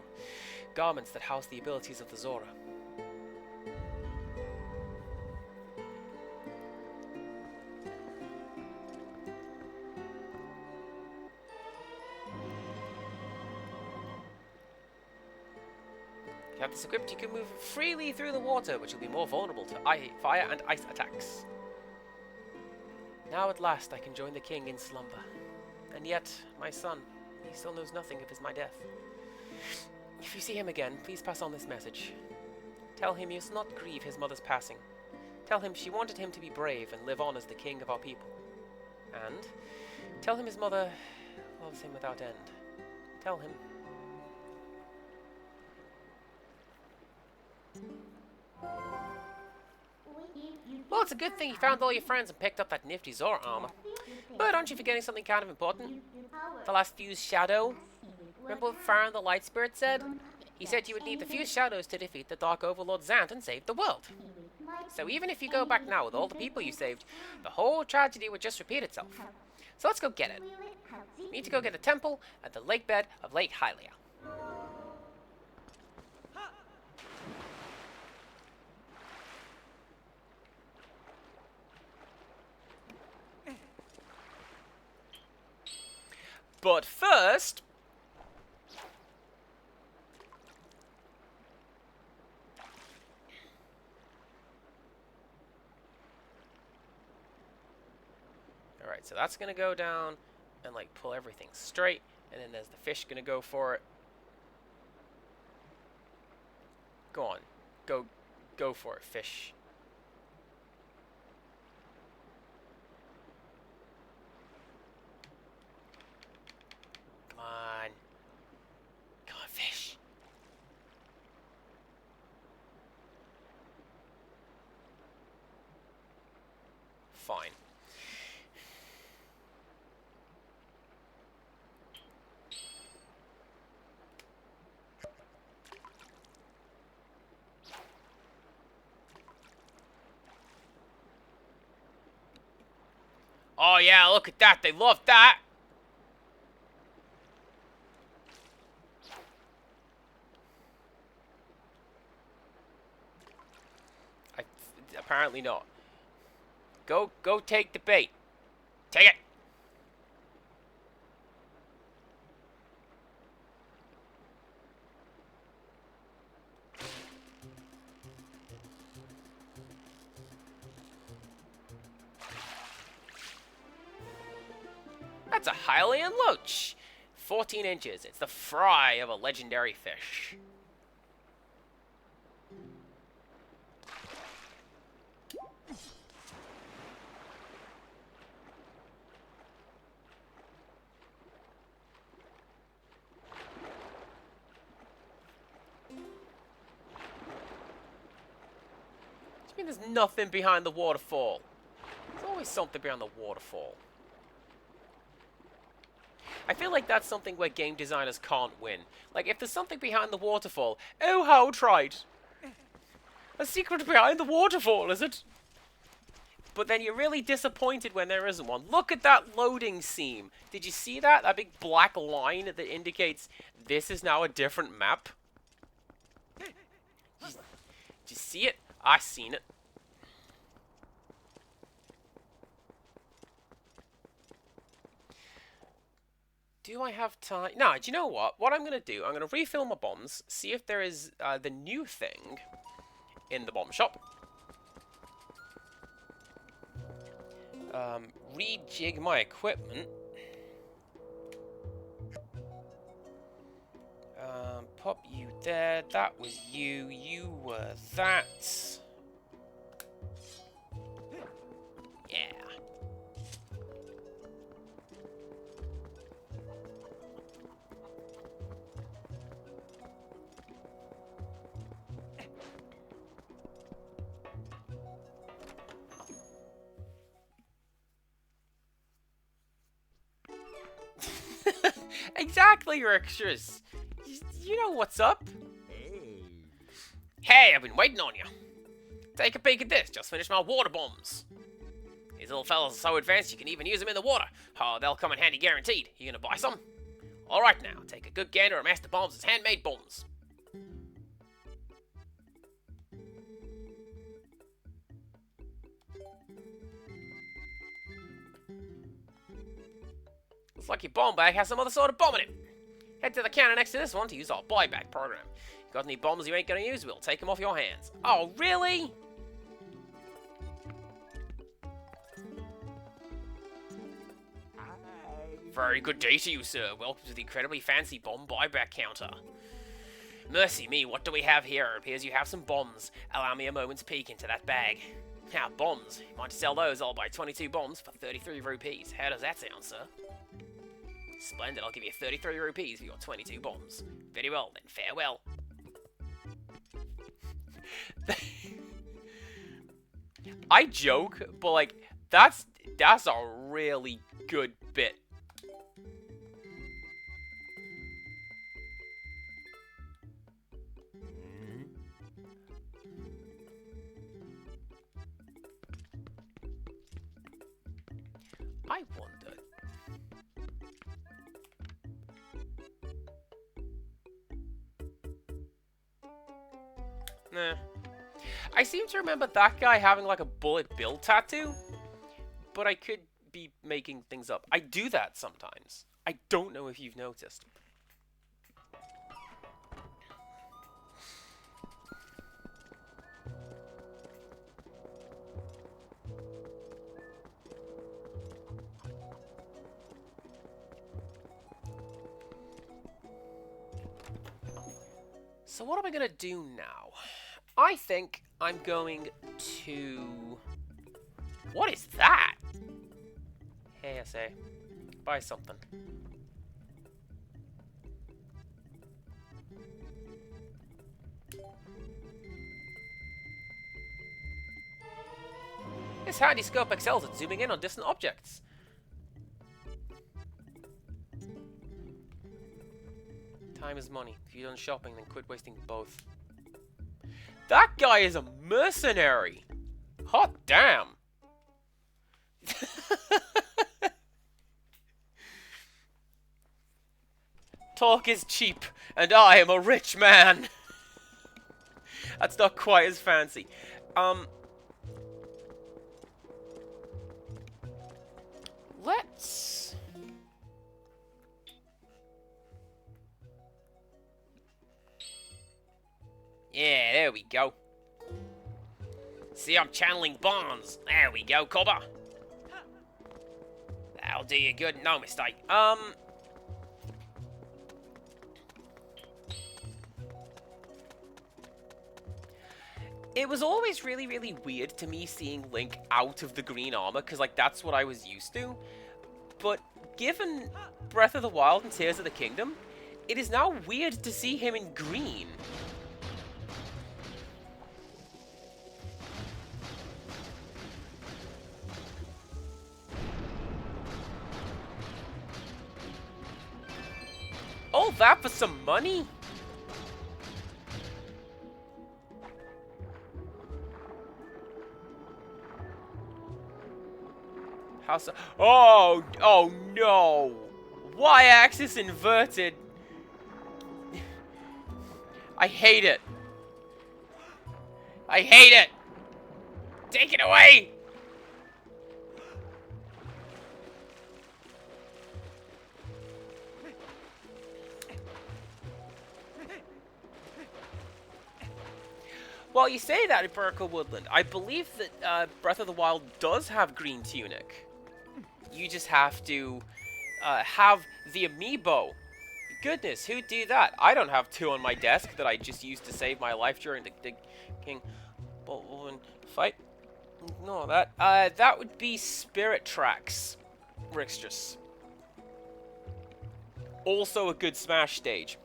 Garments that house the abilities of the Zora. If you have this equipped, you can move freely through the water, but you'll be more vulnerable to fire and ice attacks. Now at last I can join the king in slumber. And yet, my son, he still knows nothing of my death. If you see him again, please pass on this message. Tell him he must not grieve his mother's passing. Tell him she wanted him to be brave and live on as the king of our people. And tell him his mother loves him without end. Tell him. Well, it's a good thing you found all your friends and picked up that nifty Zora armor. But aren't you forgetting something kind of important? The last fused shadow? Remember what Farron the Light Spirit said? He said you would need the fused shadows to defeat the Dark Overlord Zant and save the world. So even if you go back now with all the people you saved, the whole tragedy would just repeat itself. So let's go get it. We need to go get a temple at the lake bed of Lake Hylia. But first... Alright, so that's going to go down and, like, pull everything straight. And then there's the fish going to go for it. Go on. Go for it, fish. Come on. Come on, fish. Fine. Oh yeah, look at that. They love that. Apparently not. Go take the bait. Take it. That's a Hylian loach. 14 inches. It's the fry of a legendary fish. I mean, there's nothing behind the waterfall. There's always something behind the waterfall. I feel like that's something where game designers can't win. Like, if there's something behind the waterfall, oh, how trite. A secret behind the waterfall, is it? But then you're really disappointed when there isn't one. Look at that loading seam. Did you see that? That big black line that indicates this is now a different map? Did you see it? I seen it. Do I have time? No, do you know what? What I'm going to do, I'm going to refill my bombs, see if there is the new thing in the bomb shop. Rejig my equipment. Pop you there. That was you. You were that. Yeah. Exactly, Rixtras. You know what's up. Hey, I've been waiting on you. Take a peek at this. Just finished my water bombs. These little fellas are so advanced you can even use them in the water. Oh, they'll come in handy guaranteed. You gonna buy some? Alright now, take a good gander at Master Bombs' handmade bombs. Looks like your bomb bag has some other sort of bomb in it. Head to the counter next to this one to use our buyback program. You got any bombs you ain't gonna use, we'll take them off your hands. Oh, really? Very good day to you, sir. Welcome to the incredibly fancy bomb buyback counter. Mercy me, what do we have here? It appears you have some bombs. Allow me a moment's peek into that bag. Now, bombs. You want to sell those? I'll buy 22 bombs for 33 rupees. How does that sound, sir? Splendid, I'll give you 33 rupees for your 22 bombs. Very well, then farewell. I joke, but like, that's a really good bit. I wonder. Nah. I seem to remember that guy having like a bullet bill tattoo, but I could be making things up. I do that sometimes. I don't know if you've noticed. So what am I gonna do now? I think I'm going to... What is that? Hey, I say. Buy something. This handy scope excels at zooming in on distant objects. Time is money. If you're done shopping, then quit wasting both. That guy is a mercenary! Hot damn! Talk is cheap, and I am a rich man! That's not quite as fancy. Let's... Yeah, there we go. See, I'm channeling bonds. There we go, Cobber. That'll do you good, no mistake. It was always really, really weird to me seeing Link out of the green armor, because, like, that's what I was used to. But given Breath of the Wild and Tears of the Kingdom, it is now weird to see him in green. All that for some money? How so? Oh, oh no! Y-axis inverted. I hate it. I hate it. Take it away. Well, you say that, Empirical Woodland. I believe that Breath of the Wild does have Green Tunic. You just have to have the amiibo. Goodness, who'd do that? I don't have two on my desk that I just used to save my life during the King Bolton fight. No, that would be Spirit Tracks, Rixtrus. Also a good Smash stage.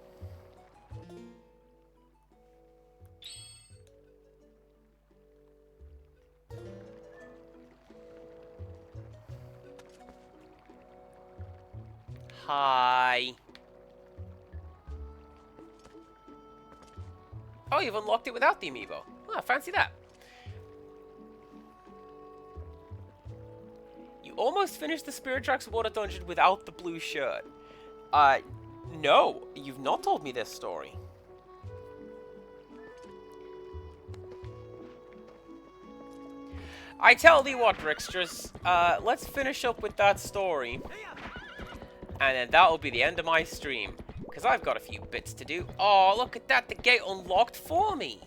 Hi. Oh, you've unlocked it without the amiibo. Ah, fancy that. almost finished the Spirit Tracks Water Dungeon without the blue shirt. No, you've not told me this story. I tell thee what, Ricksters, let's finish up with that story. And then that'll be the end of my stream. Because I've got a few bits to do. Oh, look at that, the gate unlocked for me.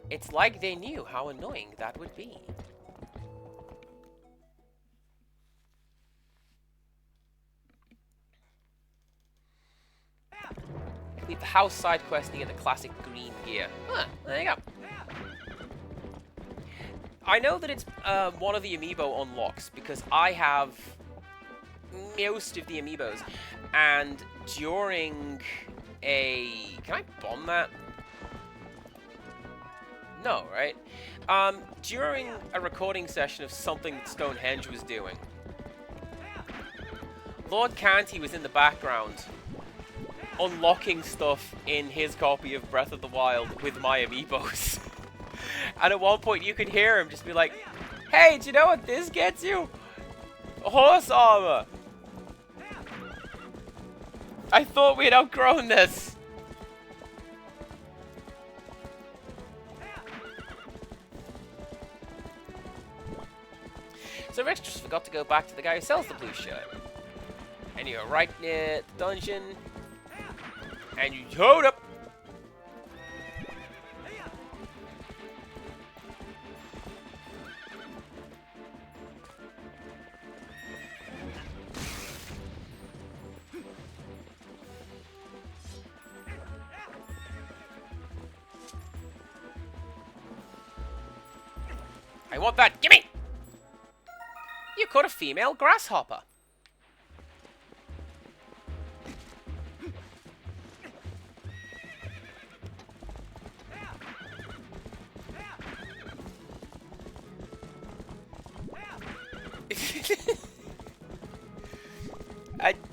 It's like they knew how annoying that would be. Complete the house side questing in the classic green gear. Huh, there you go. I know that it's one of the amiibo unlocks because I have most of the amiibos, and during a... Can I bomb that? No, right? During a recording session of something that Stonehenge was doing, Lord Canty was in the background unlocking stuff in his copy of Breath of the Wild with my amiibos. And at one point you could hear him just be like, "Hey, do you know what this gets you? Horse armor! I thought we had outgrown this." So Rex just forgot to go back to the guy who sells the blue shirt. And you're right near the dungeon. And you hold up. I want that. Gimme! You caught a female grasshopper.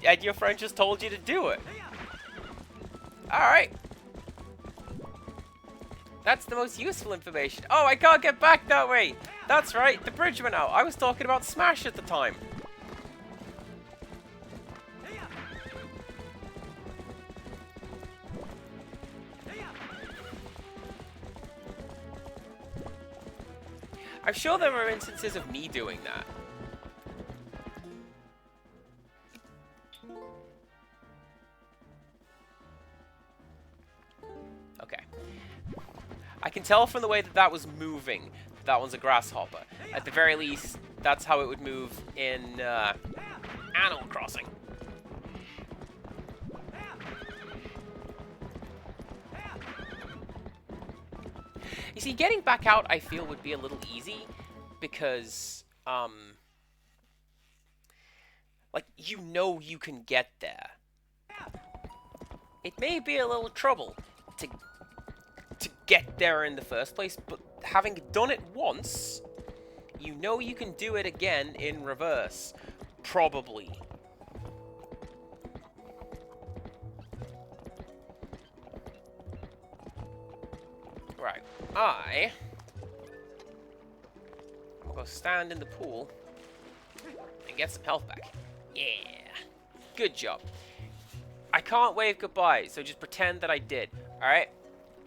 And your friend just told you to do it. Alright. That's the most useful information. Oh, I can't get back that way. That's right, the bridge went out. I was talking about Smash at the time. I'm sure there were instances of me doing that. Okay. I can tell from the way that that was moving, that one's a grasshopper. At the very least, that's how it would move in Animal Crossing. You see, getting back out, I feel, would be a little easy, because, like, you know you can get there. It may be a little trouble to get there in the first place, but having done it once, you know you can do it again in reverse. Probably. Right. I'm gonna go stand in the pool and get some health back. Yeah. Good job. I can't wave goodbye, so just pretend that I did. Alright?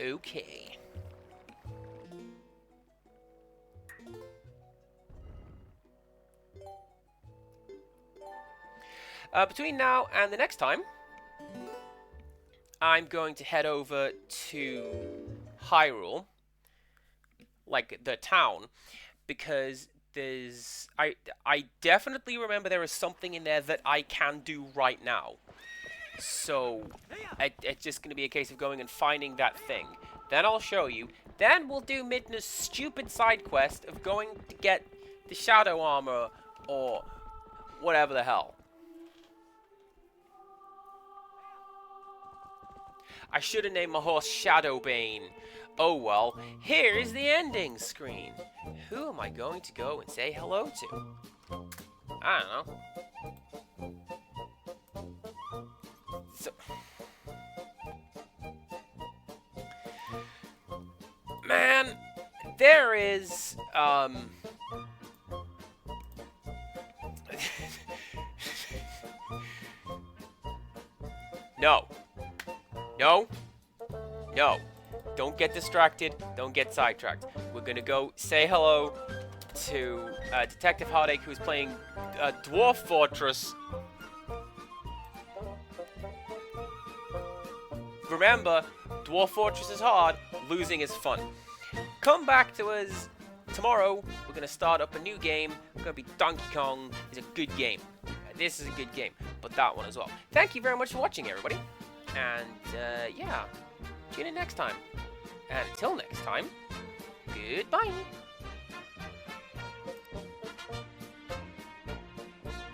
Okay. Between now and the next time, I'm going to head over to Hyrule, like the town, because there's... I definitely remember there is something in there that I can do right now. So, it's just going to be a case of going and finding that thing. Then I'll show you. Then we'll do Midna's stupid side quest of going to get the shadow armor, or whatever the hell. I should have named my horse Shadowbane. Oh well, here is the ending screen. Who am I going to go and say hello to? I don't know. So, man, there is, No. No. No. Don't get distracted. Don't get sidetracked. We're gonna go say hello to Detective Heartache, who's playing Dwarf Fortress. Remember, Dwarf Fortress is hard, losing is fun. Come back to us tomorrow. We're going to start up a new game. It's going to be Donkey Kong. It's a good game. This is a good game, but that one as well. Thank you very much for watching, everybody. And, yeah, tune in next time. And until next time, goodbye.